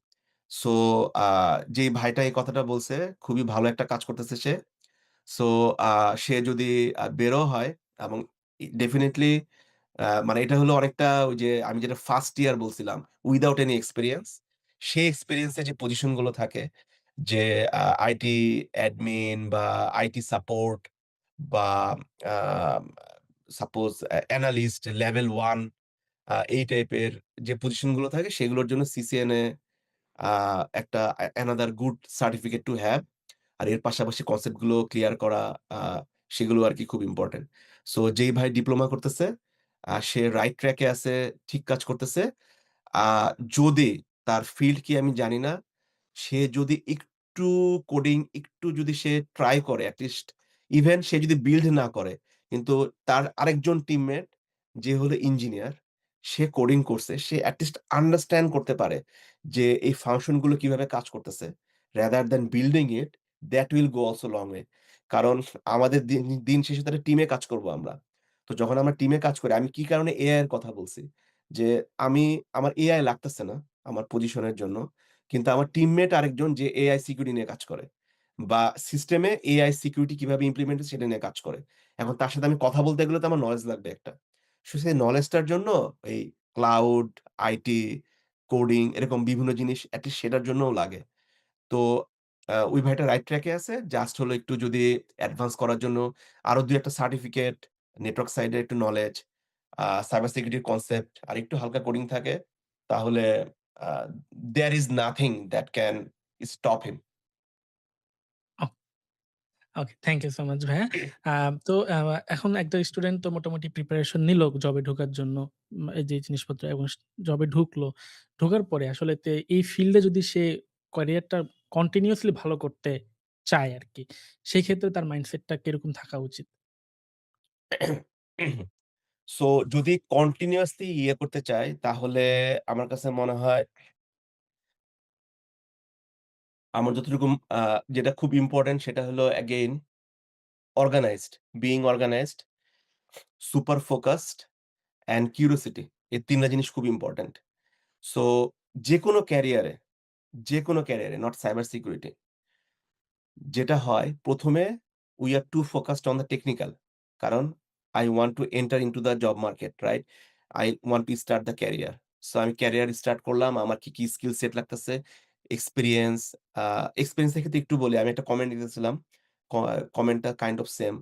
সো আ যেই ভাইটা এই কথাটা বলছে, খুবই ভালো একটা কাজ করতেছে সে। সো আ সে যদি বেরও হয় এবং ডেফিনিটলি মানে এটা হলো অনেকটা ওই যে আমি যেটা ফার্স্ট ইয়ার বলছিলাম, উইথআউট এনি এক্সপেরিয়েন্স। সেই এক্সপেরিয়েন্স এর যে পজিশন গুলো থাকে যে আইটি অ্যাডমিন বা আইটি সাপোর্ট বা আ সাপোজ অ্যানালিস্ট লেভেল 1 এই টাইপের যে পজিশন গুলো থাকে সেগুলোর জন্য সিসিএনএ আ একটা another good certificate to have. আর এর পাশাপাশি কনসেপ্ট গুলো ক্লিয়ার করা আ সেগুলো আরকি খুব ইম্পোর্টেন্ট। সো যেই ভাই ডিপ্লোমা করতেছে সে রাইট ট্র্যাক এ আছে, ঠিক কাজ করতেছে। আ যদি তার ফিল্ড কি আমি জানি না। সে যদি একটু কোডিং একটু যদি সে ট্রাই করে এট লিস্ট ইভেন সে যদি বিল্ড না করে, কিন্তু তার আরেকজন টিমমেট যে হলো ইঞ্জিনিয়ার, সে কোডিং করছে। সে এট লিস্ট আন্ডারস্ট্যান্ড করতে পারে যে এই ফাংশন গুলো কিভাবে কাজ করতেছে। Rather than building it, that will go also long way. কারণ আমাদের দিন শেষে তো একটা টিমে কাজ করব আমরা। তো যখন আমরা টিমে কাজ করি, আমি কি কারণে এআই এর কথা বলছি। যে আমি আমার এআই লাগতেছে না আমার পজিশনের জন্য। কিন্তু আমার টিমমেট আরেকজন যে এআই সিকিউরিটি নিয়ে কাজ করে। বা সিস্টেমে এআই সিকিউরিটি কিভাবে ইমপ্লিমেন্ট সেটা নিয়ে কাজ করে। এখন তার সাথে আমি কথা বলতে গেলে তো আমার নলেজ লাগবে একটা। সো সেই নলেজটার জন্য এই ক্লাউড, আইটি, কোডিং এরকম বিভিন্ন জিনিস এট লিস্ট সেটার জন্যও লাগে। তো ওই ভাইটা রাইট ট্র্যাক এ আছে। জাস্ট হলো একটু যদি অ্যাডভান্স করার জন্য আরো ২-১ টা সার্টিফিকেট, নেটওয়ার্ক সাইড এর একটু নলেজ, সাইবার সিকিউরিটির কনসেপ্ট আর একটু হালকা কোডিং থাকে, তাহলে uh there is nothing that can stop him. Okay, thank you so much ভাইয়া। আ তো এখন একটা স্টুডেন্ট তো মোটামুটি প্রিপারেশন নিলো জবে ঢোকার জন্য। এই যে জিনিসপত্র এবং জবে ঢুকলো। ঢোকার পরে আসলে এই ফিল্ডে যদি সে ক্যারিয়ারটা কন্টিনিউয়াসলি ভালো করতে চায় আরকি। সেই ক্ষেত্রে তার মাইন্ডসেটটা কিরকম থাকা উচিত? সো যদি কন্টিনিউয়াসলি করতে চাই, তাহলে আমার কাছে মনে হয় আমার যতটুকু যেটা খুব ইম্পোর্টেন্ট সেটা হলো again organized, being organized, super focused and curiosity. এই ৩ টা জিনিস খুব ইম্পোর্টেন্ট। সো যেকোনো ক্যারিয়ারে, যেকোনো ক্যারিয়ারে নট সাইবার সিকিউরিটি, যেটা হয় ১ম এ we are too focused on the technical. কারণ I want to enter into the job market, right? I want to start the career. So আমি ক্যারিয়ার স্টার্ট করলাম। আমার কি স্কিল সেট লাগতেছে? এক্সপেরিয়েন্স, আ experience এর ক্ষেত্রে একটু বলি। আমি একটা কমেন্ট দেখেছিলাম। ক কমেন্টটা কাইন্ড অফ সেম,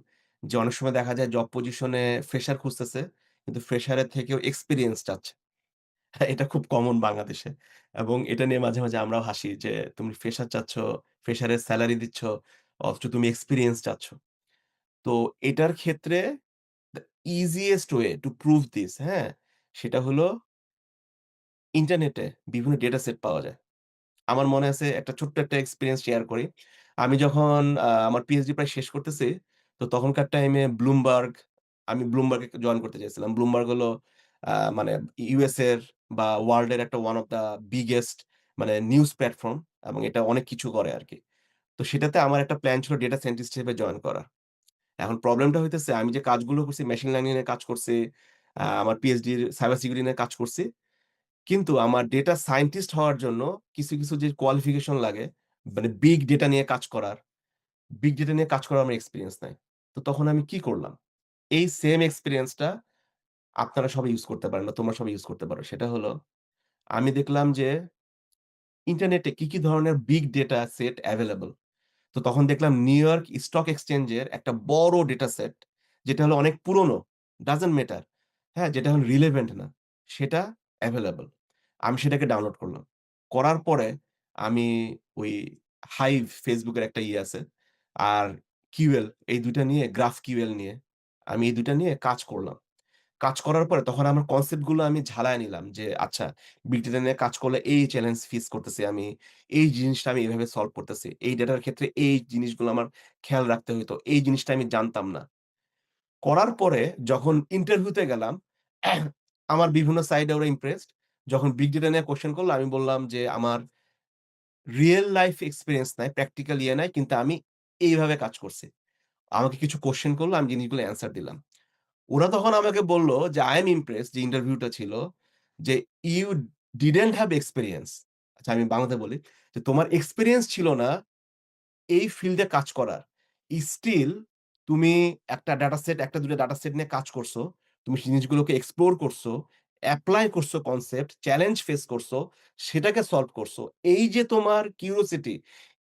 যে অনেক সময় দেখা যায় জব পজিশনে ফ্রেশার খুঁজতেছে। কিন্তু ফ্রেশারের থেকেও এক্সপেরিয়েন্স চাচ্ছে। হ্যাঁ, এটা খুব কমন বাংলাদেশে। এবং এটা নিয়ে মাঝে, মাঝে আমরাও হাসি যে, "তুমি ফ্রেশার চাচ্ছ, ফ্রেশারের সেলারি দিচ্ছ, অথচ তুমি এক্সপেরিয়েন্স চাচ্ছ।" তো এটার ক্ষেত্রে the easiest way to prove this, হ্যাঁ? সেটা হলো ইন্টারনেটে বিভিন্ন ডেটা সেট পাওয়া যায়। আমার মনে আছে একটা ছোট্ট একটা এক্সপেরিয়েন্স শেয়ার করি। আমি যখন আমার পিএইচডি প্রায় শেষ করতেছি, তো তখনকার টাইমে আমি Bloomberg এ জয়েন করতে চাইছিলাম। Bloomberg হলো মানে ইউএস এর বা ওয়ার্লড এর একটা ওয়ান অফ দ্যা বিগেস্ট মানে নিউজ প্ল্যাটফর্ম, এবং এটা অনেক কিছু করে আরকি। তো সেটাতে আমার একটা প্ল্যান ছিল ডেটা সায়েন্টিস্ট হিসেবে জয়েন করা। এখন প্রবলেমটা হইতেছে আমি যে কাজগুলো করছি মেশিন লার্নিং এর কাজ করছি, আমার পিএইচডির সাইবার সিকিউরিটি নিয়ে কাজ করছি। কিন্তু আমার ডেটা সায়েন্টিস্ট হওয়ার জন্য কিছু যে কোয়ালিফিকেশন লাগে, মানে বিগ ডেটা নিয়ে কাজ করার আমার এক্সপেরিয়েন্স নাই। তো তখন আমি কি করলাম? এই সেম এক্সপেরিয়েন্সটা আপনারা সবাই ইউস করতে পারেন বা তোমরা সবাই ইউস করতে পারো। সেটা হলো আমি দেখলাম যে ইন্টারনেটে কি ধরনের বিগ ডেটা সেট এভেইলেবল। তো তখন দেখলাম নিউইয়র্ক স্টক এক্সচেঞ্জ এর একটা বড় ডেটা সেট, যেটা হলো অনেক পুরনো, ডাজন্ট ম্যাটার। হ্যাঁ? যেটা হলো রিলেভেন্ট না, সেটা এভেইলেবল। আমি সেটাকে ডাউনলোড করলাম। করার পরে আমি ওই Hive, Facebook এর একটা আছে। আর QL, এই ২ টা নিয়ে GraphQL নিয়ে আমি এই ২ টা নিয়ে কাজ করলাম। কাজ করার পরে তখন আমার কনসেপ্ট গুলো আমি ঝালায় নিলাম যে আচ্ছা, বিগ ডেটা নিয়ে কাজ করলে এই চ্যালেঞ্জ ফেস করতেছি আমি। এই জিনিসটা আমি এভাবে সলভ করতেছি। এই ডেটার ক্ষেত্রে এই জিনিসগুলো আমার খেয়াল রাখতে হইতো। এই জিনিসটা আমি জানতাম না। করার পরে যখন ইন্টারভিউতে গেলাম, আমার বিভিন্ন সাইডে ওরা ইমপ্রেসড। যখন বিগ ডেটা নিয়ে কোয়েশ্চেন করল, আমি বললাম যে আমার রিয়াল লাইফ এক্সপেরিয়েন্স নাই, প্র্যাকটিক্যাল নাই, কিন্তু আমি এইভাবে কাজ করছি। আমাকে কিছু কোয়েশ্চেন করল, আমি জিনিসগুলো অ্যান্সার দিলাম। ওরা তখন আমাকে বলল যে, "I am impressed", যে ইন্টারভিউটা ছিল, যে, "You didn't have experience." আচ্ছা, আমি বাংলাতে বলি যে, "তোমার এক্সপেরিয়েন্স ছিল না এই ফিল্ডে কাজ করার। স্টিল তুমি একটা ডাটা সেট ১ টা ২ টা ডাটা সেট নিয়ে কাজ করছো। তুমি জিনিসগুলোকে এক্সপ্লোর করছো, এপ্লাই করছো কনসেপ্ট, চ্যালেঞ্জ ফেস করছো, সেটাকে সলভ করছো। এই যে তোমার কিউরিওসিটি,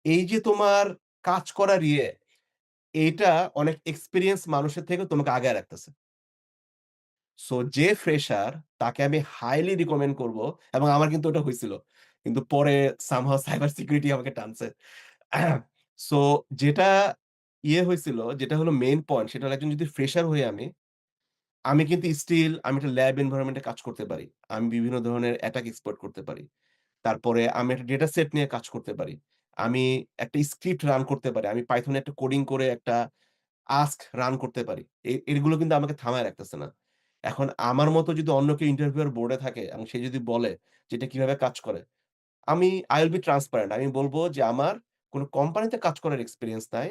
এই যে তোমার কাজ করার এইটা অনেক এক্সপেরিয়েন্স মানুষের থেকে তোমাকে আগায় রাখতেছে।" সো যে ফ্রেশার, তাকে আমি হাইলি রিকমেন্ড করব, এবং আমার কিন্তু ওটা হইছিল। কিন্তু পরে সামহাউ সাইবার সিকিউরিটি আমাকে টানছে। সো যেটা হইছিল, যেটা হলো মেইন পয়েন্ট, সেটা হলো একজন যদি ফ্রেশার হই আমি কিন্তু স্টিল আমি একটা ল্যাব এনভায়রনমেন্ট এ কাজ করতে পারি। আমি বিভিন্ন ধরনের অ্যাটাক এক্সপ্লয়েট করতে পারি। তারপরে আমি একটা ডেটা সেট নিয়ে কাজ করতে পারি। আমি একটা স্ক্রিপ্ট রান করতে পারি। আমি Python এ একটা কোডিং করে একটা আস্ক রান করতে পারি। এগুলো কিন্তু আমাকে থামায় রাখতেছে না। এখন আমার মতো যদি অন্য কেউ ইন্টারভিউয়ার বোর্ডে থাকে এবং সে যদি বলে যে এটা কিভাবে কাজ করে, I will be transparent. আমি বলব যে আমার কোন কোম্পানিতে কাজ করার এক্সপেরিয়েন্স নাই।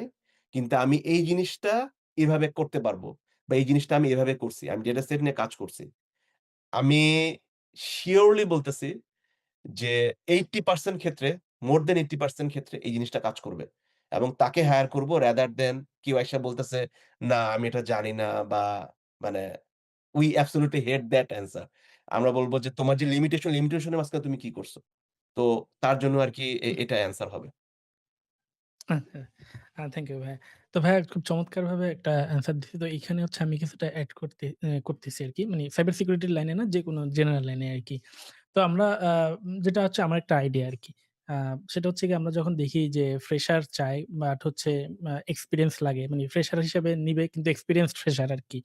কিন্তু আমি এই জিনিসটা এভাবে করতে পারব। বা এই জিনিসটা আমি এভাবে করছি। আমি ডেটা সেট নিয়ে কাজ করছি। আমি সিউরলি বলতেছি যে 80% ক্ষেত্রে, মোর দ্যান 80% ক্ষেত্রে এই জিনিসটা কাজ করবে। এবং তাকে হায়ার করব রাদার দ্যান কেউ আইসা বলতেছে, "না, আমি এটা জানি না", বা মানে we absolutely hate that answer. আমরা বলব যে, "তোমার যে লিমিটেশন এর মাঝখানে তুমি কি করছো?" তো তার জন্য আরকি এটা অ্যান্সার হবে। আচ্ছা। থ্যাংক ইউ ভাইয়া। তো ভাইয়া খুব চমৎকারভাবে একটা অ্যান্সার দিছি। তো এখানে হচ্ছে আমি কিছুটা এড করতেছি আরকি। মানে সাইবার সিকিউরিটির লাইনে না, যেকোনো জেনারেল লাইনে আরকি। তো আমরা যেটা হচ্ছে আমার একটা আইডিয়া আরকি। আ সেটা হচ্ছে গিয়ে আমরা যখন দেখি যে ফ্রেশার চাই, বাট হচ্ছে এক্সপেরিয়েন্স লাগে। মানে ফ্রেশার হিসেবে নিবে কিন্তু এক্সপেরিয়েন্সড ফ্রেশার আরকি।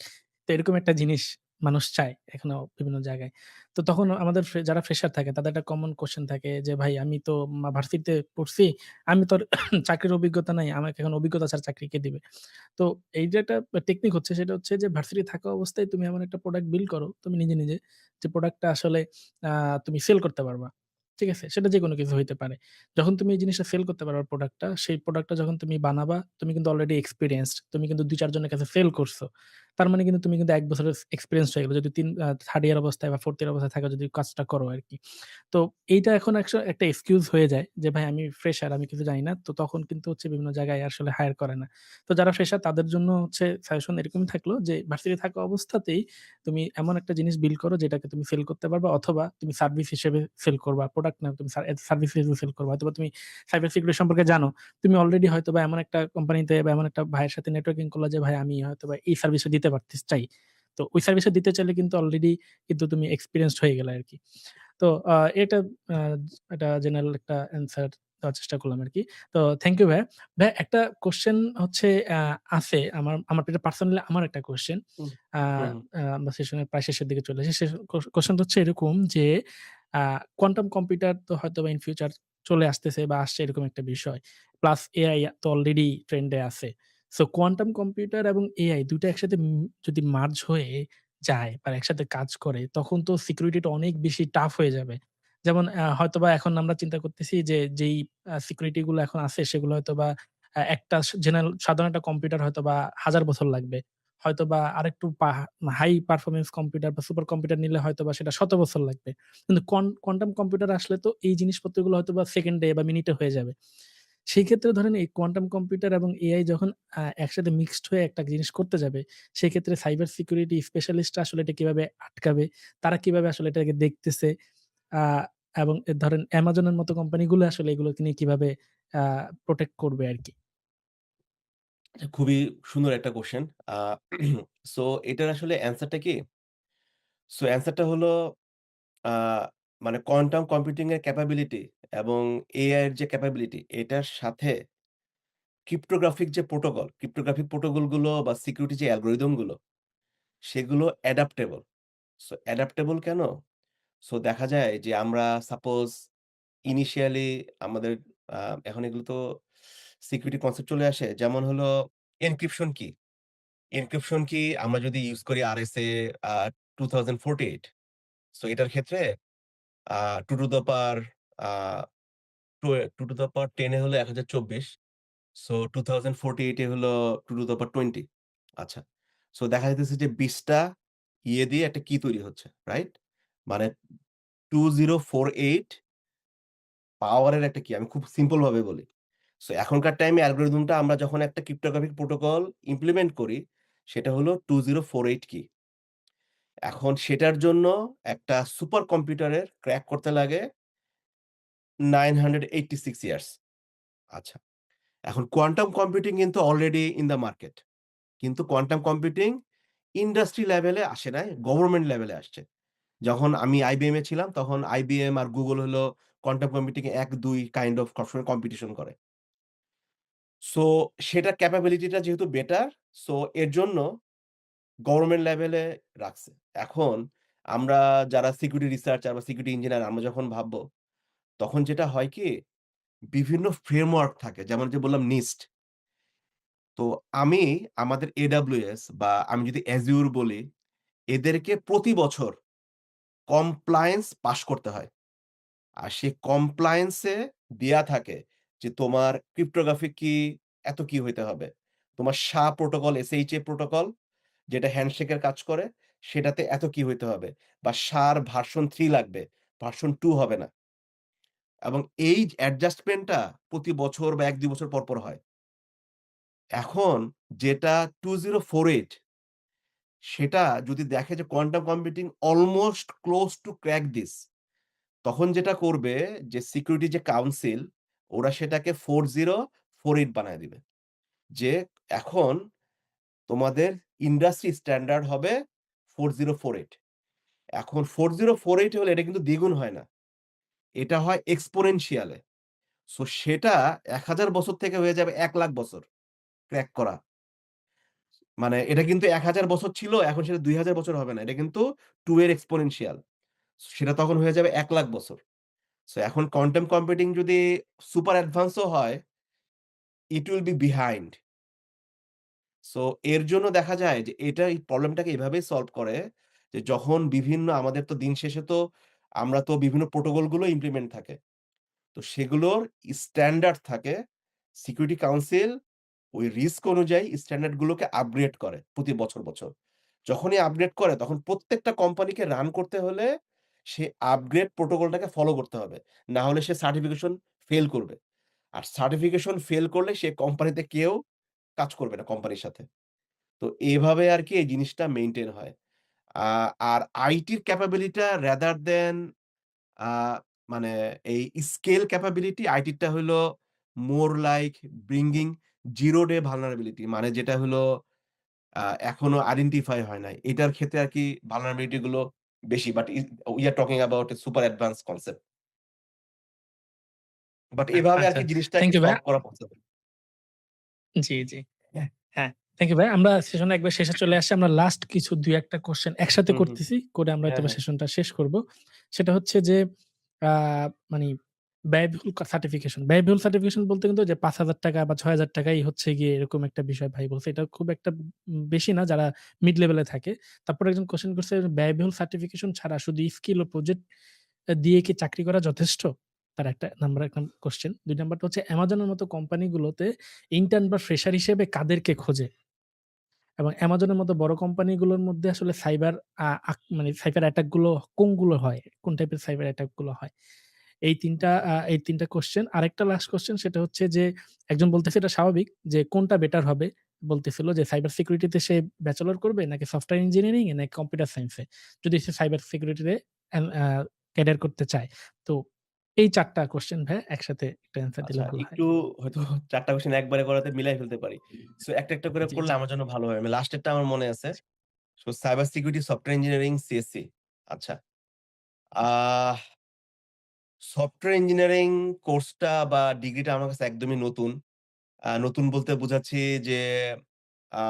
তো এরকম একটা জিনিস মানুষ চায় এখনো বিভিন্ন জায়গায়। তো তখন আমাদের যারা ফ্রেশার থাকে তাদের একটা কমন কোয়েশ্চেন থাকে যে, "ভাই আমি তো ভার্সিটিতে পড়ছি। আমি তো আর চাকরির অভিজ্ঞতা নাই। আমাকে এখন অভিজ্ঞতা ছাড়া চাকরি কে দিবে?" তো এই যে একটা টেকনিক হচ্ছে, সেটা হচ্ছে যে ভার্সিটি থাকা অবস্থায় তুমি এমন একটা প্রোডাক্ট বিল্ড করো তুমি নিজে, নিজে, যে প্রোডাক্টটা আসলে আ তুমি সেল করতে পারবা। ঠিক আছে? সেটা যেকোনো কিছু হইতে পারে। যখন তুমি এই জিনিসটা সেল করতে পারবা প্রোডাক্টটা, সেই প্রোডাক্টটা যখন তুমি বানাবা, তুমি কিন্তু অলরেডি এক্সপেরিয়েন্সড। তুমি কিন্তু ২-৪ জনের কাছে সেল করছো। তার মানে কিন্তু তুমি কিন্তু ১ বছরের এক্সপেরিয়েন্সড হয়ে গেলো। যদি 3rd ইয়ার অবস্থায় বা 4th ইয়ার অবস্থায় থাকা যদি কাজটা করো আরকি। তো এইটা এখন একটা এক্সকিউজ হয়ে যায় যে, "ভাই আমি ফ্রেশার, আমি কিছু জানি না।" তো তখন কিন্তু হচ্ছে বিভিন্ন জায়গায় আসলে হায়ার করে না। তো যারা ফ্রেশার তাদের জন্য হচ্ছে সাজেশন এরকমই থাকলো যে, ভার্সিটি থাকা অবস্থাতেই তুমি এমন একটা জিনিস বিল্ড করো যেটাকে তুমি সেল করতে পারবা, অথবা তুমি সার্ভিস হিসেবে সেল করবা। প্রোডাক্ট না, তুমি সার্ভিস হিসেবে সেল করবা। হয়তোবা তুমি সাইবার সিকিউরিটি সম্পর্কে জানো। তুমি অলরেডি হয়তোবা এমন একটা কোম্পানিতে বা এমন একটা ভাইয়ের সাথে নেটওয়ার্কিং করলা যে, "ভাই আমি হয়তোবা এই সার্ভিসটা দিতে চাই।" তো ওই সার্ভিসটা দিতে চাইলে কিন্তু অলরেডি কিন্তু তুমি এক্সপেরিয়েন্সড হয়ে গেলা আরকি। তো এটা আ একটা জেনারেল একটা অ্যান্সার দেওয়ার চেষ্টা করলাম আরকি। তো থ্যাংক ইউ ভাইয়া। ভাইয়া একটা কোয়েশ্চেন হচ্ছে আছে আমার আমার এটা পার্সোনালি আমার একটা কোয়েশ্চেন। হুম, আ হুম, হুম। আমরা সেশনের প্রায় শেষের দিকে চলে এসেছি। কোয়েশ্চেনটা হচ্ছে এরকম যে, আ কোয়ান্টাম কম্পিউটার তো হয়তোবা ইন ফিউচার চলে আসতেছে বা আসছে, এরকম একটা বিষয়। প্লাস এআই তো অলরেডি ট্রেন্ড এ আছে। সো কোয়ান্টাম কম্পিউটার এবং এআই ২ টা একসাথে যদি মার্জ হয়ে যায় বা একসাথে কাজ করে, তখন তো সিকিউরিটিটা অনেক বেশি টাফ হয়ে যাবে। যেমন হয়তোবা এখন আমরা চিন্তা করতেছি যে যেই সিকিউরিটি গুলো এখন আছে সেগুলো হয়তোবা একটা সাধারণ একটা কম্পিউটার হয়তোবা ১০০০ বছর লাগবে। হয়তোবা আরেকটু হাই পারফরম্যান্স কম্পিউটার বা সুপার কম্পিউটার নিলে হয়তোবা সেটা শত বছর লাগবে। কিন্তু কোয়ান্টাম কম্পিউটার আসলে তো এই জিনিসপত্রগুলো হয়তোবা সেকেন্ডে বা মিনিটে হয়ে যাবে। সেই ক্ষেত্রে ধরেন এই কোয়ান্টাম কম্পিউটার এবং এআই যখন একসাথে মিক্সড হয়ে একটা জিনিস করতে যাবে, সেক্ষেত্রে সাইবার সিকিউরিটি স্পেশালিস্টরা আসলে এটা কিভাবে আটকাবে? তারা কিভাবে আসলে এটাকে দেখতেছে? আ এবং ধরেন Amazon এর মতো কোম্পানিগুলো আসলে এগুলোকে নিয়ে কিভাবে আ প্রটেক্ট করবে আরকি? খুবই সুন্দর একটা কোয়েশ্চেন। আ সো এটার আসলে অ্যান্সারটা কি? সো অ্যান্সারটা হলো আ মানে কোয়ান্টাম কম্পিউটিং এর ক্যাপাবিলিটি এবং এআই এর যে ক্যাপাবিলিটি এটার সাথে ক্রিপ্টোগ্রাফিক প্রোটোকল গুলো বা সিকিউরিটি যে অ্যালগরিদম গুলো সেগুলো অ্যাডাপ্টেবল। সো অ্যাডাপ্টেবল কেন? সো দেখা যায় যে আমরা সাপোজ ইনিশিয়ালি আমাদের আ এখন এগুলো তো সিকিউরিটি কনসেপ্ট চলে আসে। যেমন হলো এনক্রিপশন কি? এনক্রিপশন কি আমরা যদি ইউজ করি RSA আ 2048 সো এটার ক্ষেত্রে uh 2 to the power uh 2 to the power 10 এ হলো ১০২৪ সো 2048 এ হলো 2 টু দ্যা পাওয়ার 20 আচ্ছা। সো দেখা যাইতেছে যে ২০ টা ইয়ে দিয়ে একটা কি তৈরি হচ্ছে, রাইট? মানে 2048 পাওয়ারের একটা কি আমি খুব সিম্পল ভাবে বলি। সো এখনকার টাইমে অ্যালগরিদমটা আমরা যখন একটা ক্রিপ্টোগ্রাফিক প্রোটোকল ইমপ্লিমেন্ট করি, সেটা হলো 2048 কি। এখন সেটার জন্য একটা সুপার কম্পিউটারের ক্র্যাক করতে লাগে 986 ইয়ার্স। আচ্ছা। এখন কোয়ান্টাম কম্পিউটিং কিন্তু অলরেডি ইন দ্যা মার্কেট। কিন্তু কোয়ান্টাম কম্পিউটিং ইন্ডাস্ট্রি লেভেলে আসে নাই, গভর্নমেন্ট লেভেলে আসছে। যখন আমি IBM এ ছিলাম তখন IBM আর Google হলো quantum computing A ১-২ kind of সবসময় কম্পিটিশন করে। সো সেটার ক্যাপাবিলিটিটা যেহেতু বেটার, সো এর জন্য গভর্নমেন্ট লেভেলে রাখছে। এখন আমরা যারা সিকিউরিটি রিসার্চার বা সিকিউরিটি ইঞ্জিনিয়ার আমরা যখন ভাববো, তখন যেটা হয় কি বিভিন্ন ফ্রেমওয়ার্ক থাকে। যেমন যে বললাম NIST। তো আমি আমাদের AWS বা আমি যদি Azure বলি, এদেরকে প্রতি বছর কমপ্লায়েন্স পাস করতে হয়। আর সেই কমপ্লায়েন্স এ দেয়া থাকে যে তোমার ক্রিপ্টোগ্রাফি কি, এত কি হইতে হবে। তোমার SHA প্রোটোকল, SHA প্রোটোকল যেটা হ্যান্ডশেকের কাজ করে, সেটাতে এত কি হইতে হবে। বা SHA র ভার্সন 3 লাগবে, ভার্সন 2 হবে না। এবং এই অ্যাডজাস্টমেন্টটা প্রতি বছর বা ১-২ বছর পর, পর হয়। এখন যেটা 2048 সেটা যদি দেখে যে quantum computing almost close two crack this তখন যেটা করবে যে সিকিউরিটি যে কাউন্সিল ওরা সেটাকে 40 4.8 বানায় দিবে। যে এখন তোমাদের ইন্ডাস্ট্রি স্ট্যান্ডার্ড হবে 4048। এখন 4048 হলে এটা কিন্তু দ্বিগুণ হয় না। এটা হয় এক্সপোনেনশিয়াল এ। সো সেটা ১,০০০ বছর থেকে হয়ে যাবে ১,০০,০০০ বছর ক্র্যাক করা। মানে এটা কিন্তু ১,০০০ বছর ছিল, এখন সেটা ২,০০০ বছর হবে না। এটা কিন্তু 2 এর এক্সপোনেনশিয়াল। সেটা তখন হয়ে যাবে ১,০০,০০০ বছর। সো এখন কোয়ান্টাম কম্পিউটিং যদি সুপার অ্যাডভান্স ও হয়, it will be behind. So এর জন্য দেখা যায় যে এটা এই প্রবলেমটাকে এভাবেই সলভ করে যে যখন বিভিন্ন আমাদের তো দিন শেষে তো আমরা তো বিভিন্ন প্রোটোকল গুলো ইমপ্লিমেন্ট থাকে। তো সেগুলোর স্ট্যান্ডার্ড থাকে। সিকিউরিটি কাউন্সিল ওই রিস্ক অনুযায়ী স্ট্যান্ডার্ড গুলোকে আপগ্রেড করে প্রতি বছর। যখনই আপগ্রেড করে তখন প্রত্যেকটা কোম্পানিকে রান করতে হলে সে আপগ্রেড প্রোটোকলটাকে ফলো করতে হবে। না হলে সে সার্টিফিকেশন ফেইল করবে। আর সার্টিফিকেশন ফেইল করলে সে কোম্পানিতে কেউ কাজ করবে না কোম্পানির সাথে। তো এভাবে আরকি এই জিনিসটা মেইনটেইন হয়। আ আর আইটির ক্যাপাবিলিটি রাদার দ্যান আ মানে এই স্কেল ক্যাপাবিলিটি আইটিরটা হইলো more like bringing 0 day vulnerability মানে যেটা হলো এখনো আইডেন্টিফাই হয় নাই। এটার ক্ষেত্রে আরকি ভালনারেবিলিটি গুলো বেশি। But we are talking about a super advance concept. But এভাবে আচ্ছা। আরকি জিনিসটা থ্যাংক আরকি ইউ সলভ ভাইয়া। করা পসিবল। জি। হ্যাঁ, থ্যাংক ইউ ভাই। আমরা সেশন একবার শেষে চলে আসছি। আমরা লাস্ট কিছু ২-১ টা কোয়েশ্চেন একসাথে হুম। করতেছি। করে আমরা হ্যাঁ, হয়তোবা হ্যাঁ। সেশনটা শেষ করব। সেটা হচ্ছে যে আ মানি ব্যয়বহুল সার্টিফিকেশন। ব্যয়বহুল সার্টিফিকেশন বলতে কিন্তু যে ৳৫,০০০ বা ৳৬,০০০ হচ্ছে গিয়ে এরকম একটা বিষয় ভাই বলছে। এটা খুব একটা বেশি না যারা মিড লেভেলে থাকে। তারপরে একজন কোয়েশ্চেন করছে ব্যয়বহুল সার্টিফিকেশন ছাড়া শুধু স্কিল ও প্রজেক্ট দিয়ে কি চাকরি করা যথেষ্ট? তার একটা নাম্বার ১ কোয়েশ্চেন। ২ নাম্বারটা হচ্ছে Amazon এর মতো কোম্পানিগুলোতে ইন্টার্ন বা ফ্রেশার হিসেবে কাদেরকে খোঁজে? এবং Amazon এর মতো বড় কোম্পানিগুলোর মধ্যে আসলে সাইবার আ আক মানে সাইবার অ্যাটাক গুলো কোনগুলো হয়? কোন টাইপের সাইবার অ্যাটাক গুলো হয়? এই ৩ টা কোয়েশ্চেন। আরেকটা লাস্ট কোয়েশ্চেন সেটা হচ্ছে যে একজন বলতেছে এটা স্বাভাবিক যে কোনটা বেটার হবে? বলতেছিল যে সাইবার সিকিউরিটিতে সে ব্যাচেলর করবে নাকি সফটওয়্যার ইঞ্জিনিয়ারিং এ নাকি কম্পিউটার সায়েন্স এ? যদি সে সাইবার সিকিউরিটিতে এন আ ক্যাডার করতে চায়। তো এই ৪ টা কোয়েশ্চেন ভাইয়া একসাথে একটা অ্যান্সার দিলে আচ্ছা, ভালো হয়। একটু হয়তো ৪ টা কোয়েশ্চেন একবারে করাতে মিলায় ফেলতে পারি। সো একটা করে করলে জি। আমার জন্য ভালো হয়। আমি লাস্টেরটা আমার মনে আছে। So cyber security, software engineering, CSC. আচ্ছা। আহ সফটওয়্যার ইঞ্জিনিয়ারিং কোর্সটা বা ডিগ্রিটা আমার কাছে একদমই নতুন। নতুন বলতে বুঝাচ্ছি যে আ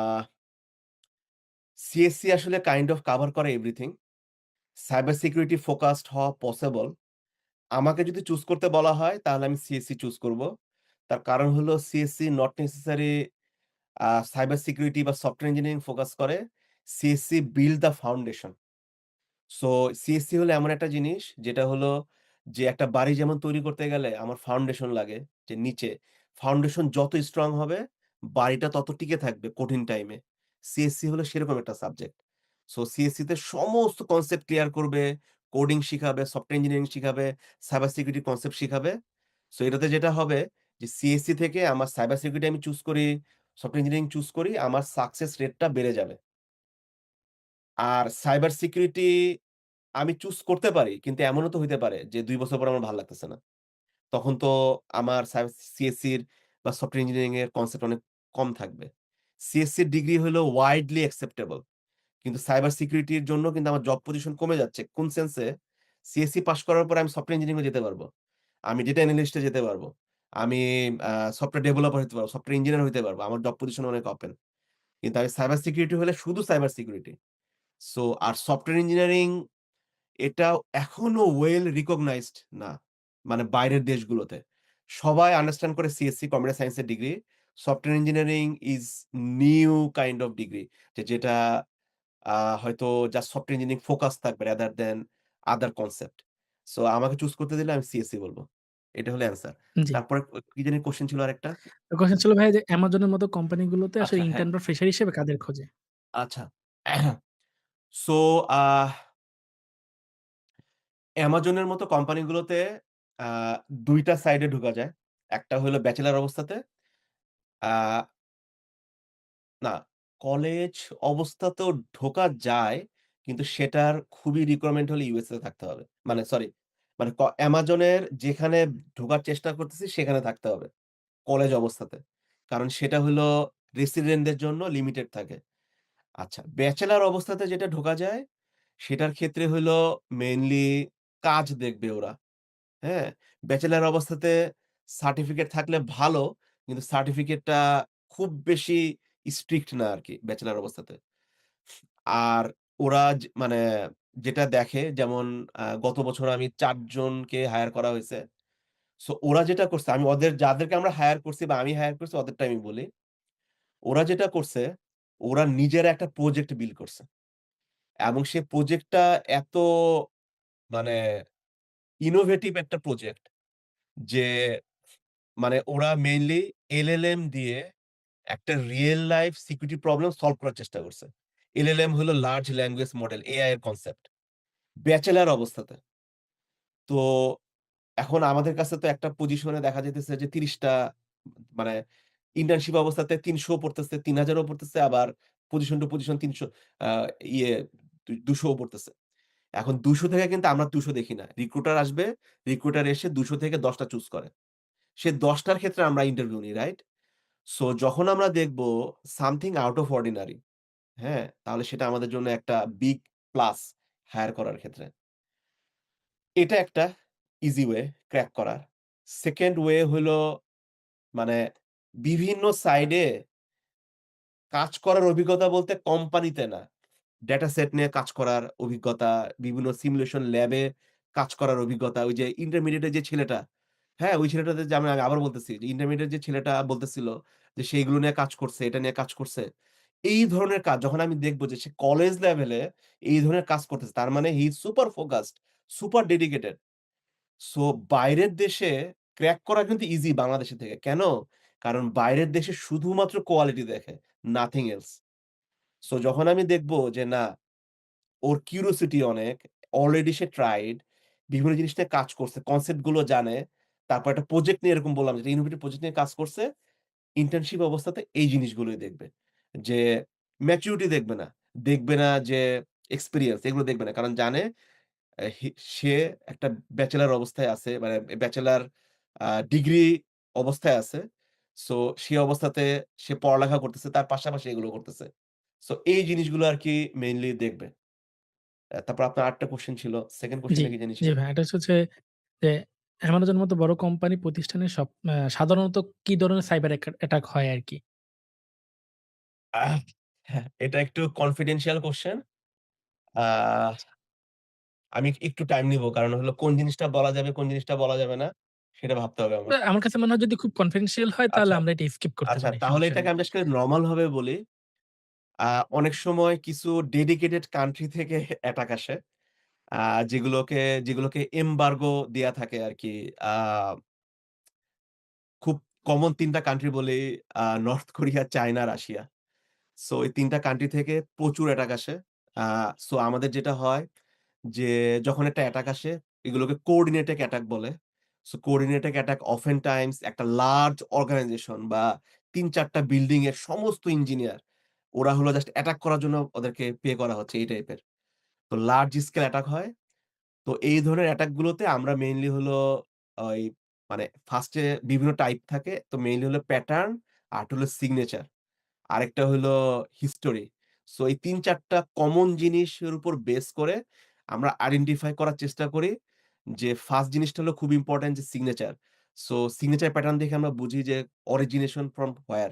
সিএসসি আসলে কাইন্ড অফ কভার করে এভরিথিং। সাইবার সিকিউরিটি ফোকাসড হওয়া পসিবল। আমাকে যদি চুজ করতে বলা হয় তাহলে আমি সিএসসি চুজ করব। তার কারণ হলো CSC not necessary cyber security বা সফটওয়্যার ইঞ্জিনিয়ারিং ফোকাস করে। CSC build the foundation. So CSC হলো এমন একটা জিনিস যেটা হলো যে একটা বাড়ি যেমন তৈরি করতে গেলে আমার ফাউন্ডেশন লাগে যে নিচে। ফাউন্ডেশন যত স্ট্রং হবে বাড়িটা তত টিকে থাকবে কঠিন টাইমে। সিএসসি হলো সেরকম একটা সাবজেক্ট। সো সিএসসি তে সমস্ত কনসেপ্ট ক্লিয়ার করবে, কোডিং শিখাবে, সফটওয়্যার ইঞ্জিনিয়ারিং শিখাবে, সাইবার সিকিউরিটি কনসেপ্ট শিখাবে। সো এটাতে যেটা হবে যে সিএসসি থেকে আমার সাইবার সিকিউরিটি আমি চুজ করি, সফটওয়্যার ইঞ্জিনিয়ারিং চুজ করি, আমার সাকসেস রেটটা বেড়ে যাবে। আর সাইবার সিকিউরিটি আমি চুজ করতে পারি। কিন্তু এমনও তো হইতে পারে যে ২ বছর পর আমার ভাল লাগতেছে না। তখন তো আমার সিএসসির বা সফটওয়্যার ইঞ্জিনিয়ারিং এর কনসেপ্ট অনেক কম থাকবে। সিএসসির ডিগ্রি হলো ওয়াইডলি অ্যাকসেপ্টেবল। কিন্তু সাইবার সিকিউরিটির জন্য কিন্তু আমার জব পজিশন কমে যাচ্ছে। কোন সেন্সে? সিএসসি পাস করার পরে আমি সফটওয়্যার ইঞ্জিনিয়ারিং এ যেতে পারব। আমি ডেটা অ্যানালিস্ট এ যেতে পারব। আমি সফটওয়্যার ডেভেলপার হতে পারব। সফটওয়্যার ইঞ্জিনিয়ার হইতে পারব। আমার জব পজিশন অনেক ওপেন। কিন্তু আমি সাইবার সিকিউরিটি হলে শুধু সাইবার সিকিউরিটি। সো আর সফটওয়্যার ইঞ্জিনিয়ারিং এটাও এখনো ওয়েল রিকগনাইজড না। মানে বাইরের দেশগুলোতে। সবাই আন্ডারস্ট্যান্ড করে সিএসসি কম্পিউটার সায়েন্স এর degree. Software engineering is new kind of degree. যেটা হয়তো জাস্ট সফটওয়্যার ইঞ্জিনিয়ারিং ফোকাস থাকবে রাদার দ্যান আদার কনসেপ্ট। সো আমাকে চুজ করতে দিলে আমি সিএসসি বলব। এটা হলো অ্যান্সার। জি। তারপরে কি জানি কোয়েশ্চেন ছিল আরেকটা? কোয়েশ্চেন ছিল ভাইয়া যে Amazon এর মতো কোম্পানিগুলোতে আসলে আচ্ছা, হ্যাঁ। ইন্টার্ন বা ফ্রেশার হিসেবে কাদের খোঁজে? আচ্ছা। সো আহ Amazon এর মতো কোম্পানিগুলোতে আ ২ টা সাইডে ঢুকা যায়। একটা হলো ব্যাচেলর অবস্থাতে। আ না, কলেজ অবস্থাতেও ঢোকা যায়। কিন্তু সেটার খুবই রিকোয়ারমেন্ট হলে ইউএসএ তে থাকতে হবে। মানে সরি, মানে Amazon এর যেখানে ঢোকার চেষ্টা করতেছি সেখানে থাকতে হবে। কলেজ অবস্থাতে। কারণ সেটা হলো রেসিডেন্টদের জন্য লিমিটেড থাকে। আচ্ছা, ব্যাচেলর অবস্থাতে যেটা ঢোকা যায়, সেটার ক্ষেত্রে হইলো মেইনলি কাজ দেখবে ওরা। হ্যাঁ? ব্যাচেলর অবস্থাতে সার্টিফিকেট থাকলে ভালো, কিন্তু সার্টিফিকেটটা খুব বেশি স্ট্রিক্ট না আরকি ব্যাচেলর অবস্থাতে। আর ওরা মানে যেটা দেখে যেমন গত বছর আমি ৪ জনকে হায়ার করা হইছে। সো ওরা যেটা করছে আমি যাদেরকে আমরা হায়ার করছি বা আমি হায়ার করছি ওদেরটা আমি বলি। ওরা যেটা করছে, ওরা নিজেরা একটা প্রজেক্ট বিল্ড করছে। এবং সে প্রজেক্টটা এত মানে ইনোভেটিভ একটা প্রজেক্ট যে মানে ওরা মেইনলি এলএলএম দিয়ে একটা Real life security problem solve করার চেষ্টা করছে। এলএলএম হলো লার্জ ল্যাঙ্গুয়েজ মডেল, এআই এর কনসেপ্ট। ব্যাচেলর অবস্থাতে। তো এখন আমাদের কাছে তো একটা পজিশনে দেখা যাইতেছে যে ৩০ টা মানে ইন্টার্নশিপ অবস্থাতে ৩০০ পড়তেছে, ৩০০০ ও পড়তেছে আবার পজিশন টু পজিশন ৩০০ আ ইয়ে ২০০ ও পড়তেছে। এখন ২০০ থেকে কিন্তু আমরা ২০০ দেখি না। রিক্রুটার আসবে, রিক্রুটার এসে ২০০ থেকে ১০ টা চুজ করে। সে ১০ টার ক্ষেত্রে আমরা ইন্টারভিউ নিই, রাইট? সো যখন আমরা দেখব সামথিং আউট অফ অর্ডিনারি, হ্যাঁ? তাহলে সেটা আমাদের জন্য একটা বিগ প্লাস হায়ার করার ক্ষেত্রে। এটা একটা ইজি ওয়ে ক্র্যাক করার। 2nd ওয়ে হলো মানে বিভিন্ন সাইডে কাজ করার অভিজ্ঞতা বলতে কোম্পানিতে না। ডেটা সেট নিয়ে কাজ করার অভিজ্ঞতা, বিভিন্ন সিমুলেশন ল্যাবে কাজ করার অভিজ্ঞতা। ওই যে ইন্টারমিডিয়েট এর যে ছেলেটা, হ্যাঁ? ওই ছেলেটাতে যে আমি আবার বলতেছি যে ইন্টারমিডিয়েট যে ছেলেটা বলতেছিল যে সে এগুলো নিয়ে কাজ করছে, এটা নিয়ে কাজ করছে। এই ধরনের কাজ যখন আমি দেখব যে সে কলেজ লেভেলে এই ধরনের কাজ করতেছে, তার মানে he is super focused, super dedicated. So বাইরের দেশে ক্র্যাক করা কিন্তু ইজি বাংলাদেশের থেকে। কেন? কারণ বাইরের দেশে শুধুমাত্র কোয়ালিটি দেখে, নাথিং এলস। সো যখন আমি দেখব যে না, ওর কিউরিওসিটি অনেক, অলরেডি সে ট্রাইড, বিভিন্ন জিনিস নিয়ে কাজ করছে, কনসেপ্ট গুলো জানে। তারপর একটা প্রজেক্ট নিয়ে এরকম বললাম যে ইনোভেটিভ প্রজেক্ট নিয়ে কাজ করছে। ইন্টার্নশিপ অবস্থাতে এই জিনিসগুলোই দেখবে। যে ম্যাচুরিটি দেখবে না। দেখবে না যে এক্সপেরিয়েন্স এগুলো দেখবে না। কারণ জানে অ্যা হি সে একটা ব্যাচেলর অবস্থায় আছে। মানে ব্যাচেলর ডিগ্রি অবস্থায় আছে। সো সে অবস্থাতে সে পড়ালেখা করতেছে। তার পাশাপাশি এগুলো করতেছে। সো এই জিনিসগুলো আরকি মেইনলি দেখবে। তারপর আপনার আরেকটা কোয়েশ্চেন ছিল। 2nd জি, কোয়েশ্চেনটা কি জানি জি ছিল? ভাই। এটা হচ্ছে যে Amazon এর মতো বড় কোম্পানি প্রতিষ্ঠানে সাধারণত কি ধরনের সাইবার অ্যাটাক হয় আরকি? আহ হ্যাঁ, এটা একটু কনফিডেনশিয়াল কোয়েশ্চেন। আ আমি একটু টাইম নিবো। কারণ হলো কোন জিনিসটা বলা যাবে, কোন জিনিসটা বলা যাবে না সেটা ভাবতে হবে আমার। আমার কাছে মনে হয় যদি খুব কনফিডেন্সিয়াল হয় তাহলে আচ্ছা, আমরা এটা স্কিপ করতে আচ্ছা পারি। তাহলে সমস্যা এটাকে নেই। আমি আজকে নরমাল ভাবে বলি। অনেক সময় কিছু ডেডিকেটেড কান্ট্রি থেকে অ্যাটাক আসে। আ যেগুলোকে যেগুলোকে এমবার্গো দেয়া থাকে আরকি। আ খুব কমন ৩ টা কান্ট্রি বলি north Korea, China, Russia. So এই ৩ টা কান্ট্রি থেকে প্রচুর অ্যাটাক আসে। আ সো আমাদের যেটা হয় যে যখন একটা অ্যাটাক আসে এগুলোকে কোঅর্ডিনেটেড অ্যাটাক বলে। So coordinated attack often Times একটা লার্জ অর্গানাইজেশন বা ৩-৪ টা বিল্ডিং এর সমস্ত ইঞ্জিনিয়ার ওরা হলো জাস্ট অ্যাটাক করার জন্য ওদেরকে পে করা হচ্ছে এই টাইপের। তো লার্জ স্কেল অ্যাটাক হয়। তো এই ধরনের অ্যাটাক গুলোতে আমরা মেইনলি হলো ওই মানে ফার্স্ট এ বিভিন্ন টাইপ থাকে। তো মেইনলি হলো প্যাটার্ন আর একটা হলো সিগনেচার। আরেকটা হইলো হিস্টোরি। সো এই ৩-৪ টা কমন জিনিসের উপর বেস করে আমরা আইডেন্টিফাই করার চেষ্টা করি যে ফার্স্ট জিনিসটা হলো খুব ইম্পোর্টেন্ট যে সিগনেচার। সো সিগনেচার প্যাটার্ন দেখে আমরা বুঝি যে অরিজিনেশন ফ্রম হোয়ার।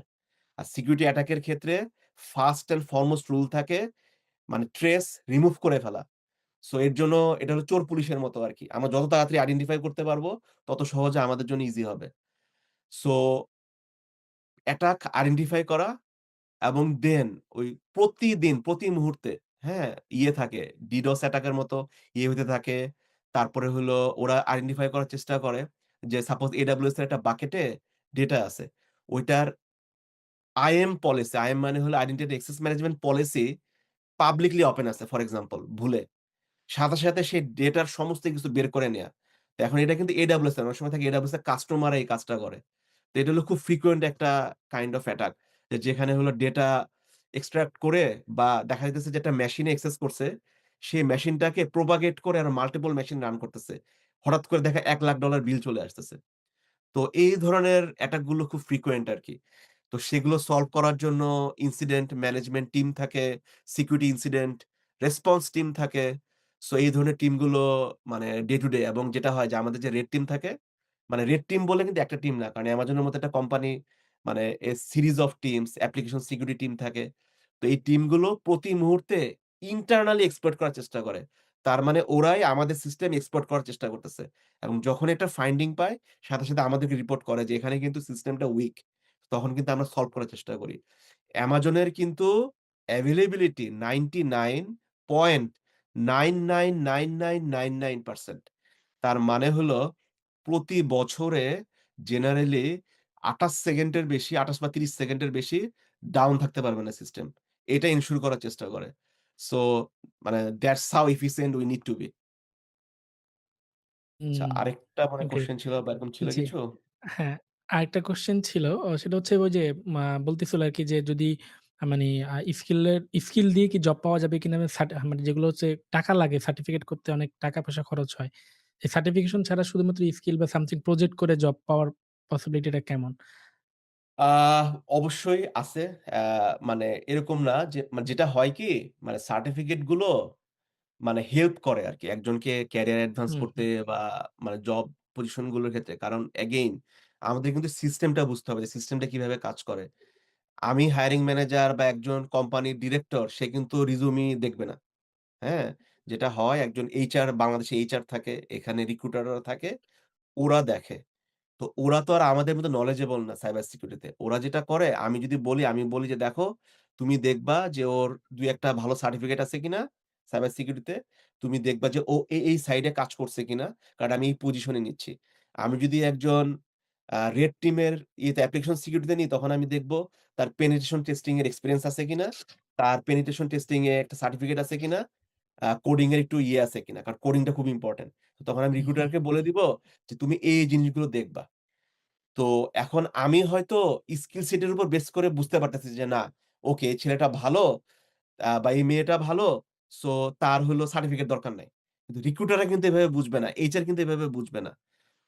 আর সিকিউরিটি অ্যাটাক এর ক্ষেত্রে ফার্স্ট অ্যান্ড ফরমোস্ট রুল থাকে মানে ট্রেস রিমুভ করে ফেলা। সো এর জন্য এটা হলো চোর পুলিশের মতো আরকি। আমরা যত তাড়াতাড়ি আইডেন্টিফাই করতে পারবো তত সহজে আমাদের জন্য ইজি হবে। সো অ্যাটাক আইডেন্টিফাই করা এবং দেন ওই প্রতিদিন, প্রতি মুহূর্তে, হ্যাঁ? ইয়ে থাকে DDoS অ্যাটাক এর মতো ইয়ে হইতে থাকে। তারপরে হলো ওরা আইডেন্টিফাই করার চেষ্টা করে যে সাপোজ AWS এর একটা বাকেটে ডেটা আছে। ওইটার IAM পলিসি, IAM মানে হলো identity access management policy publicly open আছে ফর এক্সাম্পল ভুলে। সাথে, সাথে সেই ডেটার সমস্ত কিছু বের করে নেয়া। তো এখন এটা কিন্তু AWS এর অনেক সময় থাকে AWS এর কাস্টমাররা এই কাজটা করে। তো এটা হলো খুব ফ্রিকোয়েন্ট একটা কাইন্ড অফ অ্যাটাক। যেখানে হলো ডেটা এক্সট্রাক্ট করে বা দেখা যাইতেছে যে একটা মেশিনে অ্যাক্সেস করছে, সেই মেশিনটাকে প্রোপাগেট করে আরো মাল্টিপল মেশিন রান করতেছে। হঠাৎ করে দেখা $১,০০,০০০ বিল চলে আসতেছে। তো এই ধরনের অ্যাটাক গুলো খুব ফ্রিকোয়েন্ট আরকি। তো সেগুলো সলভ করার জন্য ইনসিডেন্ট ম্যানেজমেন্ট টিম থাকে, সিকিউরিটি ইনসিডেন্ট রেসপন্স টিম থাকে। সো এই ধরনের টিমগুলো মানে ডে টু ডে এবং যেটা হয় যে আমাদের যে রেড টিম থাকে, মানে রেড টিম বলে কিন্তু একটা টিম না। কারণ Amazon এর মতো একটা কোম্পানি মানে series of teams, application security team থাকে। তো এই টিমগুলো প্রতি মুহূর্তে ইন্টারনালি এক্সপ্লয়েট করার চেষ্টা করে। তার মানে ওরাই আমাদের সিস্টেম এক্সপ্লয়েট করার চেষ্টা করতেছে। এবং যখন একটা ফাইন্ডিং পায় সাথে আমাদেরকে রিপোর্ট করে যে এখানে কিন্তু সিস্টেমটা উইক। তখন কিন্তু আমরা সলভ করার চেষ্টা করি। Amazon এর কিন্তু availability 99.999999% তার মানে হলো প্রতি বছরে জেনারেলি ২৮ সেকেন্ডের বেশি ২৮ বা ৩০ সেকেন্ডের বেশি ডাউন থাকতে পারবে না সিস্টেম। এটা এনশিওর করার চেষ্টা করে। সো মানে that's how efficient we need to be. আচ্ছা হুম, আরেকটা মানে গ্রেট। কোয়েশ্চেন ছিল বা এরকম ছিল জি। কিছু? হ্যাঁ, আরেকটা কোয়েশ্চেন ছিল। সেটা হচ্ছে ওই যে বলতেছিল আরকি যে যদি মানে স্কিল দিয়ে কি জব পাওয়া যাবে কিনা? মানে যেগুলো হচ্ছে টাকা লাগে সার্টিফিকেট করতে অনেক টাকা-পয়সা খরচ হয়। এই সার্টিফিকেশন ছাড়া শুধুমাত্র স্কিল বা সামথিং প্রজেক্ট করে জব পাওয়ার পসিবিলিটিটা কেমন? আহ অবশ্যই আছে। অ্যা মানে এরকম না যে মানে যেটা হয় কি মানে সার্টিফিকেট গুলো মানে হেল্প করে আরকি একজনকে ক্যারিয়ার অ্যাডভান্স হুম, করতে হুম, বা মানে জব পজিশন গুলোর ক্ষেত্রে। কারণ এগেইন আমাদের কিন্তু সিস্টেমটা বুঝতে হবে যে সিস্টেমটা কিভাবে কাজ করে। আমি হায়ারিং ম্যানেজার বা একজন কোম্পানির ডিরেক্টর সে কিন্তু রিজুমি দেখবে না। হ্যাঁ? যেটা হয় একজন বাংলাদেশে এইচআর থাকে, এখানে রিক্রুটাররা থাকে, ওরা দেখে। তো ওরা তো আর আমাদের মতো knowledgeable না সাইবার সিকিউরিটিতে। ওরা যেটা করে আমি বলি যে, "দেখো, তুমি দেখবা যে ওর ২-১ টা ভালো সার্টিফিকেট আছে কিনা সাইবার সিকিউরিটিতে। তুমি দেখবা যে ও এই সাইডে কাজ করছে কিনা। কারণ আমি এই পজিশনে নিচ্ছি।" আমি যদি একজন রেড টিমের অ্যাপ্লিকেশন সিকিউরিটিতে নিই, তখন আমি দেখব তার পেনিট্রেশন টেস্টিং এর এক্সপেরিয়েন্স আছে কিনা, তার পেনিট্রেশন টেস্টিং এ একটা সার্টিফিকেট আছে কিনা, কোডিং এর একটু আছে কিনা। কারণ কোডিংটা খুব ইম্পোর্টেন্ট। তখন আমি হুম, হুম, রিক্রুটারকে বলে দিব যে, "তুমি এই জিনিসগুলো দেখবা।" তো এখন আমি হয়তো স্কিল সেট এর উপর বেস করে বুঝতে পারতেছি যে না, ওকে এই ছেলেটা ভালো বা এই মেয়েটা ভালো। সো তার হলো সার্টিফিকেট দরকার নাই। কিন্তু রিক্রুটাররা কিন্তু এভাবে বুঝবে না। এইচআর কিন্তু এভাবে বুঝবে না।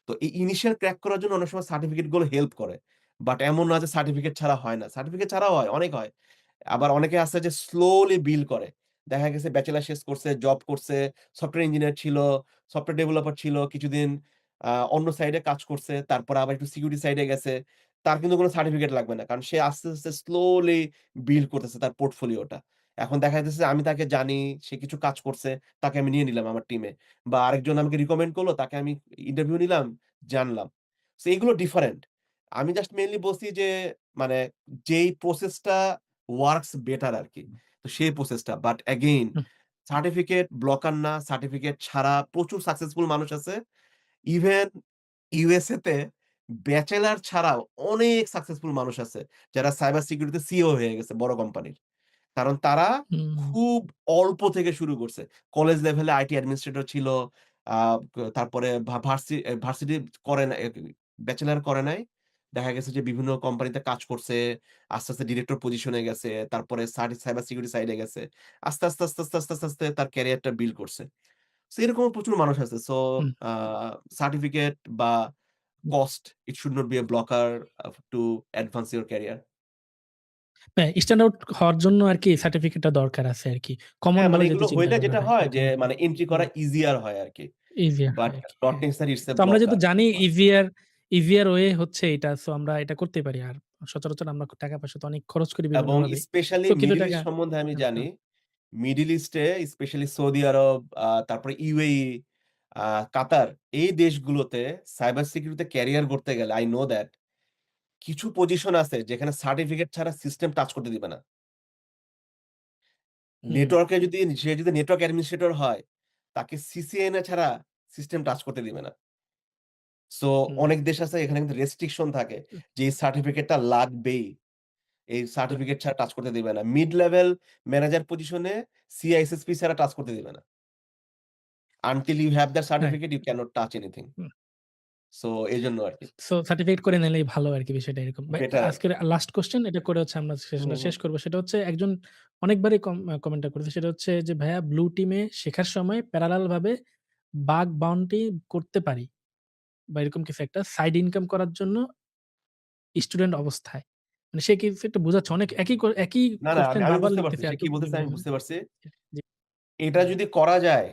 তো এই ইনিশিয়াল ক্র্যাক করার জন্য অনেক সময় সার্টিফিকেট গুলো হেল্প করে। বাট এমন না যে সার্টিফিকেট ছাড়া হয় না। সার্টিফিকেট ছাড়াও হয়, অনেক হয়। আবার অনেকে আছে যে স্লোলি বিল্ড করে। দেখা গেছে ব্যাচেলর শেষ করছে, জব করছে, সফটওয়্যার ইঞ্জিনিয়ার ছিল, সফটওয়্যার ডেভেলপার ছিল। কিছুদিন অন্য সাইডে কাজ করছে। তারপরে আবার একটু সিকিউরিটি সাইডে গেছে। তার কিন্তু কোন সার্টিফিকেট লাগবে না। কারণ সে আস্তে স্লোলি বিল্ড করতেছে তার পোর্টফোলিওটা। এখন দেখা যাইতেছে আমি তাকে জানি, সে কিছু কাজ করছে, তাকে আমি নিয়ে নিলাম আমার টিমে। বা আরেকজন আমাকে রিকমেন্ড করলো, তাকে আমি ইন্টারভিউ নিলাম, জানলাম। সো এগুলো ডিফারেন্ট। আমি জাস্ট মেইনলি বলছি যে মানে যেই প্রসেসটা ওয়ার্কস বেটার আরকি। তো সেই প্রসেসটা। But again hmm, certificate blocker না। সার্টিফিকেট ছাড়া প্রচুর সাকসেসফুল মানুষ আছে। ইভেন ইউএসএ তে ব্যাচেলর ছাড়াও অনেক সাকসেসফুল মানুষ আছে। যারা সাইবার সিকিউরিটিতে সিইও হয়ে গেছে বড় কোম্পানির। কারণ তারা হুম, খুব অল্প থেকে শুরু করছে। কলেজ লেভেলে আইটি অ্যাডমিনিস্ট্রেটর ছিল। আ তারপরে ভার্সিটি করে না ব্যাচেলর করে নাই। দেখা গেছে যে বিভিন্ন কোম্পানিতে কাজ করছে। আস্তে ডিরেক্টর পজিশনে গেছে। তারপরে সাইবার সিকিউরিটি সাইড এ গেছে। আস্তে তার ক্যারিয়ারটা বিল্ড করছে। সো এরকমও প্রচুর মানুষ আছে। So hmm. আ সার্টিফিকেট বা cost it should not be a blocker to advance your career. হ্যাঁ, স্ট্যান্ড আউট হওয়ার জন্য আরকি সার্টিফিকেটটা দরকার আছে আরকি। কমন হ্যাঁ, মানে ভাবে যদি এগুলো চিন্তা হইলে করা যেটা হয় হয় যে এরকম আরকি। মানে এন্ট্রি করা হুম, ইজিয়ার হয় আরকি। ইজিয়ার বাট হয় আরকি। নট হ্যাঁ। নেসেসারি ইটস a তো আমরা যেহেতু blocker. জানি ইজিয়ার ওয়ে হচ্ছে এটা। সো আমরা এটা করতে পারি। আর সচরাচর আমরা টাকা-পয়সা তো অনেক খরচ করি এবং বিভিন্নভাবে। স্পেশালি সো কিছু মিডল টাকা ইস্ট সম্বন্ধে আমি হ্যাঁ, জানি। হ্যাঁ। মিডল ইস্টে স্পেশালি সৌদি আরব, তারপরে ইউএই, আ কাতার এই দেশগুলোতে সাইবার সিকিউরিটিতে ক্যারিয়ার গড়তে গেলে I know that কিছু পজিশন আছে যেখানে সার্টিফিকেট ছাড়া সিস্টেম টাচ করতে দিবে না। হুম, সে যদি নেটওয়ার্ক অ্যাডমিনিস্ট্রেটর হয়, তাকে সিসিএনএ ছাড়া সিস্টেম টাচ করতে দিবে না। সো হুম। অনেক দেশ আছে এখানে কিন্তু রেস্ট্রিকশন থাকে যে এই সার্টিফিকেটটা লাগবেই। এই সার্টিফিকেট ছাড়া টাচ করতে দিবে না। মিড লেভেল ম্যানেজার পজিশনে সিআইএসএসপি ছাড়া টাচ করতে দিবে না। Until you have that right. Certificate you can't touch anything. Hmm. So এজন্য আরকি। সো সার্টিফিকেট করে নিলেই ভালো আরকি বিষয়টা এরকম। ভাই বেটার আরকি। আজকের লাস্ট কোয়েশ্চেন এটা করে হচ্ছে আমরা হুম, সেশনটা হুম। শেষ করব। সেটা হচ্ছে একজন অনেকবারই কমেন্টটা করেছে। সেটা হচ্ছে যে, "ভাইয়া ব্লু টিমে শেখার সময় প্যারালাল ভাবে বাগ বাউন্টি করতে পারি। বা এরকম কিছু একটা সাইড ইনকাম করার জন্য স্টুডেন্ট অবস্থায়। মানে সে কিছু একটা বোঝাচ্ছে অনেক একই না, না আমি কোয়েশ্চেন আমি বারবার বুঝতে পারছি। লিখতেছে সে আরকি কি বলতেছে ভিন্ন, আমি ভিন্ন বুঝতে পারছি। জি, এটা যদি করা যায়,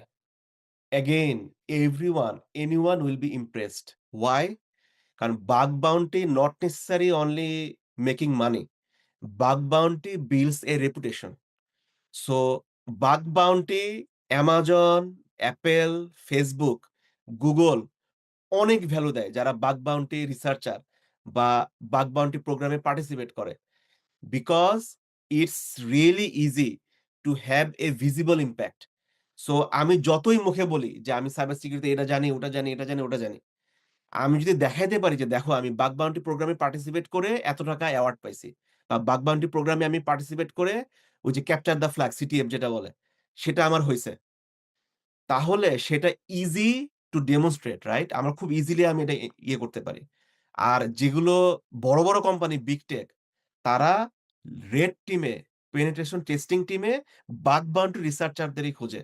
again anyone will be impressed. Why? কারণ bug bounty not necessary only making money. Bug bounty builds a reputation. So bug bounty Amazon, Apple, Facebook, Google অনেক ভ্যালু দেয় যারা বাগ বাউন্টি রিসার্চার বা বাগ বাউন্টি প্রোগ্রামে participate করে। Because it's really easy to have a visible impact. So আমি যতই মুখে বলি যে আমি সাইবার সিকিউরিটিতে এটা জানি, ওটা জানি, এটা জানি, ওটা জানি। আমি যদি দেখাইতে পারি যে দেখো আমি বাগ বাউন্টি প্রোগ্রামে পার্টিসিপেট করে এত টাকা অ্যাওয়ার্ড পাইছি। বা বাগ বাউন্টি প্রোগ্রামে আমি পার্টিসিপেট করে ওই যে ক্যাপচার দ্য ফ্ল্যাগ সিটিএফ যেটা বলে, সেটা আমার হইছে। তাহলে সেটা ইজি টু ডেমনস্ট্রেট, রাইট? আমরা খুব ইজিলি আমি এটা ইয়ে করতে পারি। আর যেগুলো বড়, বড় কোম্পানি বিগ টেক তারা রেড টিমে, পেনিট্রেশন টেস্টিং টিমে বাগ বাউন্টি রিসার্চারদেরই খোঁজে।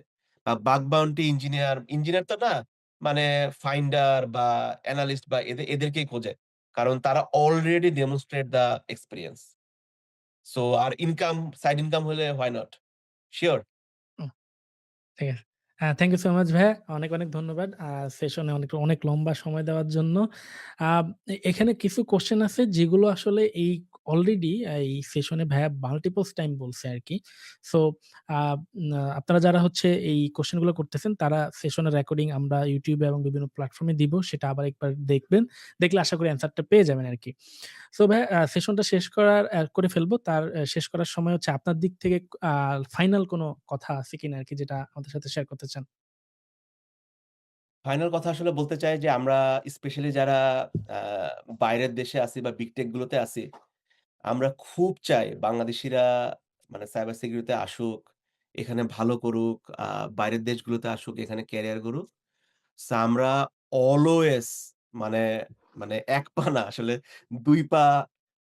বাগ বাউন্টি ইঞ্জিনিয়ার তো না, মানে ফাইন্ডার বা অ্যানালিস্ট বা এদেরকেই খোঁজে। কারণ তারা already demonstrate the experience. So আর সাইড ইনকাম হলে হোয়াই নট? সিউর? জি। ঠিক আছে। থ্যাংক ইউ সো মাচ ভাইয়া। অনেক, অনেক ধন্যবাদ। সেশনে অনেক লম্বা সময় দেওয়ার জন্য। এখানে কিছু কোয়েশ্চেন আছে যেগুলো আসলে অলরেডি এই সেশনে ভাইয়া মাল্টিপলস টাইম বলছে আরকি। সো আ না আপনারা যারা হচ্ছে এই কোয়েশ্চেন গুলো করতেছেন তারা সেশনের রেকর্ডিং আমরা YouTube এ এবং বিভিন্ন প্ল্যাটফর্মে দিব। সেটা আবার একবার দেখবেন। দেখলে আশা করি অ্যান্সারটা পেয়ে যাবেন আরকি। সো ভাইয়া সেশনটা শেষ করে ফেলবো। তার শেষ করার সময় হচ্ছে আপনার দিক থেকে আ ফাইনাল কোনো কথা আছে কিনা আরকি যেটা আমাদের সাথে শেয়ার করতে চান? ফাইনাল কথা আসলে বলতে চাই যে আমরা স্পেশালি যারা আ বাইরের দেশে আছি বা বিগ টেক গুলোতে আছি, আমরা খুব চাই বাংলাদেশীরা মানে সাইবার সিকিউরিটিতে আসুক, এখানে ভালো করুক, বাইরের দেশগুলোতে আসুক, এখানে ক্যারিয়ার গড়ুক। সো আমরা অলওয়েজ মানে মানে ১ পা না আসলে ২ পা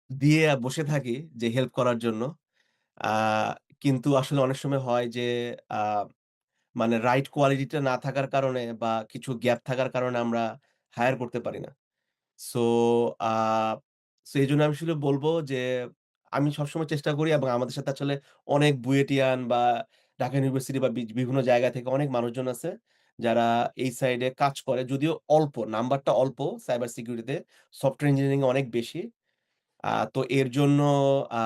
দিয়ে বসে থাকি যে হেল্প করার জন্য। আ কিন্তু আসলে অনেক সময় হয় যে আ মানে রাইট কোয়ালিটিটা না থাকার কারণে বা কিছু গ্যাপ থাকার কারণে আমরা হায়ার করতে পারি না। সো আ সো এজন্য আমি আসলে বলব যে আমি সবসময় চেষ্টা করি এবং আমাদের সাথে আসলে অনেক বুয়েটিয়ান বা ঢাকা ইউনিভার্সিটি বা বিভিন্ন জায়গা থেকে অনেক মানুষজন আছে যারা এই সাইডে কাজ করে। যদিও অল্প, নাম্বারটা অল্প সাইবার সিকিউরিটিতে। সফটওয়্যার ইঞ্জিনিয়ারিং এ অনেক বেশি। তো এর জন্য আ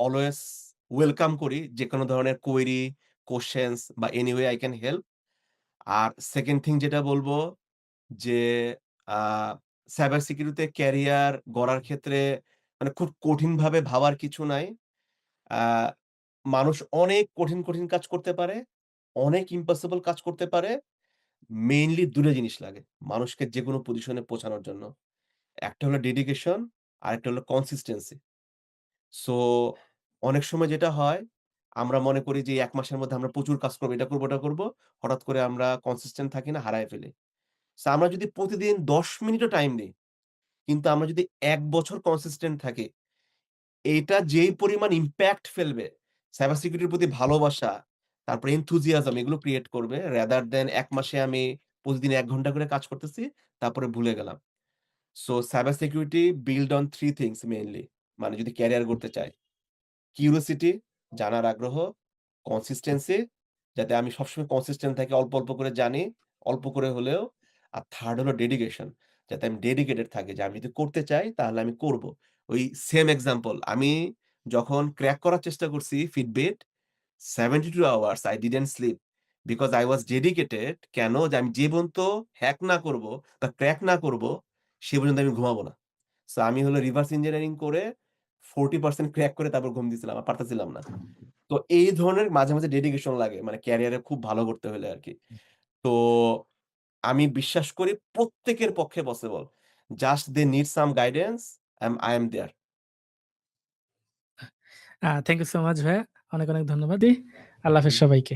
অলওয়েজ ওয়েলকাম করি যেকোনো ধরনের কোয়েরি, কোয়েশ্চেনস বা any way I can help. আর 2nd থিং যেটা বলব যে আ সাইবার সিকিউরিটিতে ক্যারিয়ার গড়ার ক্ষেত্রে মানে খুব কঠিনভাবে ভাবার কিছু নাই। আ মানুষ অনেক কঠিন, কঠিন কাজ করতে পারে, অনেক ইম্পসিবল কাজ করতে পারে। মেইনলি ২ টা জিনিস লাগে মানুষকে যেকোনো পজিশনে পৌঁছানোর জন্য। একটা হলো ডেডিকেশন, আরেকটা হলো কনসিস্টেন্সি। সো অনেক সময় যেটা হয়, আমরা মনে করি যে ১ মাসের মধ্যে আমরা প্রচুর কাজ করব, এটা করব, ওটা করব। হঠাৎ করে আমরা কনসিস্টেন্ট থাকি না, হারায় ফেলি। সো আমরা যদি প্রতিদিন ১০ মিনিটও টাইম দেই, কিন্তু আমরা যদি ১ বছর কনসিস্টেন্ট থাকি, এইটা যেই পরিমাণ ইমপ্যাক্ট ফেলবে, সাইবার সিকিউরিটির প্রতি ভালোবাসা, তারপরে enthusiasm এগুলো ক্রিয়েট করবে রাদার দ্যান ১ মাসে আমি প্রতিদিন ১ ঘন্টা করে কাজ করতেছি, তারপরে ভুলে গেলাম। So cyber security build on 3 things mainly মানে যদি ক্যারিয়ার গড়তে চায়। কিউরিওসিটি জানার আগ্রহ, কনসিস্টেন্সি যাতে আমি সবসময় কনসিস্টেন্ট থাকি, অল্প, অল্প করে জানি, অল্প করে হলেও। আর থার্ড হলো ডেডিকেশন। যাতে আমি ডেডিকেটেড থাকি যে আমি যদি করতে চাই তাহলে আমি করব। ওই সেম এক্সাম্পল আমি যখন ক্র্যাক করার চেষ্টা করছি Fitbit 72 hours I didn't sleep because I was dedicated কেন? যে আমি যে পর্যন্ত হ্যাক না করব বা ক্র্যাক না করব সে পর্যন্ত আমি ঘুমাবো না। সো আমি হলো রিভার্স ইঞ্জিনিয়ারিং করে 40% ক্র্যাক করে তারপর ঘুম দিছিলাম। আর পারতেছিলাম না। তো এই ধরনের মাঝে, মাঝে ডেডিকেশন লাগে। মানে ক্যারিয়ারে খুব ভালো করতে হলে আরকি। তো আমি বিশ্বাস করি প্রত্যেকের পক্ষে possible. Just they need some guidance I am there. Thank you so much ভাইয়া। অনেক, অনেক ধন্যবাদ। আল্লাহ হাফেজ সবাইকে।